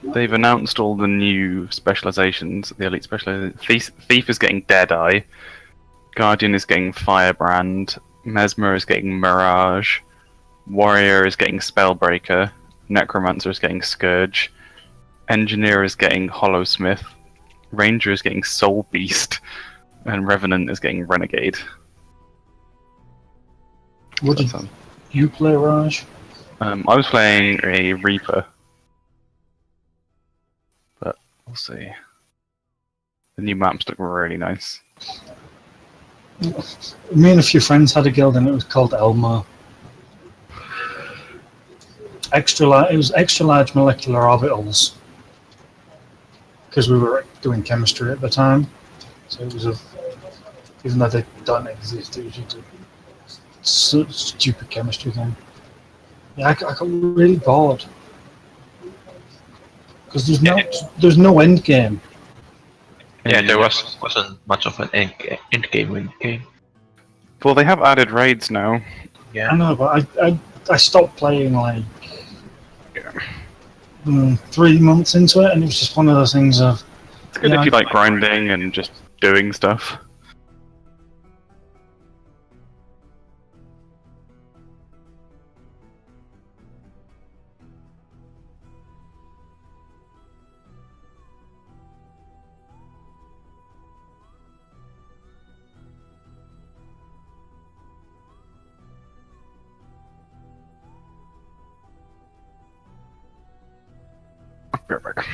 They've announced all the new specializations. The elite specialization. Thief is getting Deadeye. Guardian is getting Firebrand. Mesmer is getting Mirage. Warrior is getting Spellbreaker. Necromancer is getting Scourge. Engineer is getting Hollowsmith. Ranger is getting Soul Beast. And Revenant is getting Renegade. What did That's, you play, Raj? I was playing a Reaper. But we'll see. The new maps look really nice. Me and a few friends had a guild and it was called Elmo. It was extra large molecular orbitals because we were doing chemistry at the time. So it was even though they don't exist, it was just a stupid chemistry thing. Yeah, I got really bored because there's no end game. Yeah, there wasn't much of an end game in the game. Well, they have added raids now. Yeah. I know, but I stopped playing like 3 months into it, and it was just one of those things of. It's good if you like grinding and just doing stuff. I'll be right back.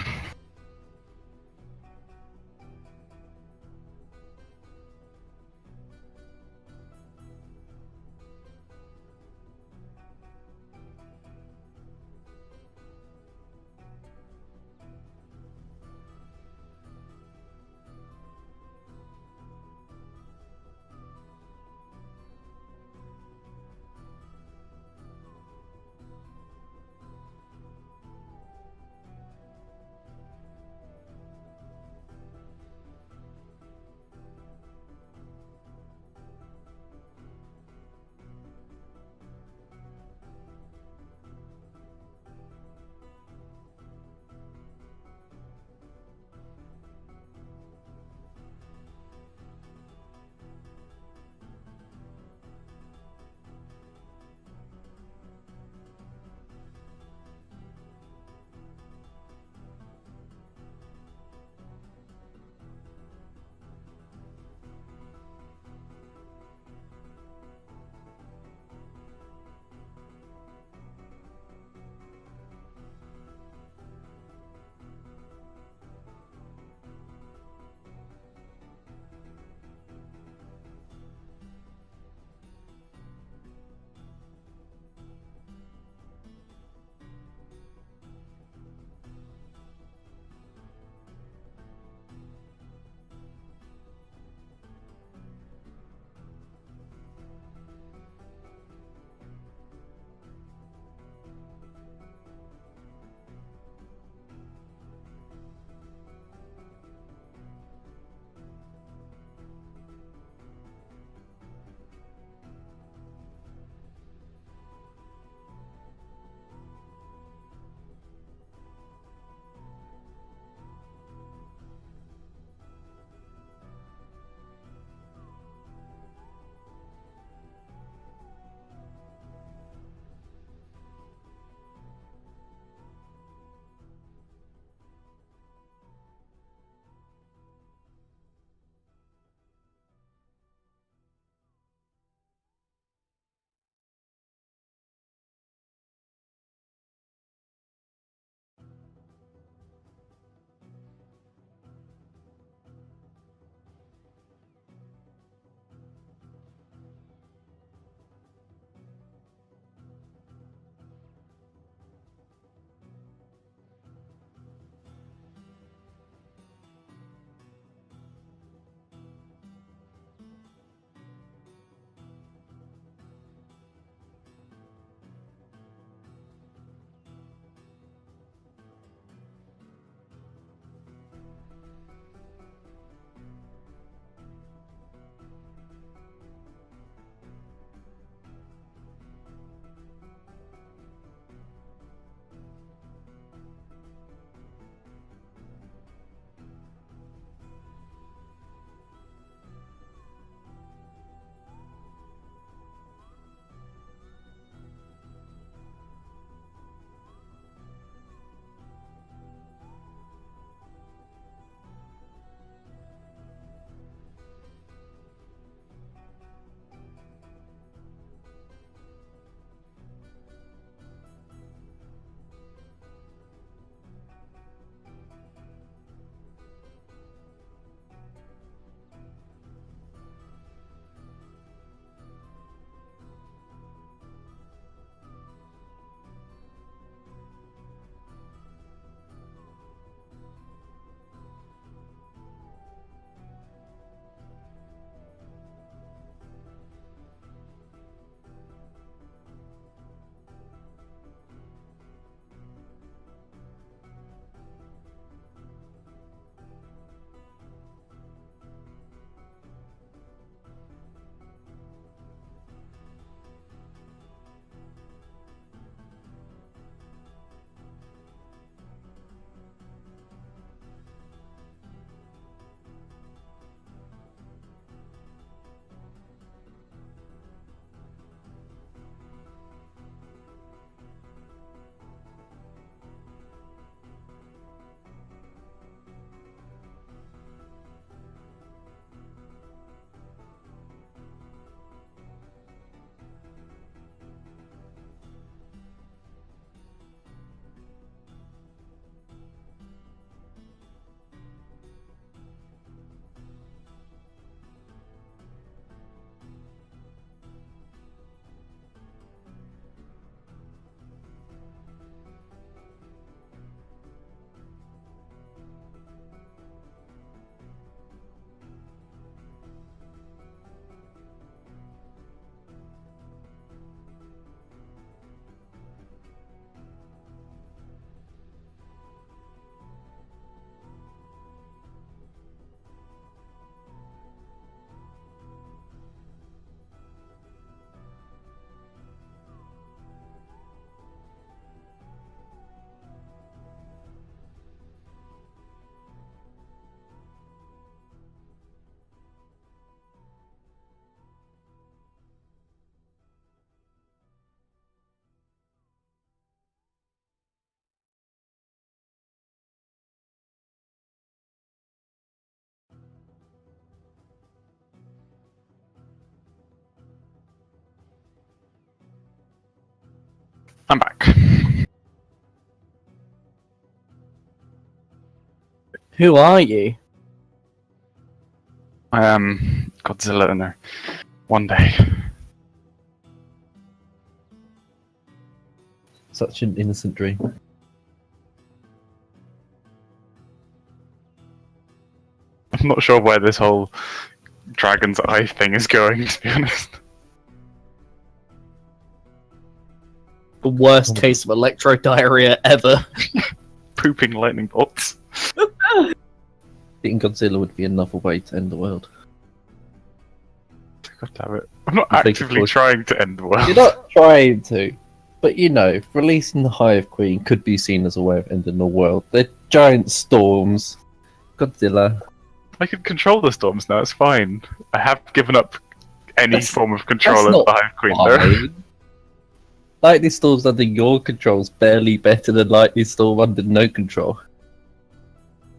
I'm back. Who are you? I am Godzilla in there. One day. Such an innocent dream. I'm not sure where this whole dragon's eye thing is going, to be honest. The worst case of electro diarrhea ever. Pooping lightning bolts. Beating Godzilla would be another way to end the world. God damn it. I'm not I think actively it was- trying to end the world. You're not trying to, but you know, releasing the Hive Queen could be seen as a way of ending the world. They're giant storms. Godzilla. I can control the storms now, it's fine. I have given up any That's- form of control that's of not the Hive Queen, though. fine. Lightning storms under your control's barely better than lightning storm under no control.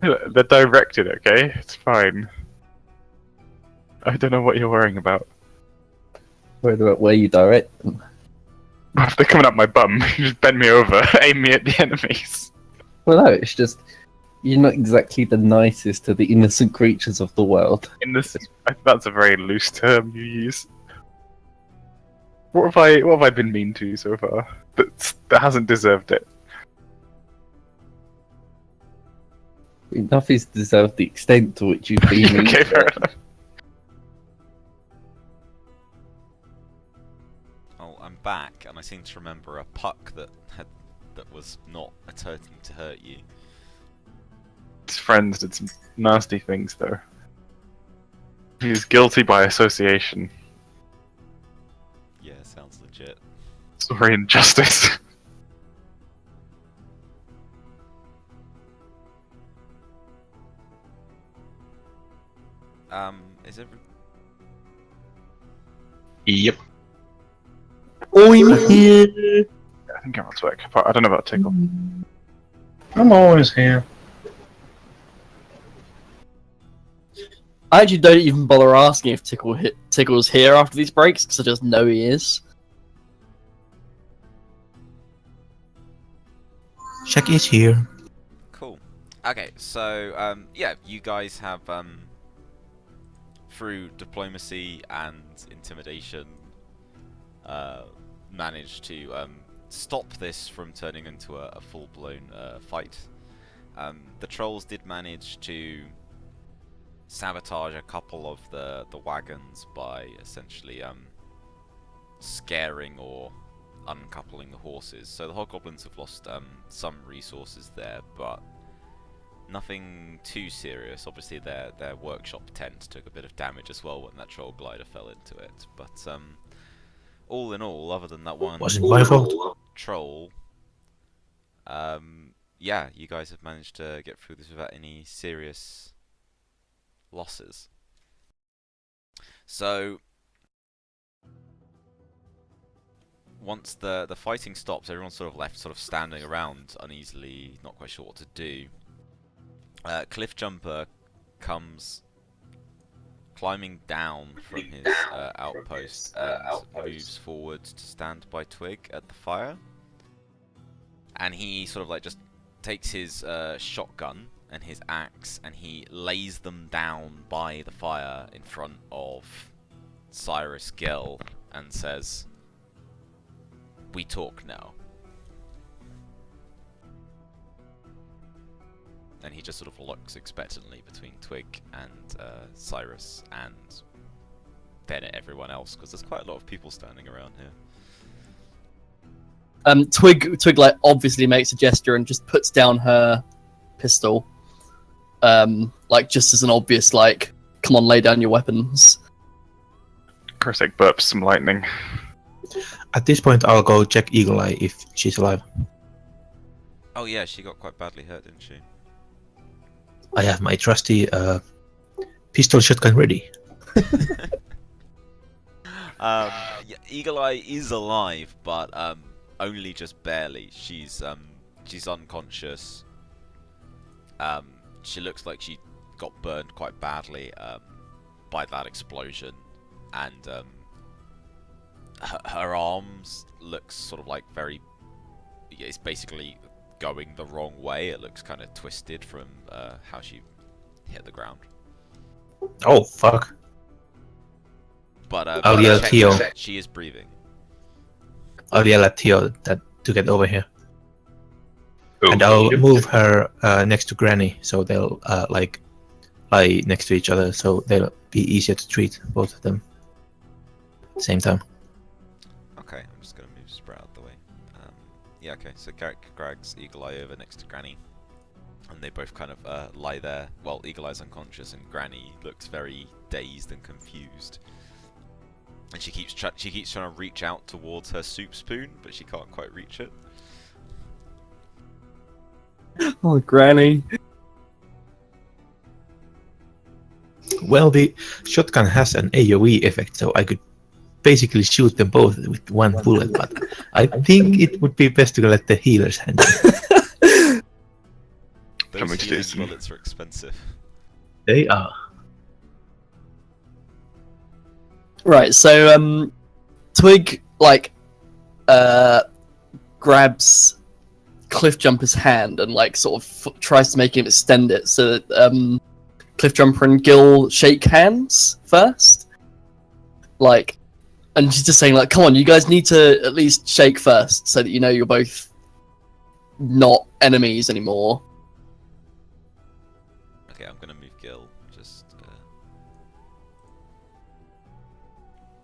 They're directed, okay? It's fine. I don't know what you're worrying about. Worried about where you direct them. If they're coming up my bum, you just bend me over, aim me at the enemies. Well, no, it's just you're not exactly the nicest to the innocent creatures of the world. In this, that's a very loose term you use. What have I been mean to you so far? That hasn't deserved it. Nothing's deserved the extent to which you've been mean. Okay, fair enough. Oh, I'm back, and I seem to remember a puck that was not attempting to hurt you. His friends did some nasty things, though. He's guilty by association. Yeah, sounds legit. Sorry, injustice. Is every... Yep. I'm here. I think everyone's back. I don't know about Tickle. I'm always here. I actually don't even bother asking if Tickle's here after these breaks, because I just know he is. Shaq is here. Cool. Okay, so yeah, you guys have through diplomacy and intimidation managed to stop this from turning into a full-blown fight. The trolls did manage to sabotage a couple of the wagons by essentially scaring or uncoupling the horses. So the hobgoblins have lost some resources there, but nothing too serious. Obviously their workshop tent took a bit of damage as well when that troll glider fell into it. But all in all, other than that one Wasn't my fault. troll, yeah, you guys have managed to get through this without any serious losses. So once the fighting stops, everyone's sort of left sort of standing around uneasily, not quite sure what to do. Cliffjumper comes climbing down from his outpost and moves forward to stand by Twig at the fire. And he sort of like just takes his shotgun and his axe and he lays them down by the fire in front of Cyrus Gill and says, "We talk now." And he just sort of looks expectantly between Twig and Cyrus and then at everyone else, because there's quite a lot of people standing around here. Twig like obviously makes a gesture and just puts down her pistol, like just as an obvious like, come on, lay down your weapons. Kursek burps some lightning. At this point, I'll go check Eagle Eye if she's alive. Oh yeah, she got quite badly hurt, didn't she? I have my trusty pistol shotgun ready. Yeah, Eagle Eye is alive, but only just barely. She's unconscious. She looks like she got burned quite badly by that explosion, and her arms looks sort of like very it's basically going the wrong way. It looks kind of twisted from how she hit the ground. Oh fuck! But I'll yell check Theo. that she is breathing. I'll yell at Theo that to get over here, and Okay. I'll move her next to Granny, so they'll like lie next to each other, so they'll be easier to treat, both of them, at the same time. Okay, I'm just gonna move Sprout out of the way. Yeah, okay. So Garrick drags Eagle Eye over next to Granny, and they both kind of lie there. Well, Eagle Eye's unconscious, and Granny looks very dazed and confused. And she keeps trying to reach out towards her soup spoon, but she can't quite reach it. Oh, Granny. Well, the shotgun has an AoE effect, so I could basically shoot them both with one bullet, but I think it would be best to let the healers handle it. Those healing bullets are expensive. They are. Right, so Twig like grabs Cliffjumper's hand and like sort of tries to make him extend it so that Cliffjumper and Gil shake hands first. Like, and she's just saying like, "Come on, you guys need to at least shake first so that you know you're both not enemies anymore." Okay, I'm gonna move Gil just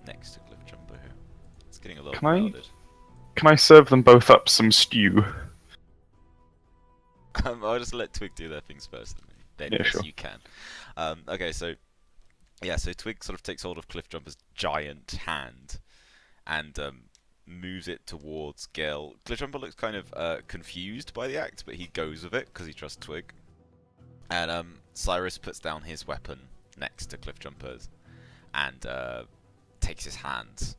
next to Cliffjumper here. It's getting a little crowded. Can I serve them both up some stew? I'll just let Twig do their things first, then Yeah, yes, sure. you can. Okay, so yeah, so Twig sort of takes hold of Cliffjumper's giant hand and moves it towards Gil. Cliffjumper looks kind of confused by the act, but he goes with it because he trusts Twig. And Cyrus puts down his weapon next to Cliffjumper's and takes his hand.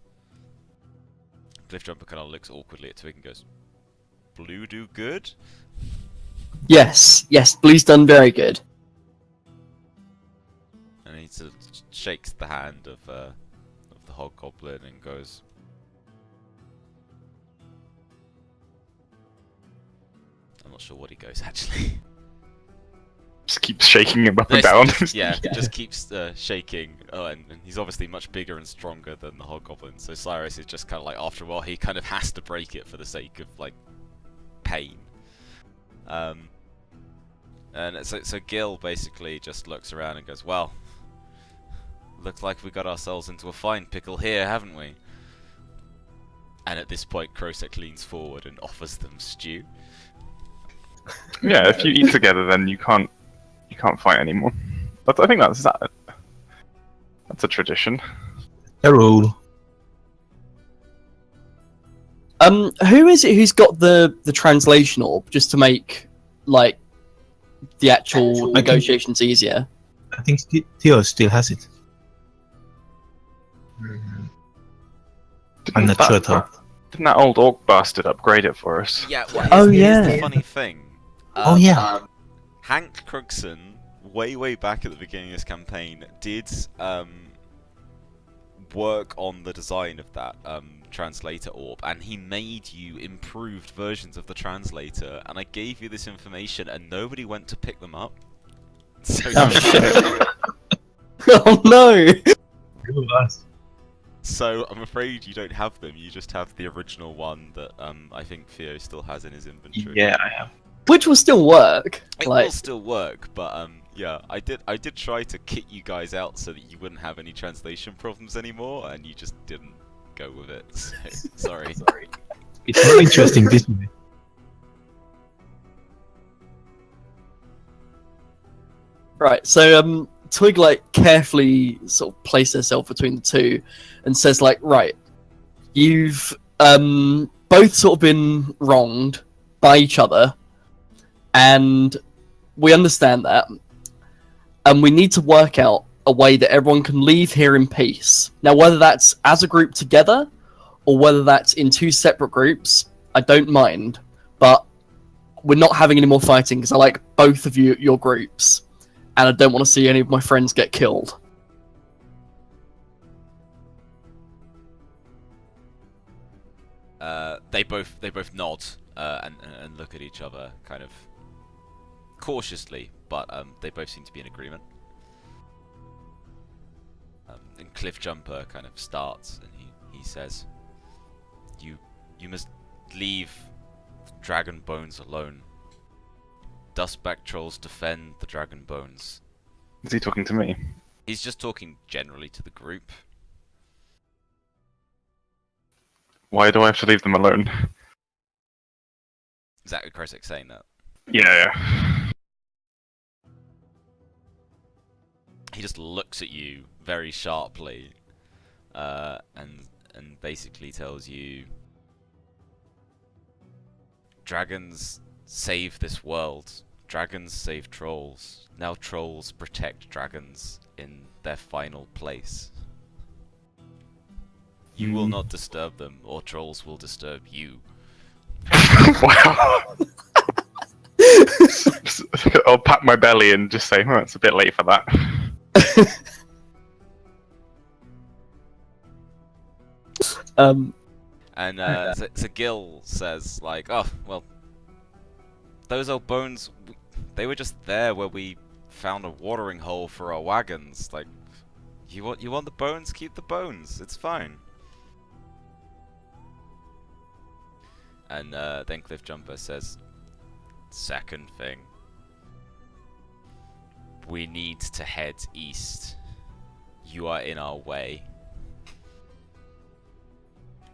Cliffjumper kind of looks awkwardly at Twig and goes, "Blue do good?" Yes, Blue's done very good. And he sort of shakes the hand of the hobgoblin and goes, I'm not sure what he goes actually. Just keeps shaking him up and This- down. Yeah, just keeps shaking. Oh, and he's obviously much bigger and stronger than the hobgoblin. So Cyrus is just kind of like, after a while, he kind of has to break it for the sake of like pain. And so Gil basically just looks around and goes, "Well, looks like we got ourselves into a fine pickle here, haven't we?" And at this point, Krosek leans forward and offers them stew. Yeah, if you eat together, then you can't fight anymore. But I think that's a tradition. A rule. Who is it who's got the translation orb just to make like the actual negotiations easier? I think Theo still has it. I'm not sure though. Didn't that old orc bastard upgrade it for us? Yeah, well, Oh, here's yeah. the funny thing. Oh yeah. Hank Crookston, way back at the beginning of this campaign, did work on the design of that translator orb, and he made you improved versions of the translator, and I gave you this information and nobody went to pick them up. So, Oh no! so I'm afraid you don't have them, you just have the original one that I think Theo still has in his inventory. Yeah, I have. Which will still work. It Like, will still work, but yeah, I did try to kit you guys out so that you wouldn't have any translation problems anymore, and you just didn't go with it. So, sorry. It's more interesting this way. right, so Twig like carefully sort of placed herself between the two and says like, right, you've both sort of been wronged by each other, and we understand that, and we need to work out a way that everyone can leave here in peace. Now, whether that's as a group together or whether that's in two separate groups, I don't mind, but we're not having any more fighting because I like both of your groups, and I don't want to see any of my friends get killed. They both nod and look at each other kind of cautiously, but they both seem to be in agreement. And Cliffjumper kind of starts, and he says, You must leave Dragon Bones alone. Dustback trolls defend the Dragon Bones. Is he talking to me? He's just talking generally to the group. Why do I have to leave them alone? Is that Krosek saying that? Yeah. He just looks at you very sharply, and basically tells you, dragons save this world. Dragons save trolls. Now trolls protect dragons in their final place. You will not disturb them, or trolls will disturb you. Wow. I'll pat my belly and just say, it's a bit late for that. And so Gil says, like, oh, well, those old bones, they were just there where we found a watering hole for our wagons. Like, you want the bones? Keep the bones. It's fine. And then Cliffjumper says, second thing, we need to head east. You are in our way.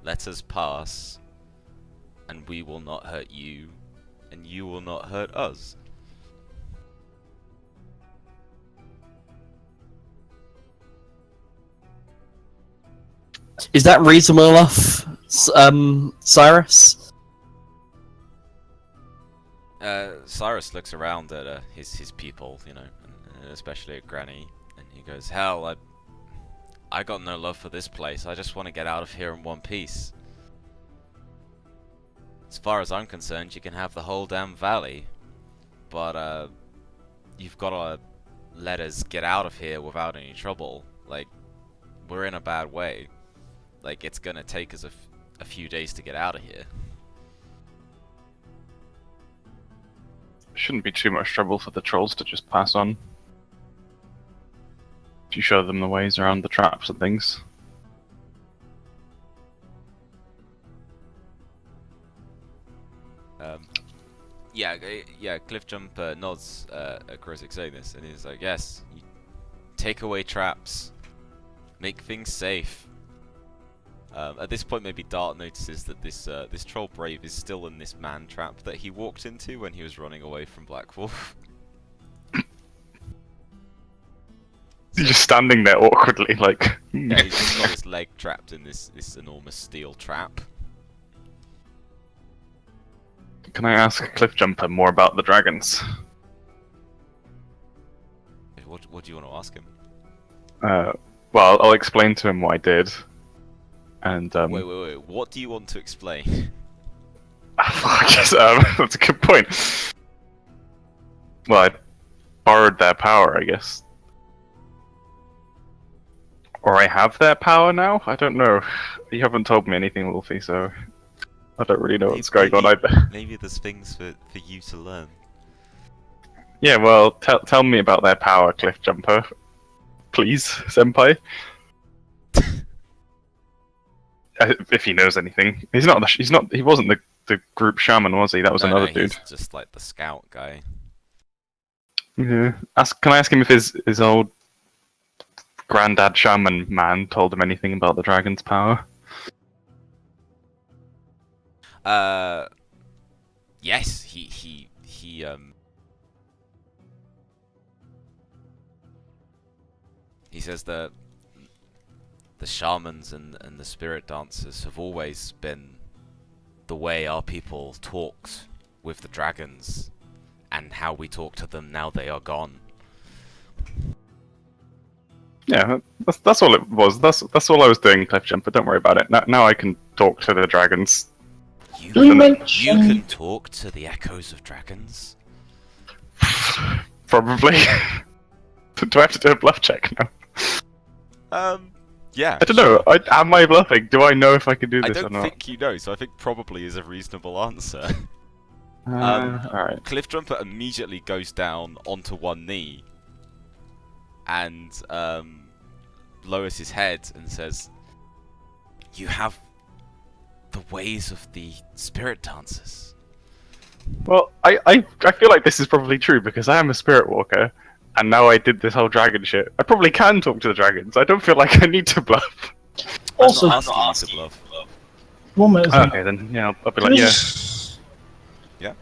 Let us pass, and we will not hurt you, and you will not hurt us. Is that reasonable enough, Cyrus? Cyrus looks around at his people, you know, and especially at Granny, and he goes, hell, I got no love for this place. I just want to get out of here in one piece. As far as I'm concerned, you can have the whole damn valley, but you've got to let us get out of here without any trouble. Like, we're in a bad way. Like, it's gonna take us a few days to get out of here. Shouldn't be too much trouble for the trolls to just pass on. If you show them the ways around the traps and things. Yeah, Cliffjumper nods at Krosek saying this, and he's like, yes, you take away traps, make things safe. At this point, maybe Dart notices that this troll brave is still in this man trap that he walked into when he was running away from Black Wolf. He's just standing there awkwardly, like... Yeah, he's just got his leg trapped in this enormous steel trap. Can I ask Cliffjumper more about the dragons? What do you want to ask him? Well, I'll explain to him what I did. And Wait. What do you want to explain? I guess that's a good point. Well, I borrowed their power, I guess. Or I have their power now? I don't know. You haven't told me anything, Wolfie, so I don't really know what's going on either. Maybe there's things for you to learn. Yeah, well, tell me about their power, Cliffjumper. Please, senpai. If he knows anything. He wasn't the group shaman, was he? That was another dude. He's just like the scout guy. Yeah. Can I ask him if his old granddad shaman man told him anything about the dragon's power? Yes, he says that the shamans and the spirit dancers have always been the way our people talked with the dragons, and how we talk to them now they are gone. Yeah, that's all it was. That's all I was doing, Cliffjumper. Don't worry about it. Now I can talk to the dragons. You can talk to the echoes of dragons? Probably. Do I have to do a bluff check now? Yeah. I don't know. Am I bluffing? Do I know if I can do I this or don't not? think you know, so I think probably is a reasonable answer. Alright. Cliffjumper immediately goes down onto one knee and lowers his head and says, "You have the ways of the spirit dancers." Well, I feel like this is probably true because I am a spirit walker, and now I did this whole dragon shit. I probably can talk to the dragons. I don't feel like I need to bluff. Also, I'm not asking you to bluff. one minute. Okay, then yeah, I'll be like, yeah. Yeah.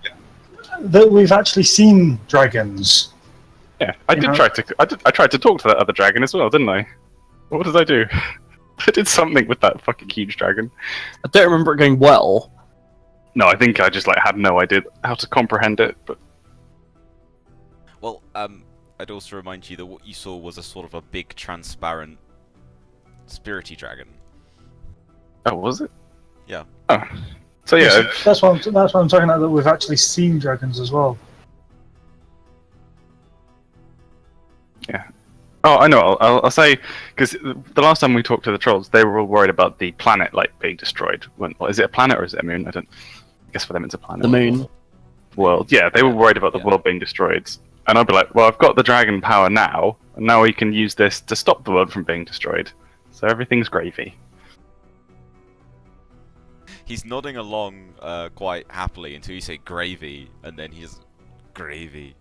That we've actually seen dragons. Yeah, I tried to talk to that other dragon as well, didn't I? What did I do? I did something with that fucking huge dragon. I don't remember it going well. No, I think I just like had no idea how to comprehend it. But Well, I'd also remind you that what you saw was a sort of a big, transparent, spirity dragon. oh, was it? Yeah. Oh, so yeah, That's what I'm talking about. That we've actually seen dragons as well. yeah. Oh, I know. I'll say because the last time we talked to the trolls, they were all worried about the planet like being destroyed. Well, is it a planet or is it a moon? I guess for them it's a planet. The moon. World. Yeah, they were worried about the world being destroyed. And I'd be like, well, I've got the dragon power now, and now we can use this to stop the world from being destroyed. So everything's gravy. He's nodding along quite happily until you say gravy, and then he's gravy.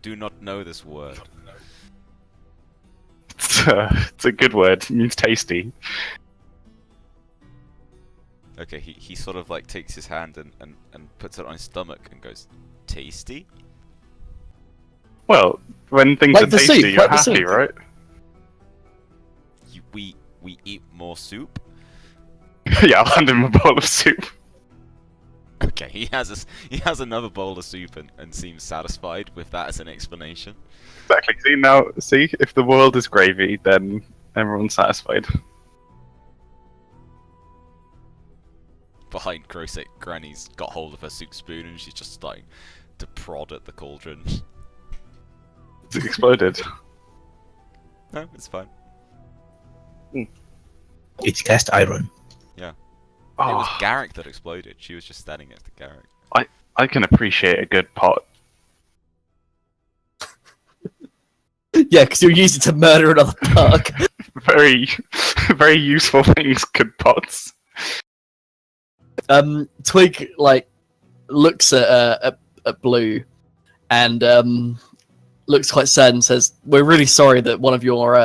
Do not know this word. It's a good word. It means tasty. Okay, he sort of like takes his hand and puts it on his stomach and goes, tasty? Well, when things Like are the tasty, soup, you're like the happy, soup. right? We eat more soup? Yeah, I'll hand him a bowl of soup. Okay, he has another bowl of soup and seems satisfied with that as an explanation. Exactly. See, if the world is gravy, then everyone's satisfied. Behind Grosek, Granny's got hold of her soup spoon and she's just starting to prod at the cauldron. It's exploded. No, it's fine. It's cast iron. It was Oh, Garrick that exploded. She was just standing next to Garrick. I can appreciate a good pot. Yeah, because you're using it to murder another pug. Very, very useful things. Good pots. Twig like looks at Blue and looks quite sad and says, "We're really sorry that one of your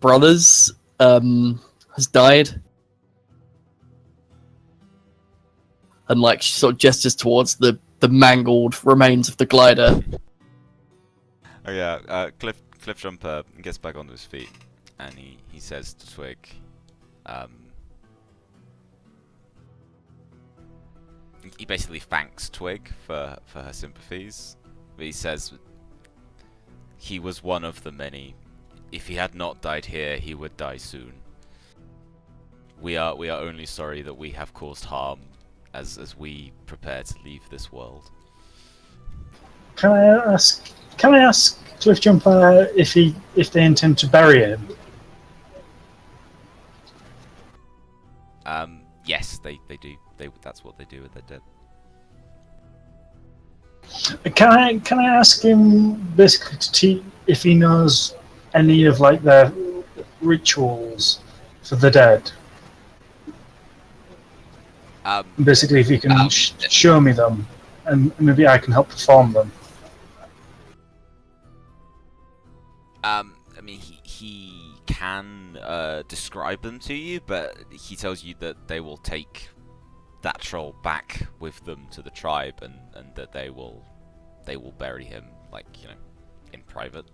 brothers has died." And like she sort of gestures towards the mangled remains of the glider. Oh yeah, Cliffjumper gets back onto his feet and he says to Twig, he basically thanks Twig for her sympathies. But he says he was one of the many. If he had not died here, he would die soon. We are only sorry that we have caused harm as we prepare to leave this world. Can I ask Cliffjumper if they intend to bury him? Yes, they do. That's what they do with their dead. Can I ask him basically if he knows any of like their rituals for the dead? Basically, if he can show me them, and maybe I can help perform them. I mean, he can describe them to you, but he tells you that they will take that troll back with them to the tribe, and that they will bury him, like, you know, in private.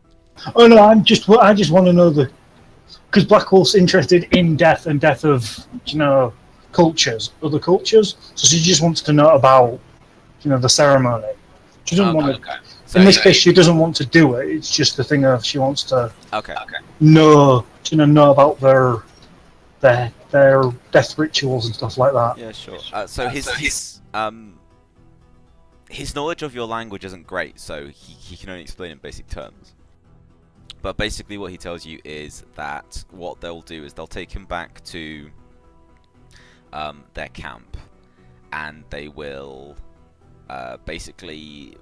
Oh no, I just want to know because Black Wolf's interested in death and death of other cultures. So she just wants to know about the ceremony. She doesn't want to. Okay. So In this case, she doesn't want to do it. It's just the thing of she wants to Okay. know about their death rituals and stuff like that. Yeah, sure. So his knowledge of your language isn't great, so he can only explain in basic terms. But basically what he tells you is that what they'll do is they'll take him back to their camp, and they will basically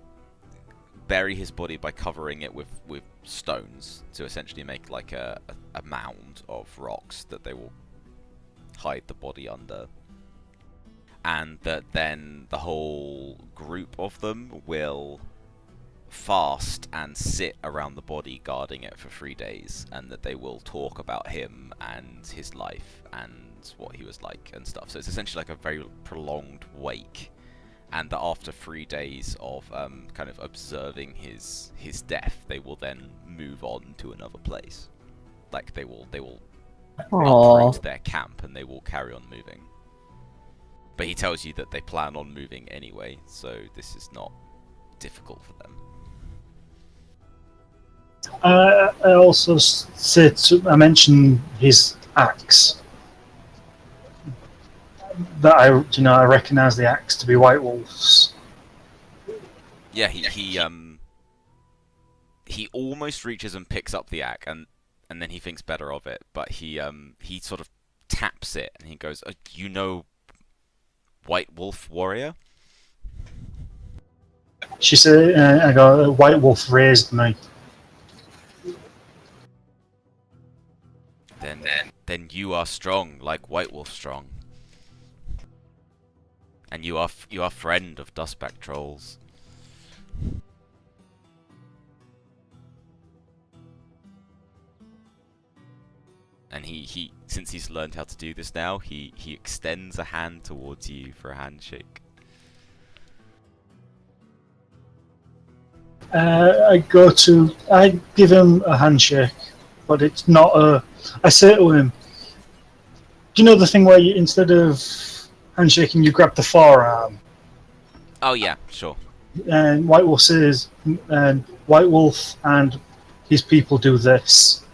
bury his body by covering it with stones to essentially make like a mound of rocks that they will hide the body under. And that then the whole group of them will fast and sit around the body guarding it for 3 days, and that they will talk about him and his life and what he was like and stuff. So it's essentially like a very prolonged wake, and that after 3 days of kind of observing his death, they will then move on to another place. Like they will Aww. uproot their camp and they will carry on moving. But he tells you that they plan on moving anyway, so this is not difficult for them. I also said I mentioned his axe. That I recognise the axe to be White Wolf's. Yeah, he almost reaches and picks up the axe, and then he thinks better of it, but he sort of taps it and he goes, "You know, White Wolf warrior?" She said, "I go, White Wolf raised me." Then you are strong, like White Wolf strong, and you are friend of Dustback trolls. And he since he's learned how to do this now, he extends a hand towards you for a handshake. I give him a handshake, but it's not a. I say to him, "Do you know the thing where you, instead of handshaking, you grab the forearm?" Oh yeah, sure. And White Wolf says, "White Wolf and his people do this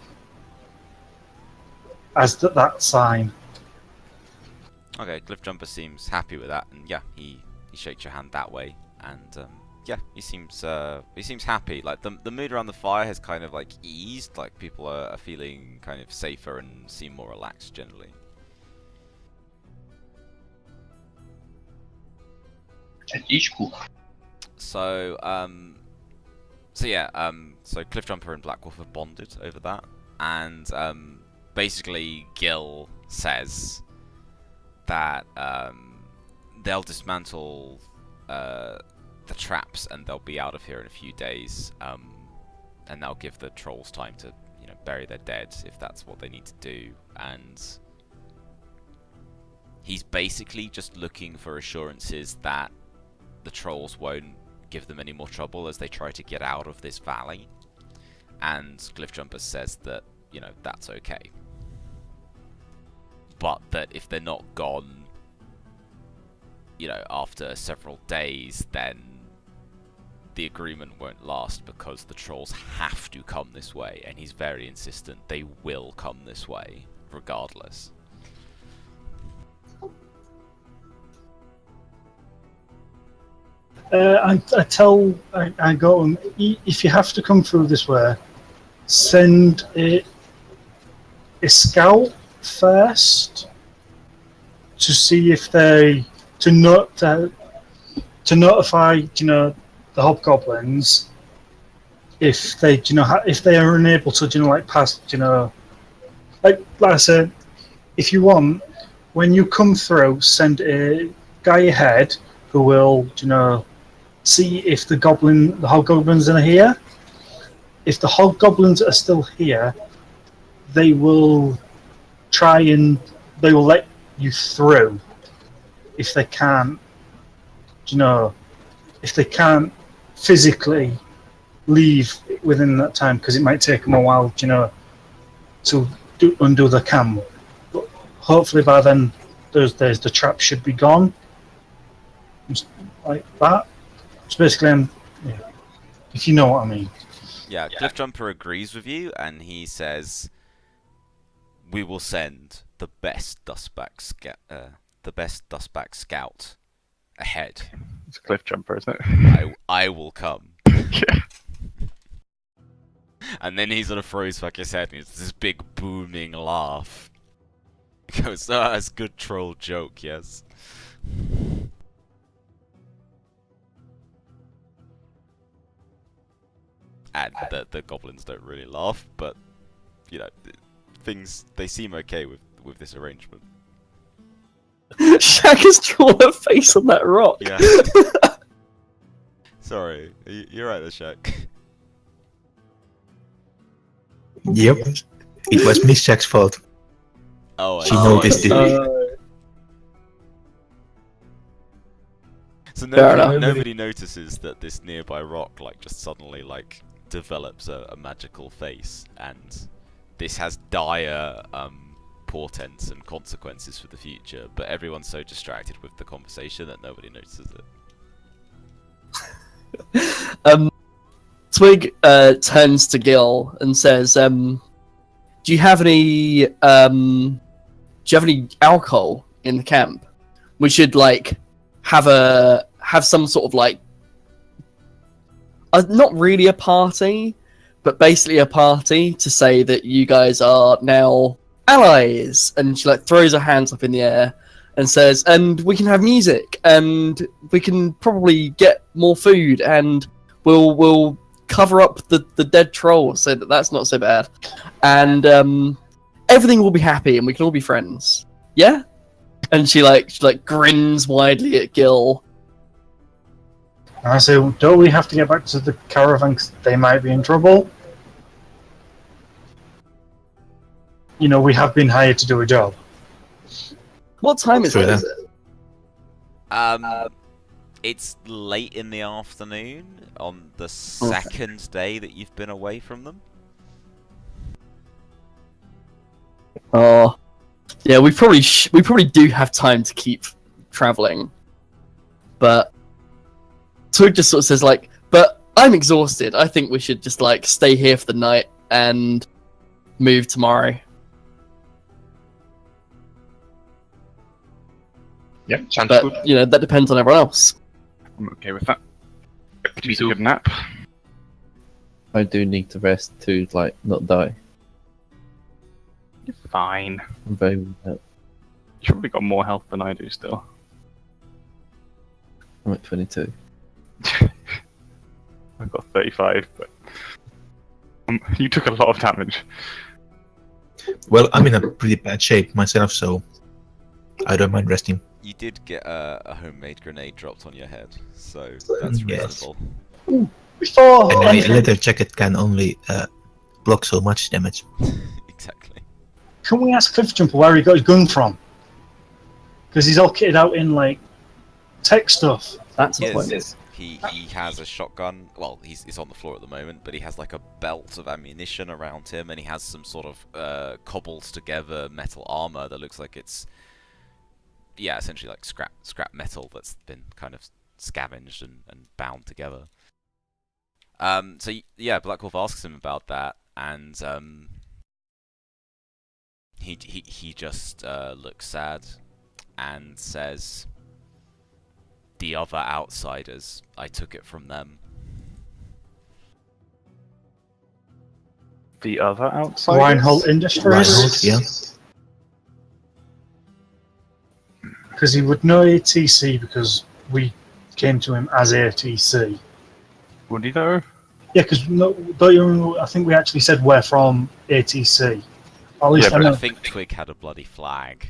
as that sign." Okay, Cliffjumper seems happy with that, and yeah, he shakes your hand that way, and yeah, he seems happy. Like the mood around the fire has kind of like eased. Like people are feeling kind of safer and seem more relaxed generally. That is cool. So yeah, so Cliffjumper and Black Wolf have bonded over that, and basically Gil says that they'll dismantle the traps and they'll be out of here in a few days, and that'll give the trolls time to bury their dead if that's what they need to do. And he's basically just looking for assurances that the trolls won't give them any more trouble as they try to get out of this valley. And Cliffjumper says that that's okay, but that if they're not gone after several days, then the agreement won't last, because the trolls have to come this way, and he's very insistent they will come this way regardless. I go, if you have to come through this way, send a scout first to see if they to notify the hobgoblins if they if they are unable to pass like I said, if you want, when you come through, send a guy ahead who will see if the hobgoblins are here. If the hobgoblins are still here, they will let you through. If they can't, if they can't physically leave within that time, because it might take them a while, to undo the cam. But hopefully by then, the trap should be gone. Just like that. So basically, if you know what I mean. Yeah, Cliffjumper agrees with you, and he says, "We will send the best Dustback scout ahead." It's Cliffjumper, isn't it? I will come. Yeah. And then he sort of throws back his head and it's this big booming laugh. He goes, "Ah, that's a good troll joke, yes." And the goblins don't really laugh, but you know, things they seem okay with this arrangement. Shaq has drawn a face on that rock. Yeah. Sorry, you're right there, Shaq. Yep. It was Miss Jack's fault. Oh, She noticed it. So Fair enough. nobody notices that this nearby rock like just suddenly like develops a magical face, and this has dire portents and consequences for the future, but everyone's so distracted with the conversation that nobody notices it. Twig turns to Gil and says, "Do you have any alcohol in the camp? We should like have some sort of like not really a party, but basically a party to say that you guys are now allies." And she like throws her hands up in the air and says, "And we can have music, and we can probably get more food, and we'll cover up the dead troll, so that's not so bad, and everything will be happy, and we can all be friends. Yeah?" And she grins widely at Gil. I say, don't we have to get back to the caravan 'cause they might be in trouble? You know, we have been hired to do a job. What time is True it? that. Is it? It's late in the afternoon on the second day that you've been away from them. Oh, yeah. We probably do have time to keep traveling, but Twig just sort of says like, "But I'm exhausted. I think we should just like stay here for the night and move tomorrow." Yeah, sounds But good. you know that depends on everyone else. I'm okay with that. Could use a too. good nap. I do need to rest to like not die. Fine. I'm very worn out. You've probably got more health than I do still. I'm at 22. I've got 35, but you took a lot of damage. Well, I'm in a pretty bad shape myself, so I don't mind resting. You did get a homemade grenade dropped on your head, so that's Yes. reasonable. Before And a leather jacket can only block so much damage. Exactly. can we ask Cliffjumper where he got his gun from? Because he's all kitted out in like tech stuff. That's a Yes. point. He has a shotgun. Well, he's on the floor at the moment, but he has like a belt of ammunition around him, and he has some sort of cobbled together metal armor that looks like it's essentially like scrap metal that's been kind of scavenged and bound together. So yeah, Black Wolf asks him about that, and he just looks sad and says, "The other outsiders, I took it from them." The other outside. Reinhold Industries. Reinhold, yeah. Because he would know ATC because we came to him as ATC. Would he though? Yeah, because no, don't you remember, I think we actually said we're from ATC. Or at least Yeah, I but know. I think Twig had a bloody flag.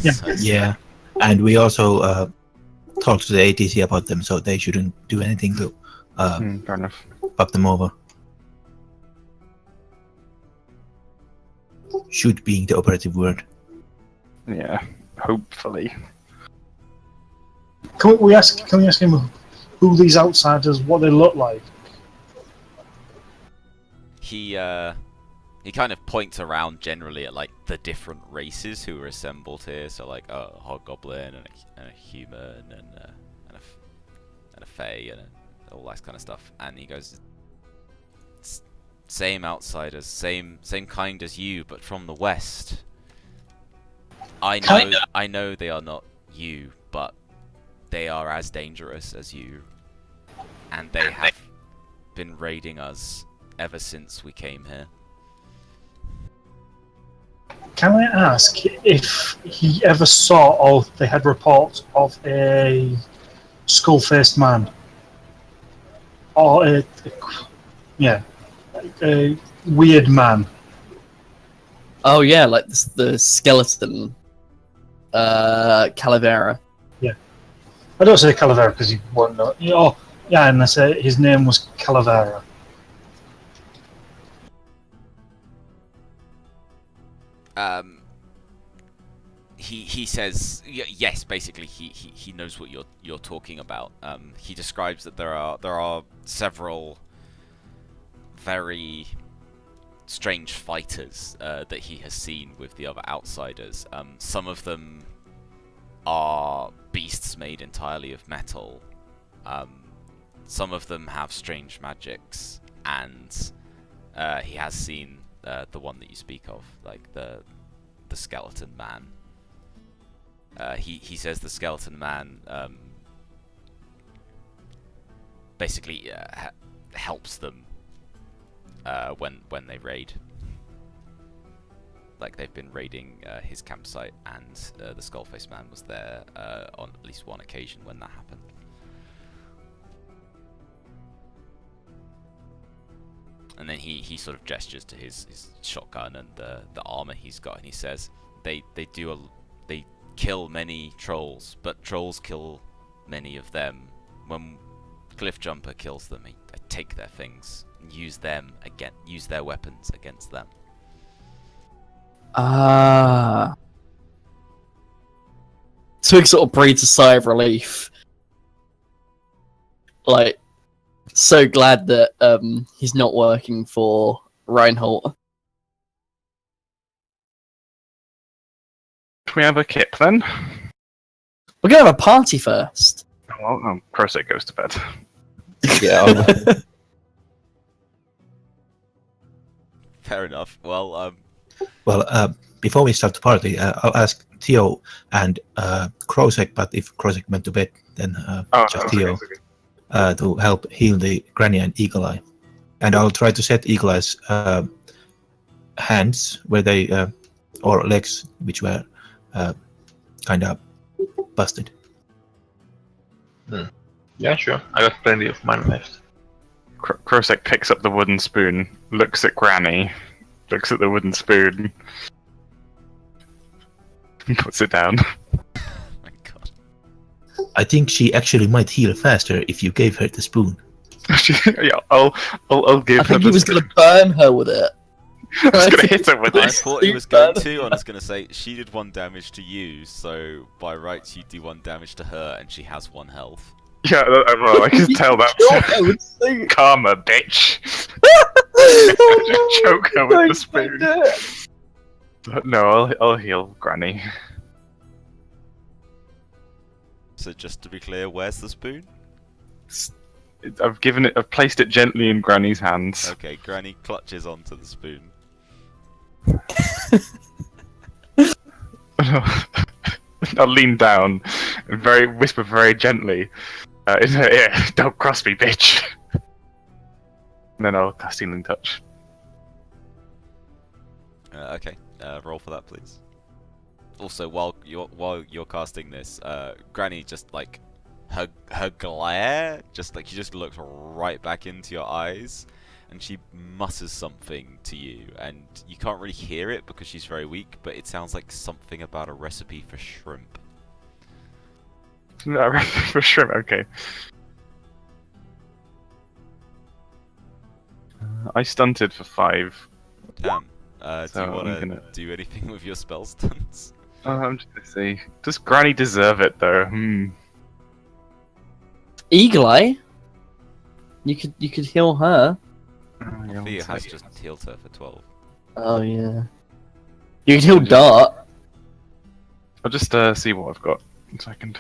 Yeah. So- Yeah, and we also talked to the ATC about them, so they shouldn't do anything to Fair enough. fuck them over. Should being the operative word. Yeah, hopefully. Can we ask him who these outsiders, what they look like? He kind of points around generally at like the different races who are assembled here. So like a hobgoblin and a human and a fae and all that kind of stuff. And he goes, "Same outsiders, same kind as you, but from the west. I know they are not you, but they are as dangerous as you, and they have been raiding us ever since we came here. Can I ask if he ever saw or they had reports of a skull-faced man? Or a weird man? Oh yeah, like the skeleton, Calavera. I don't say Calavera because he won't know. Oh, yeah, and I say his name was Calavera. He says yes. Basically, he knows what you're talking about. He describes that there are several very strange fighters that he has seen with the other outsiders. Some of them are beasts made entirely of metal. Some of them have strange magics, and he has seen the one that you speak of, like the skeleton man. He says the skeleton man basically helps them when they raid. Like they've been raiding his campsite, and the Skullface Man was there on at least one occasion when that happened. And then he sort of gestures to his shotgun and the armor he's got, and he says they kill many trolls, but trolls kill many of them. When Cliffjumper kills them, they take their things and use their weapons against them. Twig sort of breathes a sigh of relief. Like, so glad that he's not working for Reinhold. Do we have a kip then? We're gonna have a party first. Well, Crosset goes to bed. Yeah. Fair enough. Well, Before we start the party, I'll ask Theo and Krosek, but if Krosek went to bed, then just Theo to help heal the Granny and Eagle Eye. And I'll try to set Eagle Eye's hands where they, or legs, which were kind of busted. Yeah, sure. I got plenty of mana left. Krosek picks up the wooden spoon, looks at Granny, looks at the wooden spoon, and puts it down. my God. I think she actually might heal faster if you gave her the spoon. Yeah, I'll give I her think the he was spoon. gonna burn her with it. I was gonna hit her with I it. thought he was going to, and I was going to say she did 1 damage to you, so by rights you do 1 damage to her, and she has 1 health. Yeah, well, I can tell that. I would say. Karma, bitch. Just choke her with the spoon. No, I'll heal Granny. So just to be clear, where's the spoon? I've placed it gently in Granny's hands. Okay, Granny clutches onto the spoon. I'll lean down and whisper very gently in her ear, "Don't cross me, bitch." And then I'll cast Healing Touch. Okay, roll for that, please. Also, while you're casting this, Granny just like her glare, she just looks right back into your eyes, and she mutters something to you, and you can't really hear it because she's very weak, but it sounds like something about a recipe for shrimp. No, for shrimp. Okay. I stunted for 5. Damn. Do So you want I'm to gonna- do anything with your spell stunts? I'm just gonna see. Does Granny deserve it though? Eagle Eye. You could heal her. Oh, yeah, Thea one has sec. just healed her for 12. Oh yeah. You can heal Dart. I'll just see what I've got. 1 second.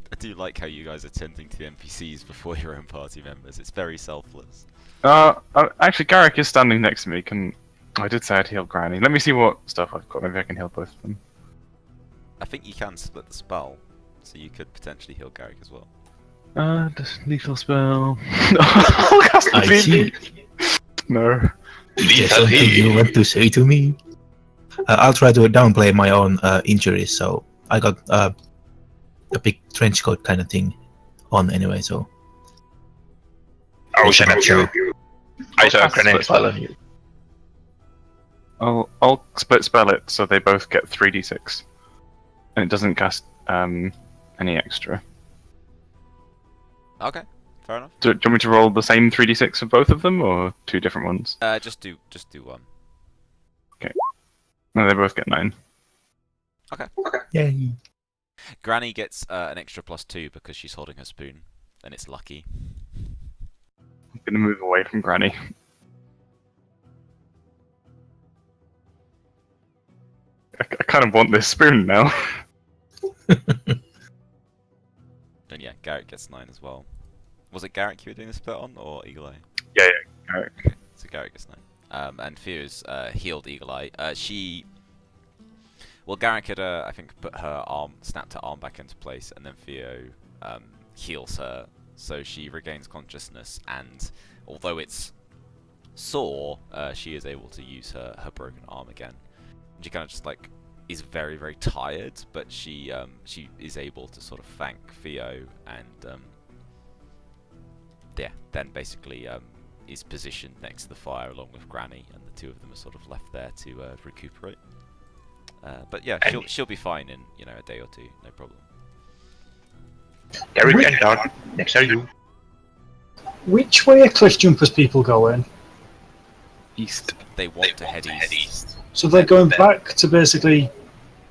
I do like how you guys are tending to the NPCs before your own party members. It's very selfless. Actually, Garrick is standing next to me. I did say I'd heal Granny. Let me see what stuff I've got. Maybe I can heal both of them. I think you can split the spell, so you could potentially heal Garrick as well. Lethal spell. I'll cast I see. No. Is there something you want to say to me? I'll try to downplay my own injuries, so I got a big trench coat kind of thing on anyway, so... Oh, shut up, you. I saw a grenade fall on you. I'll split spell it so they both get 3d6. And it doesn't cast any extra. Okay, fair enough. Do you want me to roll the same 3d6 for both of them, or two different ones? Just do one. No, they both get 9. Okay. Yay! Granny gets an extra +2 because she's holding her spoon, and it's lucky. I'm gonna move away from Granny. I kind of want this spoon now. And yeah, Garrett gets 9 as well. Was it Garrett you were doing the split on, or Eagle Eye? Yeah, Garrett. Okay, so Garrett gets 9. And Theo's healed Eagle Eye. Well, Garrett had, I think, snapped her arm back into place, and then Theo heals her, so she regains consciousness, and although it's sore, she is able to use her broken arm again. She kind of just like is very, very tired, but she is able to sort of thank Theo, and yeah, then basically is positioned next to the fire along with Granny, and the two of them are sort of left there to recuperate. But yeah, she'll be fine in a day or two, no problem. Derek and Dart, next are you. Which way are cliff jumpers people going? East. They want to head east. So they're going back to basically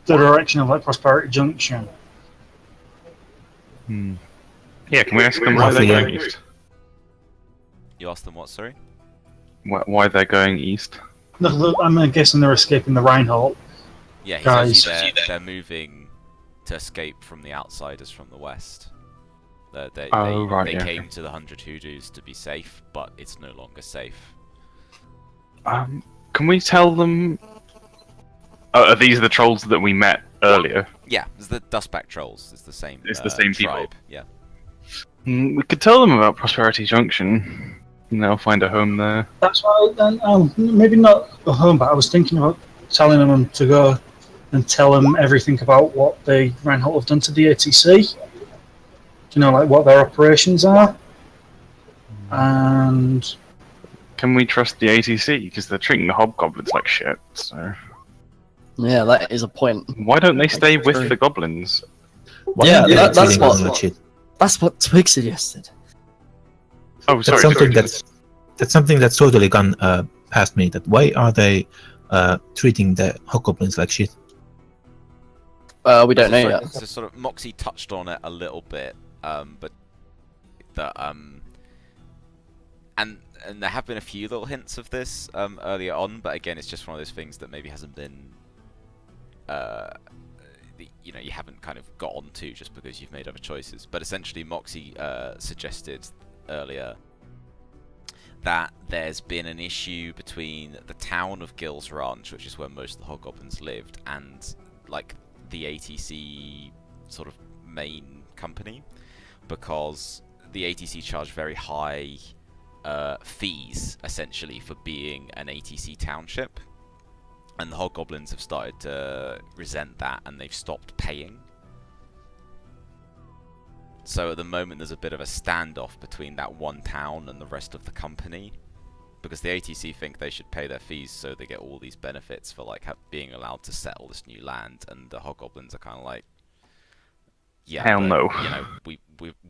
the direction of like Prosperity Junction. Yeah, can we ask them why they're going east? You asked them what, sorry? Why they're going east? No, I'm guessing they're escaping the Reinhold. Yeah, Guys. they're moving to escape from the outsiders from the west. They came to the 100 Hoodoos to be safe, but it's no longer safe. Can we tell them? Are these the trolls that we met earlier? Yeah, it's the Dustback Trolls. It's the same. It's the same tribe. people. Yeah. We could tell them about Prosperity Junction, and they'll find a home there. That's why, maybe not a home, but I was thinking about telling them to go and tell them everything about what the Reinhold have done to the ATC. Like what their operations are. And can we trust the ATC? Because they're treating the hobgoblins like shit, so... Yeah, that is a point. Why don't they stay with the goblins? Yeah, that's what Twig suggested. Oh, sorry. That's something that's totally gone past me. That why are they treating the hobgoblins like shit? We don't know yet. So sort of Moxie touched on it a little bit, but that and there have been a few little hints of this earlier on, but again, it's just one of those things that maybe hasn't been, you haven't kind of got onto just because you've made other choices. But essentially, Moxie suggested earlier that there's been an issue between the town of Gill's Ranch, which is where most of the hobgoblins lived, and like the ATC sort of main company, because the ATC charge very high fees essentially for being an ATC township, and the hobgoblins have started to resent that, and they've stopped paying. So at the moment there's a bit of a standoff between that one town and the rest of the company, because the ATC think they should pay their fees so they get all these benefits for like being allowed to settle this new land, and the hobgoblins are kind of like, yeah, hell but, no.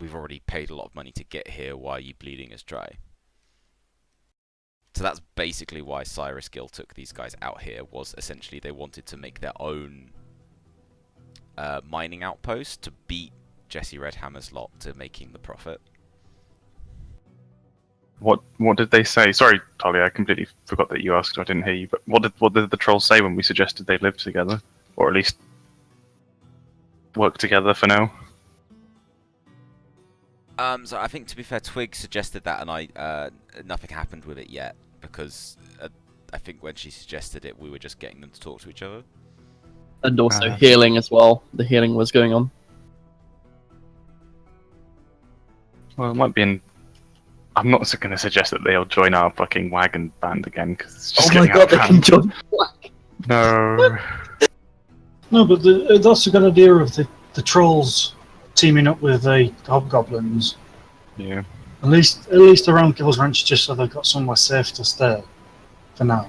We've already paid a lot of money to get here. Why are you bleeding us dry? So that's basically why Cyrus Gill took these guys out here, was essentially they wanted to make their own mining outpost to beat Jesse Redhammer's lot to making the profit. What did they say? Sorry, Talia, I completely forgot that you asked. I didn't hear you. But what did the trolls say when we suggested they live together, or at least work together for now? So I think, to be fair, Twig suggested that, and nothing happened with it yet, because I think when she suggested it, we were just getting them to talk to each other. And also healing as well. The healing was going on. Well, it might be I'm not going to suggest that they'll join our fucking wagon band again because it's just Oh my getting god, they out of can hand. join. No. No, but that's a good idea of the trolls teaming up with the hobgoblins. Yeah. At least around Gil's Ranch, just so they've got somewhere safe to stay for now.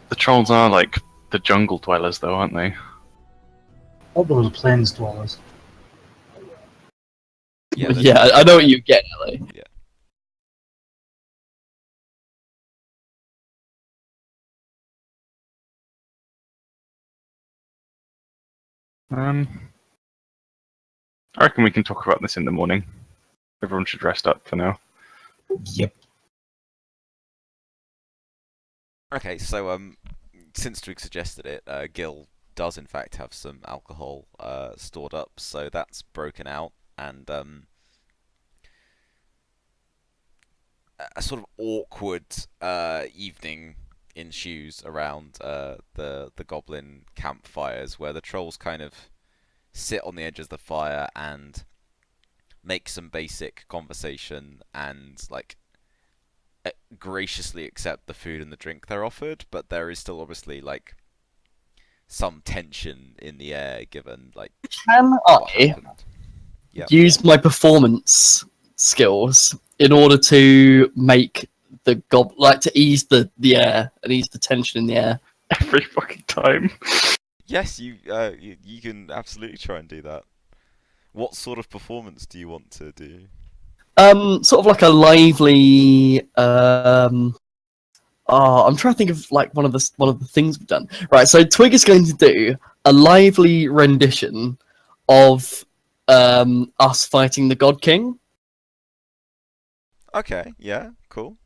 The trolls are like the jungle dwellers, though, aren't they? What were the plains dwellers? Yeah, they're Yeah, just- I know what you get, Ellie. Yeah. I reckon we can talk about this in the morning. Everyone should rest up for now. Yep. Okay, so since Twig suggested it, Gil does in fact have some alcohol stored up, so that's broken out, and a sort of awkward evening ensues around the goblin campfires, where the trolls kind of sit on the edge of the fire and make some basic conversation and like graciously accept the food and the drink they're offered, but there is still obviously like some tension in the air given like Can what I happened. Yep. use my performance skills in order to make the to ease the air and ease the tension in the air? Every fucking time. Yes, you can absolutely try and do that. What sort of performance do you want to do? Sort of like a lively. Oh, I'm trying to think of like one of the things we've done. Right, so Twig is going to do a lively rendition of us fighting the God King. Okay, yeah, cool.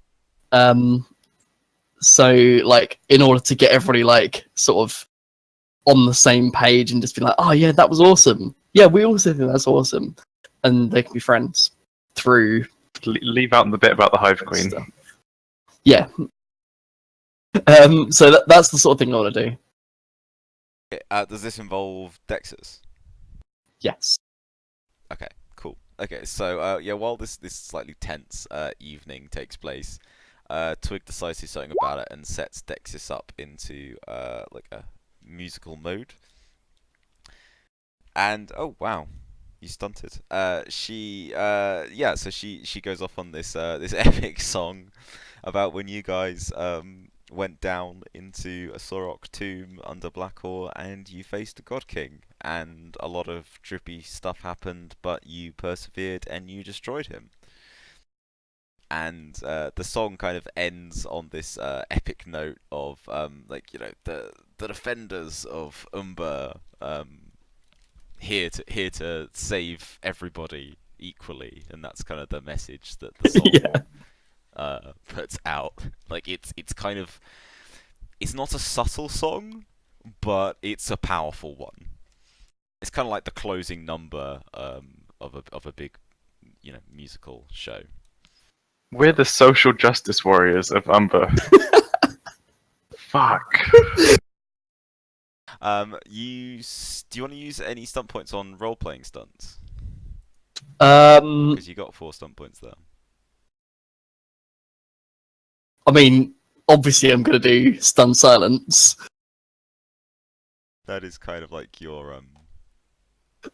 So like in order to get everybody like sort of on the same page and just be like, oh yeah, that was awesome. Yeah, we also think that's awesome, and they can be friends through. Leave out the bit about the Hive Queen. Stuff. Yeah. So that's the sort of thing I want to do. Does this involve Dexus? Yes. Okay, cool. Okay, so yeah, while this slightly tense evening takes place, Twig decides to do something about it and sets Dexus up into like a musical mode. And oh wow, you stunted. So she goes off on this this epic song about when you guys went down into a Sorok tomb under Blackor and you faced the God King, and a lot of trippy stuff happened, but you persevered and you destroyed him. And the song kind of ends on this epic note of like, you know, the defenders of Umber here to save everybody equally, and that's kind of the message that the song puts out. Like it's kind of, it's not a subtle song, but it's a powerful one. It's kind of like the closing number of a big, you know, musical show. We're the social justice warriors of Umber. Fuck. Do you want to use any stunt points on role-playing stunts? Because you got 4 stunt points there. I mean, obviously, I'm going to do stun silence. That is kind of like your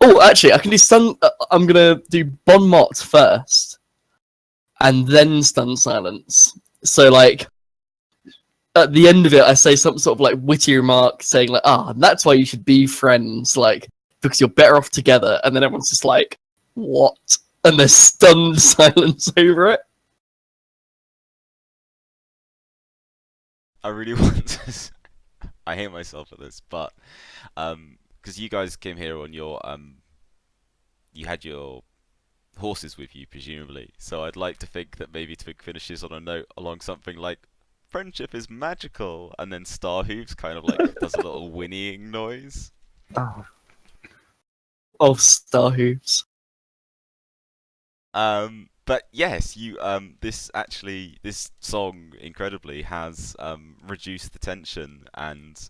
Oh, actually, I can do stun. I'm going to do Bon Mot first, and then stun silence. So, like, at the end of it, I say some sort of like witty remark saying like, that's why you should be friends, like, because you're better off together. And then everyone's just like, what? And there's stunned silence over it. I really want to. I hate myself for this, but because you guys came here on your you had your horses with you presumably, so I'd like to think that maybe Twig finishes on a note along something like friendship is magical, and then Starhooves kind of like does a little whinnying noise. Oh. Oh, Starhooves. But yes, you this song incredibly has reduced the tension, and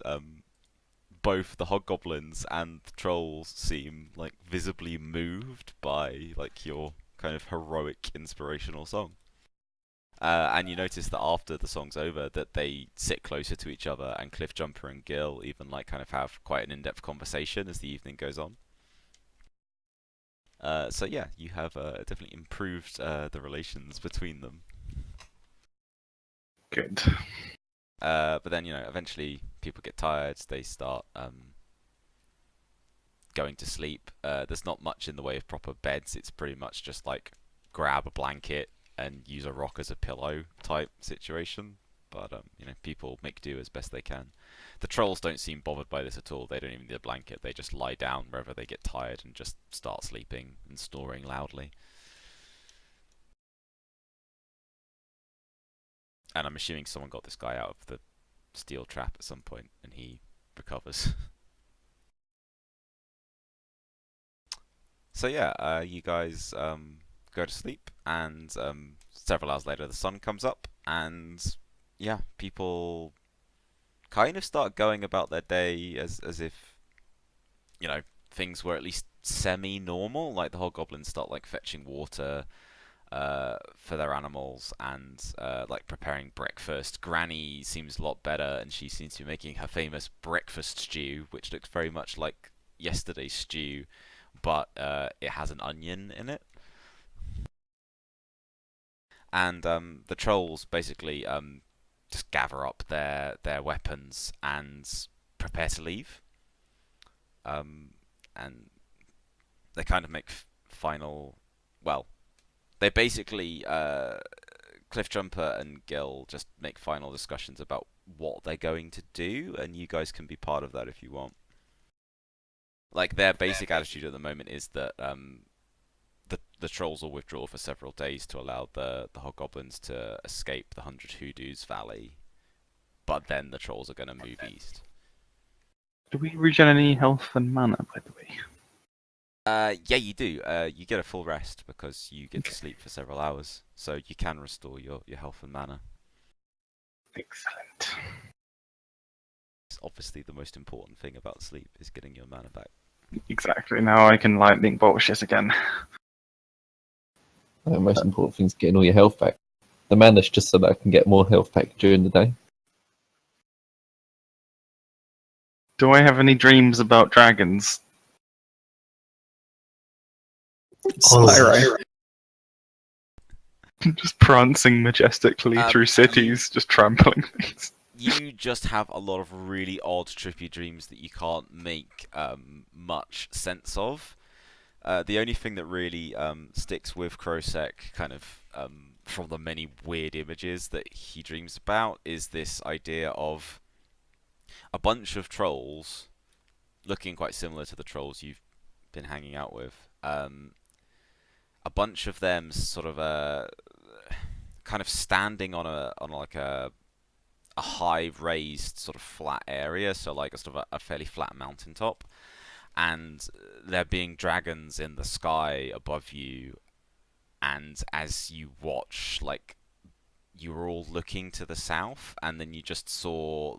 both the hobgoblins and the trolls seem like visibly moved by like your kind of heroic inspirational song. And you notice that after the song's over, that they sit closer to each other, and Cliffjumper and Gil even like kind of have quite an in-depth conversation as the evening goes on. So yeah, you have definitely improved the relations between them. Good. But then eventually people get tired. They start going to sleep. There's not much in the way of proper beds. It's pretty much just like grab a blanket and use a rock as a pillow type situation. But people make do as best they can. The trolls don't seem bothered by this at all. They don't even need a blanket. They just lie down wherever they get tired and just start sleeping and snoring loudly. And I'm assuming someone got this guy out of the steel trap at some point, and he recovers. So yeah, you guys go to sleep, and several hours later the sun comes up, and yeah, people kind of start going about their day as if things were at least semi-normal. Like the hobgoblins start like fetching water for their animals and like preparing breakfast. Granny seems a lot better, and she seems to be making her famous breakfast stew, which looks very much like yesterday's stew, but it has an onion in it. And the trolls basically just gather up their weapons and prepare to leave. And they kind of make final. Well, they basically Cliffjumper and Gil just make final discussions about what they're going to do, and you guys can be part of that if you want. Like their basic attitude at the moment is that the trolls will withdraw for several days to allow the hobgoblins to escape the 100 Hoodoos Valley, but then the trolls are going to move east. Do we regen any health and mana, by the way? Yeah, you do. You get a full rest because you get to sleep for several hours, so you can restore your health and mana. Excellent. It's obviously the most important thing about sleep is getting your mana back. Exactly. Now I can lightning bolt shit again. The most important thing is getting all your health back. The mana's just so that I can get more health back during the day. Do I have any dreams about dragons? Spyro. Just prancing majestically through cities, just trampling things. You just have a lot of really odd, trippy dreams that you can't make much sense of. The only thing that really sticks with Krosek, kind of from the many weird images that he dreams about, is this idea of a bunch of trolls looking quite similar to the trolls you've been hanging out with. A bunch of them sort of kind of standing on a high raised sort of flat area, so like a sort of a fairly flat mountaintop, and there being dragons in the sky above you, and as you watch, like, you were all looking to the south, and then you just saw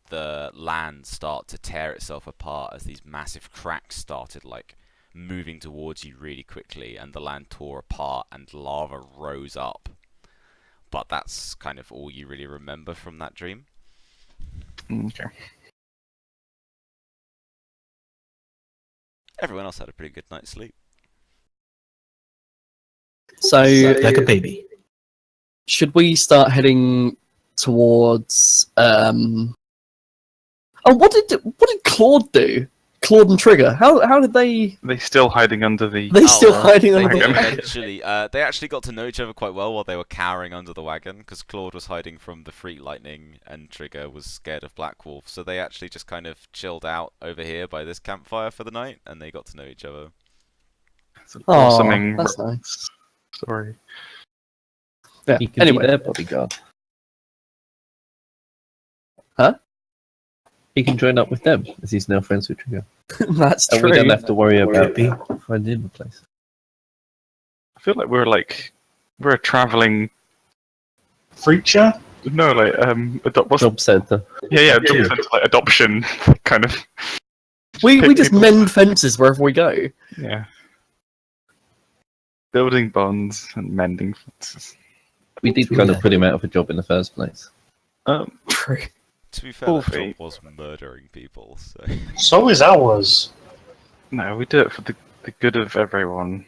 the land start to tear itself apart as these massive cracks started like moving towards you really quickly, and the land tore apart and lava rose up. But that's kind of all you really remember from that dream. Okay. Everyone else had a pretty good night's sleep. So, Like a baby. should we start heading towards? Oh, what did Claude do? Claude and Trigger. How did they? Are they still hiding under the? They still hiding under the wagon. wagon? Eventually, they actually got to know each other quite well while they were cowering under the wagon, because Claude was hiding from the Freak Lightning and Trigger was scared of Black Wolf. So they actually just kind of chilled out over here by this campfire for the night, and they got to know each other. It's a Oh, blossoming that's nice. Sorry. Yeah. He can Anyway, be their bodyguard. Huh? He can join up with them, as he's now friends with Trigger. that's And true. we don't have to worry about Maybe. finding the place. I feel like we're a traveling. Freak show? No, like Job centre. yeah, job centre, like adoption kind of. We pick just people. mend fences wherever we go. Yeah. Building bonds and mending fences. We did True kind of that. put him out of a job in the first place. True. To be fair, that job Wolfie. was murdering people, so... So is ours. No, we do it for the good of everyone.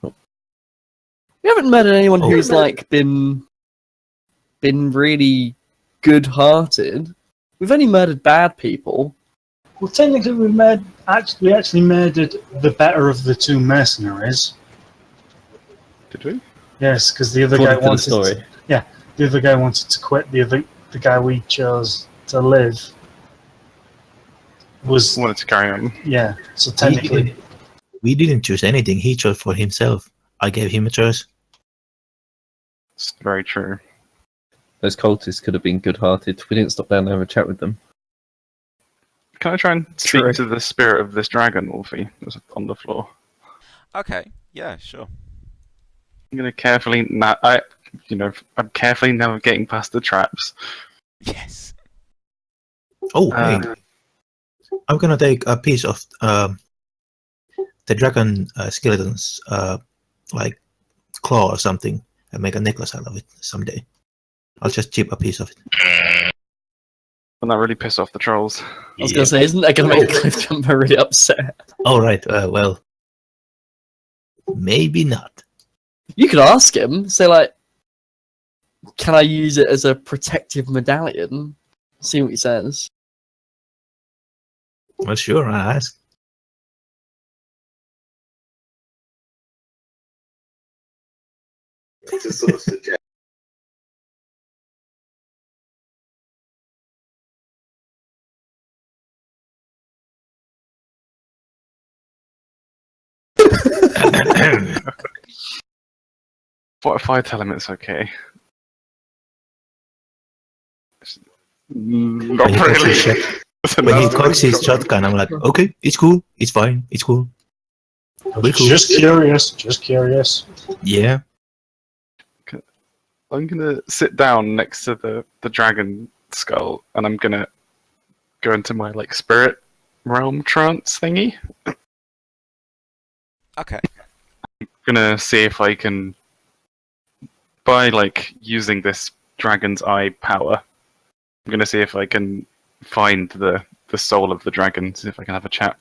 We haven't murdered anyone Oh. who's like been really good-hearted. We've only murdered bad people. Well, technically, we actually murdered the better of the two mercenaries. Did we? Yes, because the other guy According to the wanted. story. The other guy wanted to quit. The guy we chose to live was Wanted to carry on. yeah. So technically, We didn't choose anything. He chose for himself. I gave him a choice. It's very true. Those cultists could have been good-hearted. We didn't stop down and have a chat with them. Can I try and speak True. to the spirit of this dragon, Wolfie, that's on the floor? Okay, yeah, sure. I'm gonna carefully I'm carefully navigating past the traps. Yes. Oh, hey. I'm gonna take a piece of the dragon skeleton's like claw or something and make a necklace out of it someday. I'll just chip a piece of it. And that really piss off the trolls. I was gonna say, isn't that gonna make Cliffjumper really upset? All right. Well, maybe not. You could ask him, say like, "Can I use it as a protective medallion?" See what he says. Well, sure. I ask. What if I tell him it's okay? Not When he cocks his really. shot- when he cocks his shotgun, I'm like, okay, it's cool, it's fine, it's cool. We're cool. just curious. Just curious. Yeah. I'm gonna sit down next to the dragon skull, and I'm gonna go into my like spirit realm trance thingy. Okay. Gonna see if I can, by like using this dragon's eye power, I'm gonna see if I can find the soul of the dragon. See if I can have a chat.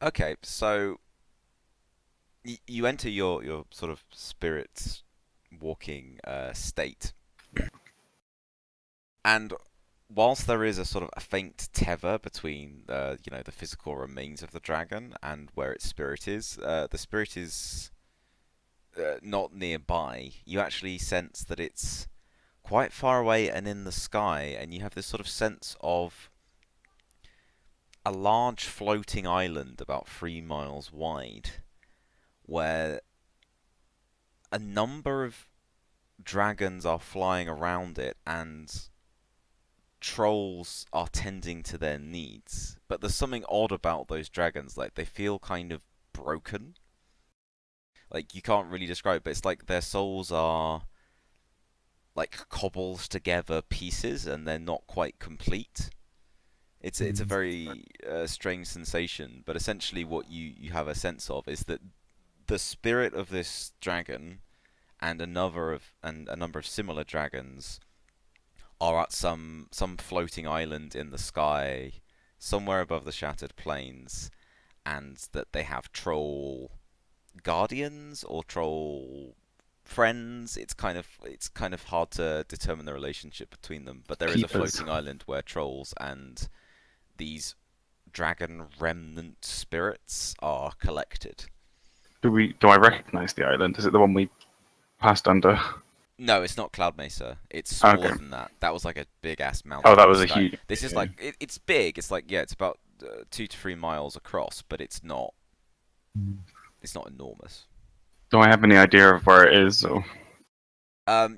Okay, so you enter your sort of spirit walking state, and whilst there is a sort of a faint tether between the physical remains of the dragon and where its spirit is, the spirit is not nearby. You actually sense that it's quite far away and in the sky, and you have this sort of sense of a large floating island about 3 miles wide, where a number of dragons are flying around it, and trolls are tending to their needs. But there's something odd about those dragons, like they feel kind of broken. Like you can't really describe it, but it's like their souls are like cobbled together pieces and they're not quite complete. It's a very strange sensation, but essentially what you have a sense of is that the spirit of this dragon and a number of similar dragons are at some floating island in the sky somewhere above the Shattered Plains, and that they have troll guardians or troll friends. It's kind of hard to determine the relationship between them, but there is a floating island where trolls and these dragon remnant spirits are collected. Do I recognize the island? Is it the one we passed under? No, it's not Cloud Mesa. It's smaller Okay. than that. That was like a big ass mountain. Oh, that in was the a sky. huge. This is like it's big. It's like it's about 2 to 3 miles across, but it's not. It's not enormous. Do I have any idea of where it is? Or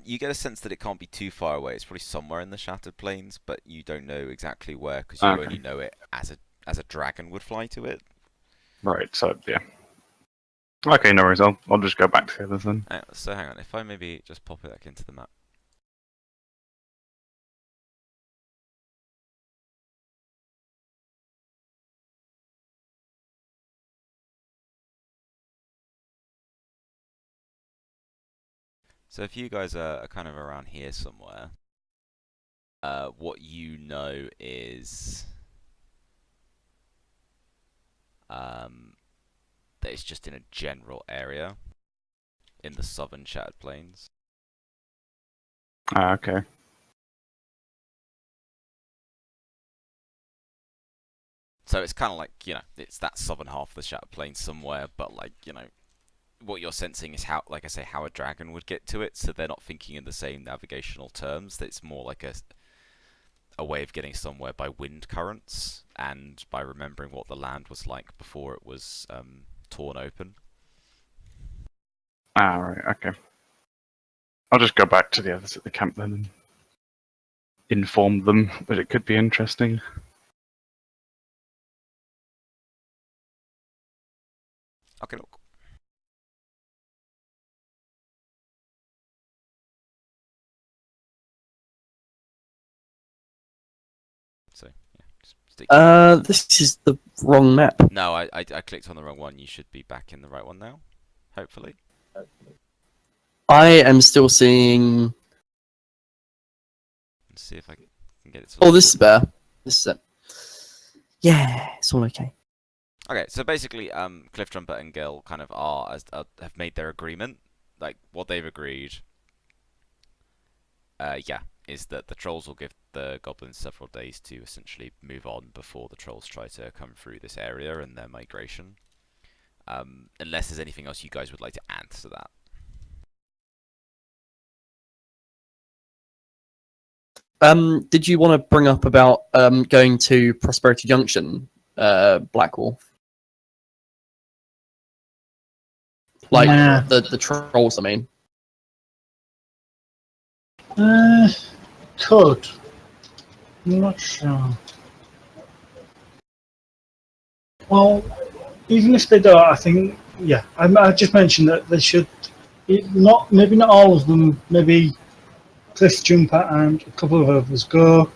You get a sense that it can't be too far away. It's probably somewhere in the Shattered Plains, but you don't know exactly where because you Okay. only know it as a dragon would fly to it. right, so yeah. Okay, no worries. I'll just go back to the others then. So hang on, if I maybe just pop it back into the map. So if you guys are kind of around here somewhere, what you know is that it's just in a general area in the southern Shattered Plains. Ah, okay. So it's kind of like, it's that southern half of the Shattered Plains somewhere, but like, what you're sensing is how, like I say, how a dragon would get to it, so they're not thinking in the same navigational terms. It's more like a way of getting somewhere by wind currents and by remembering what the land was like before it was torn open. Ah, right, okay. I'll just go back to the others at the camp then and inform them that it could be interesting. Okay, look. So, yeah, just stick. This is the wrong map. No, I clicked on the wrong one. You should be back in the right one now, hopefully. I am still seeing. Let's see if I can get it to. Oh, this is better. This is it. Yeah, it's all okay. Okay, so basically, Cliffjumper and Gil kind of have made their agreement. Like, what they've agreed, is that the trolls will give the goblins several days to essentially move on before the trolls try to come through this area and their migration. Unless there's anything else you guys would like to add to that. Did you want to bring up about going to Prosperity Junction, Black Wolf? Like Nah. the trolls, I mean. Could. I'm not sure. Well, even if they don't, I think, yeah. I just mentioned that they should, maybe not all of them, maybe Cliffjumper and a couple of others go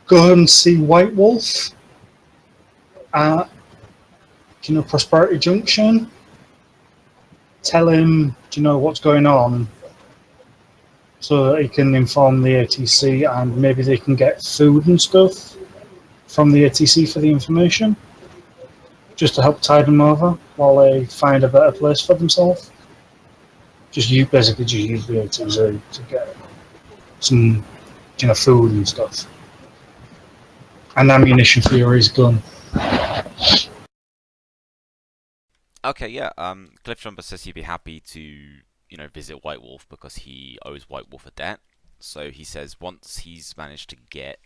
and see White Wolf at, Prosperity Junction. Tell him, what's going on, so that he can inform the ATC, and maybe they can get food and stuff from the ATC for the information, just to help tide them over while they find a better place for themselves. Basically just use the ATC to get some, food and stuff, and ammunition for your gun. Okay, yeah. Cliffjumper says he'd be happy to, visit White Wolf because he owes White Wolf a debt. So he says once he's managed to get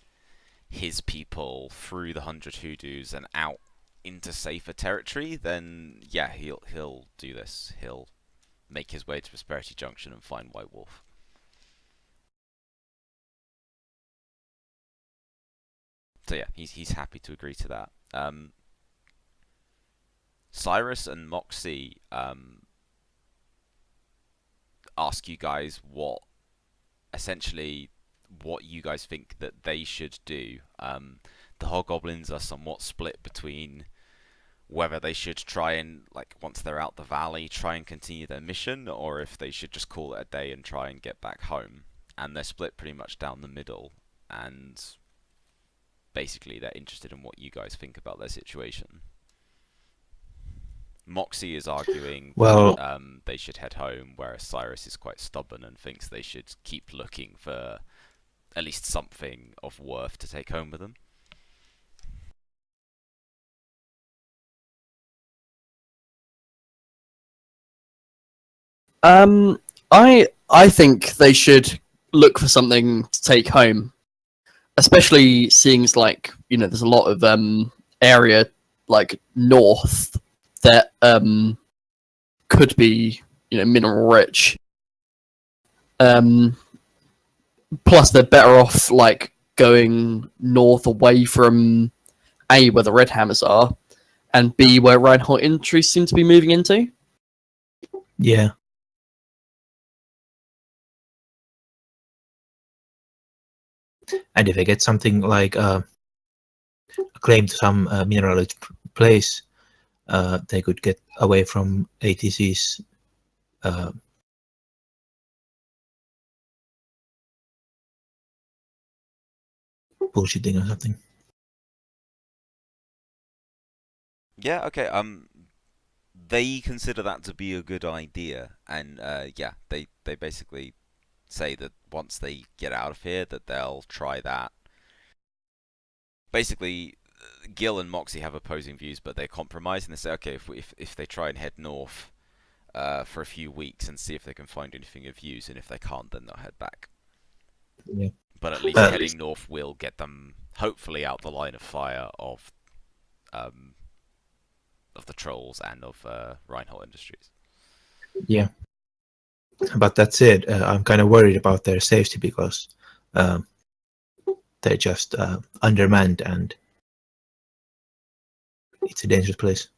his people through the 100 hoodoos and out into safer territory, then yeah, he'll do this. He'll make his way to Prosperity Junction and find White Wolf. So yeah, he's happy to agree to that. Cyrus and Moxie ask you guys what you guys think that they should do. The Hobgoblins are somewhat split between whether they should try and, like, once they're out the valley, try and continue their mission, or if they should just call it a day and try and get back home. And they're split pretty much down the middle, and basically they're interested in what you guys think about their situation. Moxie is arguing that they should head home, whereas Cyrus is quite stubborn and thinks they should keep looking for at least something of worth to take home with them. I think they should look for something to take home, especially seeing as, like, there's a lot of area like north that could be mineral rich. Plus, they're better off like going north away from A, where the Red Hammers are, and B, where Reinhardt industries seem to be moving into. Yeah. And if they get something like claim to some mineral place, they could get away from ATC's bullshitting or something. Yeah, okay. They consider that to be a good idea, and yeah, they basically say that once they get out of here, that they'll try that. Basically, Gil and Moxie have opposing views, but they compromise, and they say, okay, if they try and head north for a few weeks and see if they can find anything of use, and if they can't, then they'll head back. Yeah. But at least heading north will get them hopefully out the line of fire of the trolls and of Reinhold Industries. Yeah. But that said, I'm kind of worried about their safety because they're just undermanned and it's a dangerous place.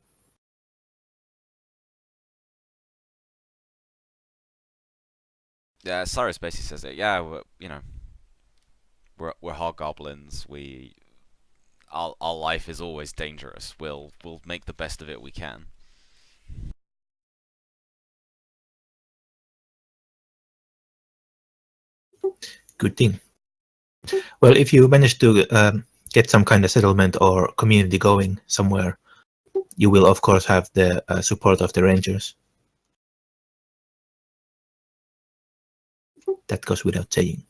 Yeah, Cyrus basically says it. Yeah, we're hobgoblins. Our life is always dangerous. We'll make the best of it we can. Good thing. Well, if you manage to get some kind of settlement or community going somewhere, you will of course have the support of the rangers. That goes without saying.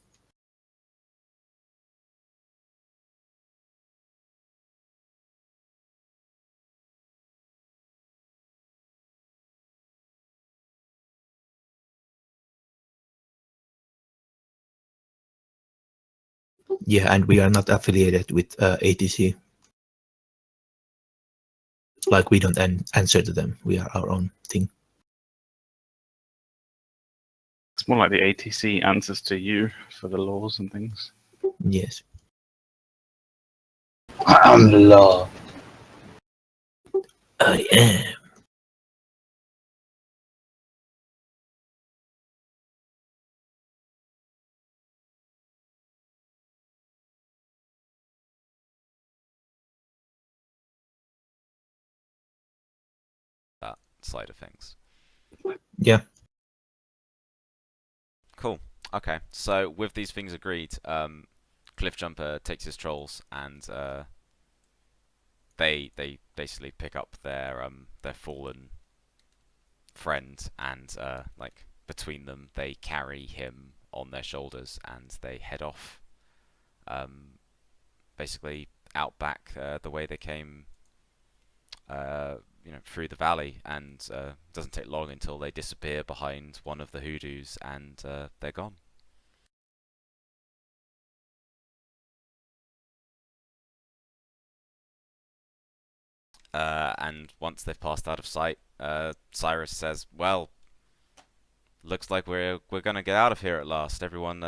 Yeah, and we are not affiliated with ATC. Like, we don't answer to them. We are our own thing. It's more like the ATC answers to you for the laws and things. Yes. I'm the law. I am. That side of things. Yeah. Cool. Okay. So with these things agreed, Cliffjumper takes his trolls and they basically pick up their fallen friend and like between them they carry him on their shoulders and they head off basically out back the way they came through the valley, and doesn't take long until they disappear behind one of the hoodoos and they're gone. And once they've passed out of sight, Cyrus says, "Well, looks like we're gonna get out of here at last. Everyone,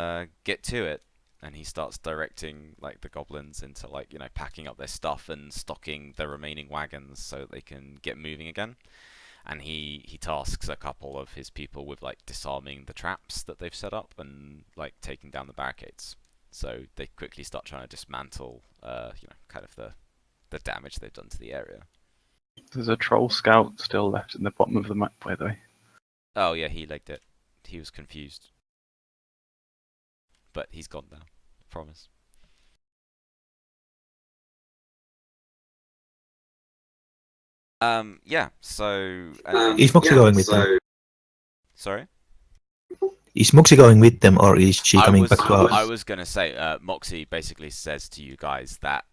get to it." And he starts directing like the goblins into like packing up their stuff and stocking the remaining wagons so that they can get moving again. And he tasks a couple of his people with like disarming the traps that they've set up and like taking down the barricades. So they quickly start trying to dismantle, kind of the damage they've done to the area. There's a troll scout still left in the bottom of the map, by the way. Oh yeah, he legged it. He was confused. But he's gone now. I promise. Yeah, so... Is Moxie going with them? Sorry? Is Moxie going with them, or is she coming back to us? I was going to say, Moxie basically says to you guys that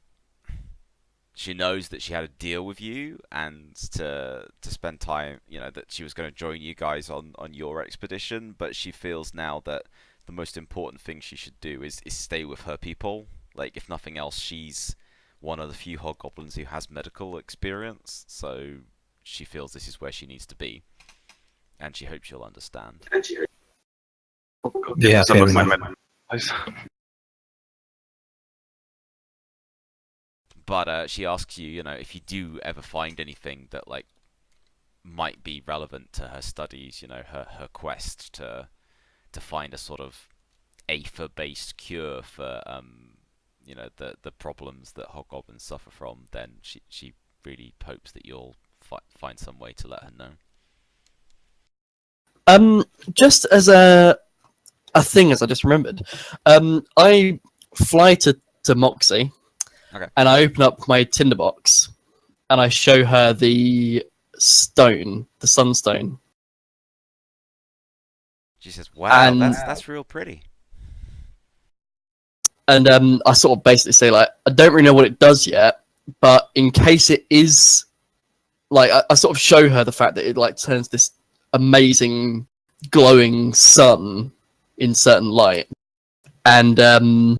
she knows that she had a deal with you and to spend time, that she was going to join you guys on your expedition, but she feels now that the most important thing she should do is stay with her people. Like, if nothing else, she's one of the few hobgoblins who has medical experience, so she feels this is where she needs to be. And she hopes you'll understand. Yeah, some fair of my enough. But she asks you, if you do ever find anything that like might be relevant to her studies, her quest to find a sort of aether-based cure for the problems that hobgoblins suffer from, then she really hopes that you'll find some way to let her know. Just as a thing, as I just remembered, I fly to Moxie, Okay. and I open up my tinderbox, and I show her the stone, the sunstone. She says, "Wow, And- that's real pretty." And I sort of basically say, like, I don't really know what it does yet, but in case it is, like, I sort of show her the fact that it like turns this amazing glowing sun in certain light, and I'm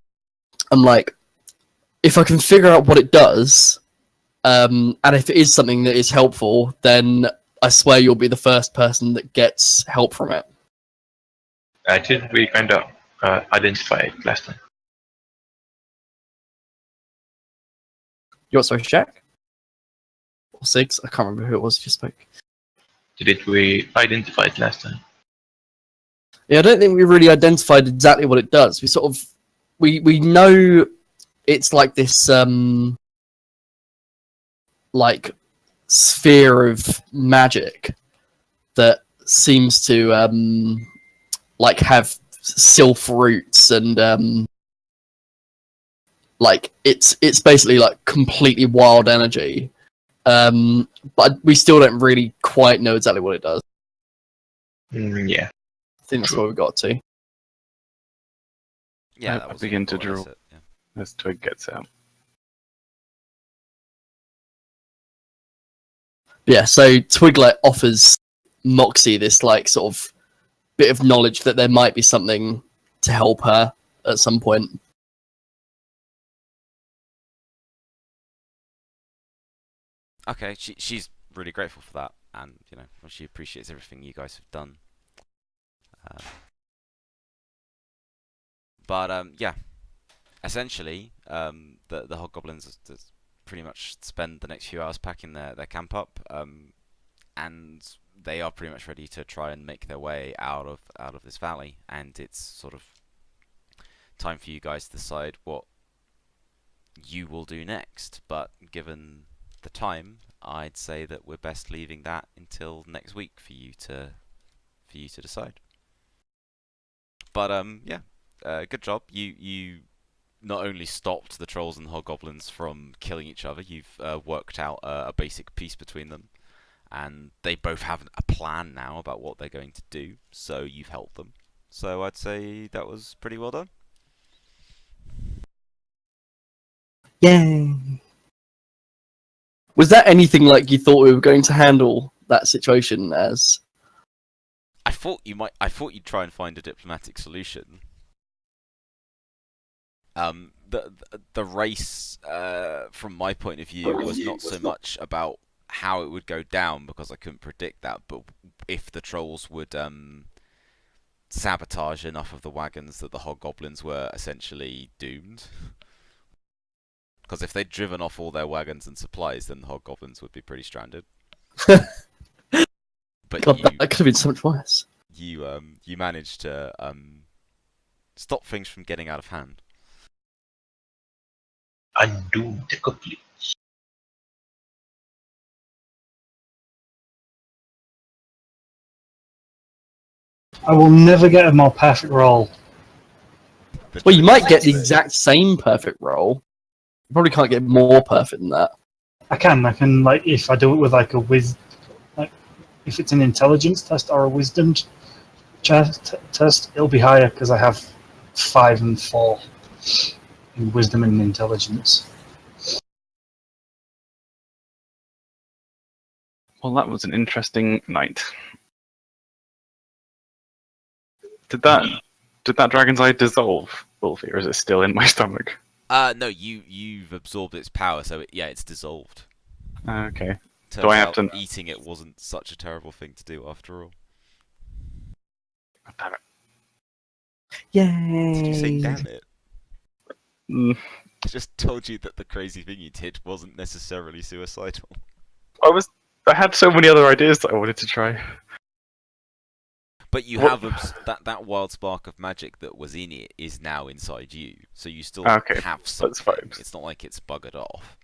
like, if I can figure out what it does, and if it is something that is helpful, then I swear you'll be the first person that gets help from it. Did we kind of identify it last time? You want sorry, Jack? Or Six? I can't remember who it was who spoke. Did we identify it last time? Yeah, I don't think we really identified exactly what it does. We sort of we know it's like this like sphere of magic that seems to like have sylph roots and like it's basically like completely wild energy. But we still don't really quite know exactly what it does. Yeah. I think that's where we got to. Yeah, I that was begin to more or less drool. it, yeah. As Twig gets out. Yeah, so Twiglet offers Moxie this like sort of bit of knowledge that there might be something to help her at some point. Okay, she's really grateful for that, and you know, she appreciates everything you guys have done. But yeah, essentially, the hobgoblins just pretty much spend the next few hours packing their camp up, and they are pretty much ready to try and make their way out of this valley. And it's sort of time for you guys to decide what you will do next. But given the time, I'd say that we're best leaving that until next week for you to decide. But yeah, good job. You not only stopped the trolls and hobgoblins from killing each other, you've worked out a basic peace between them, and they both have a plan now about what they're going to do. So you've helped them. So I'd say that was pretty well done. Yay! Was that anything like you thought we were going to handle that situation as? I thought you'd try and find a diplomatic solution. The race, from my point of view, was not so much about how it would go down, because I couldn't predict that, but if the trolls would sabotage enough of the wagons that the hobgoblins were essentially doomed. Because if they'd driven off all their wagons and supplies, then the hobgoblins would be pretty stranded. But God, that could have been so much worse. you managed to stop things from getting out of hand. Undo the complete. I will never get a more perfect roll. Well, you might get the exact same perfect roll. You probably can't get more perfect than that. I can, like, if I do it with like a like, if it's an intelligence test or a wisdom test, it'll be higher because I have 5 and 4 in wisdom and intelligence. Well, that was an interesting night. Did that dragon's eye dissolve, Wolfie, or is it still in my stomach? No, you've absorbed its power, so it's dissolved. Okay. Turns Do I have out to? eating it wasn't such a terrible thing to do after all. Oh, damn it. Yay! Did you say damn it? Mm, I just told you that the crazy thing you did wasn't necessarily suicidal. I had so many other ideas that I wanted to try. But you What- have that wild spark of magic that was in it is now inside you, so you still Okay, have something. that's fine. It's not like it's buggered off.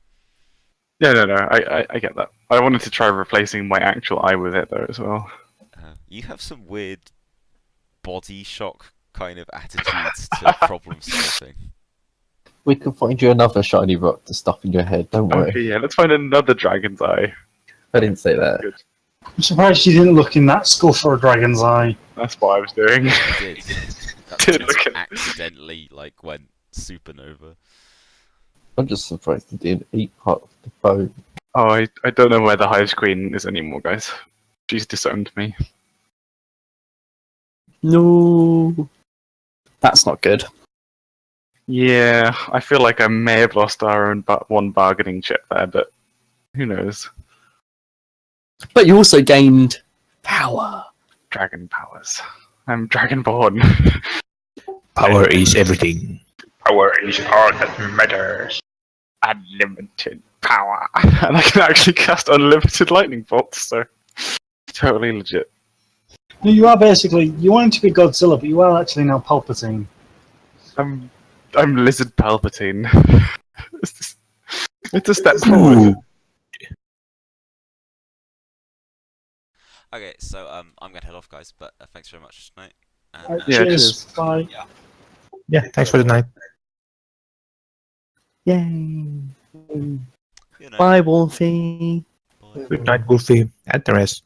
No, I get that. I wanted to try replacing my actual eye with it though as well. You have some weird body shock kind of attitudes to problem solving. We can find you another shiny rock to stuff in your head. Don't worry. Okay, yeah, let's find another dragon's eye. I didn't say that. Good. I'm surprised you didn't look in that skull for a dragon's eye. That's what I was doing. I did. That's Did just look at- accidentally like went supernova. I'm just surprised you didn't eat part of the bone. Oh, I don't know where the Hive Queen is anymore, guys. She's disowned me. No. That's not good. Yeah, I feel like I may have lost our own one bargaining chip there, but who knows? But you also gained power. Dragon powers. I'm dragonborn. Power is everything. Power is all that matters. Unlimited power. And I can actually cast unlimited lightning bolts, so totally legit. No, you are basically, you wanted to be Godzilla, but you are actually now Palpatine. I'm Lizard Palpatine. It's a step forward. Okay, so I'm gonna head off, guys. But thanks very much tonight. And, Right, Yeah, cheers. cheers. Bye. Yeah, thanks for the night. Yay. you know, Bye, Wolfie. bye. Good night, Wolfie, and the rest.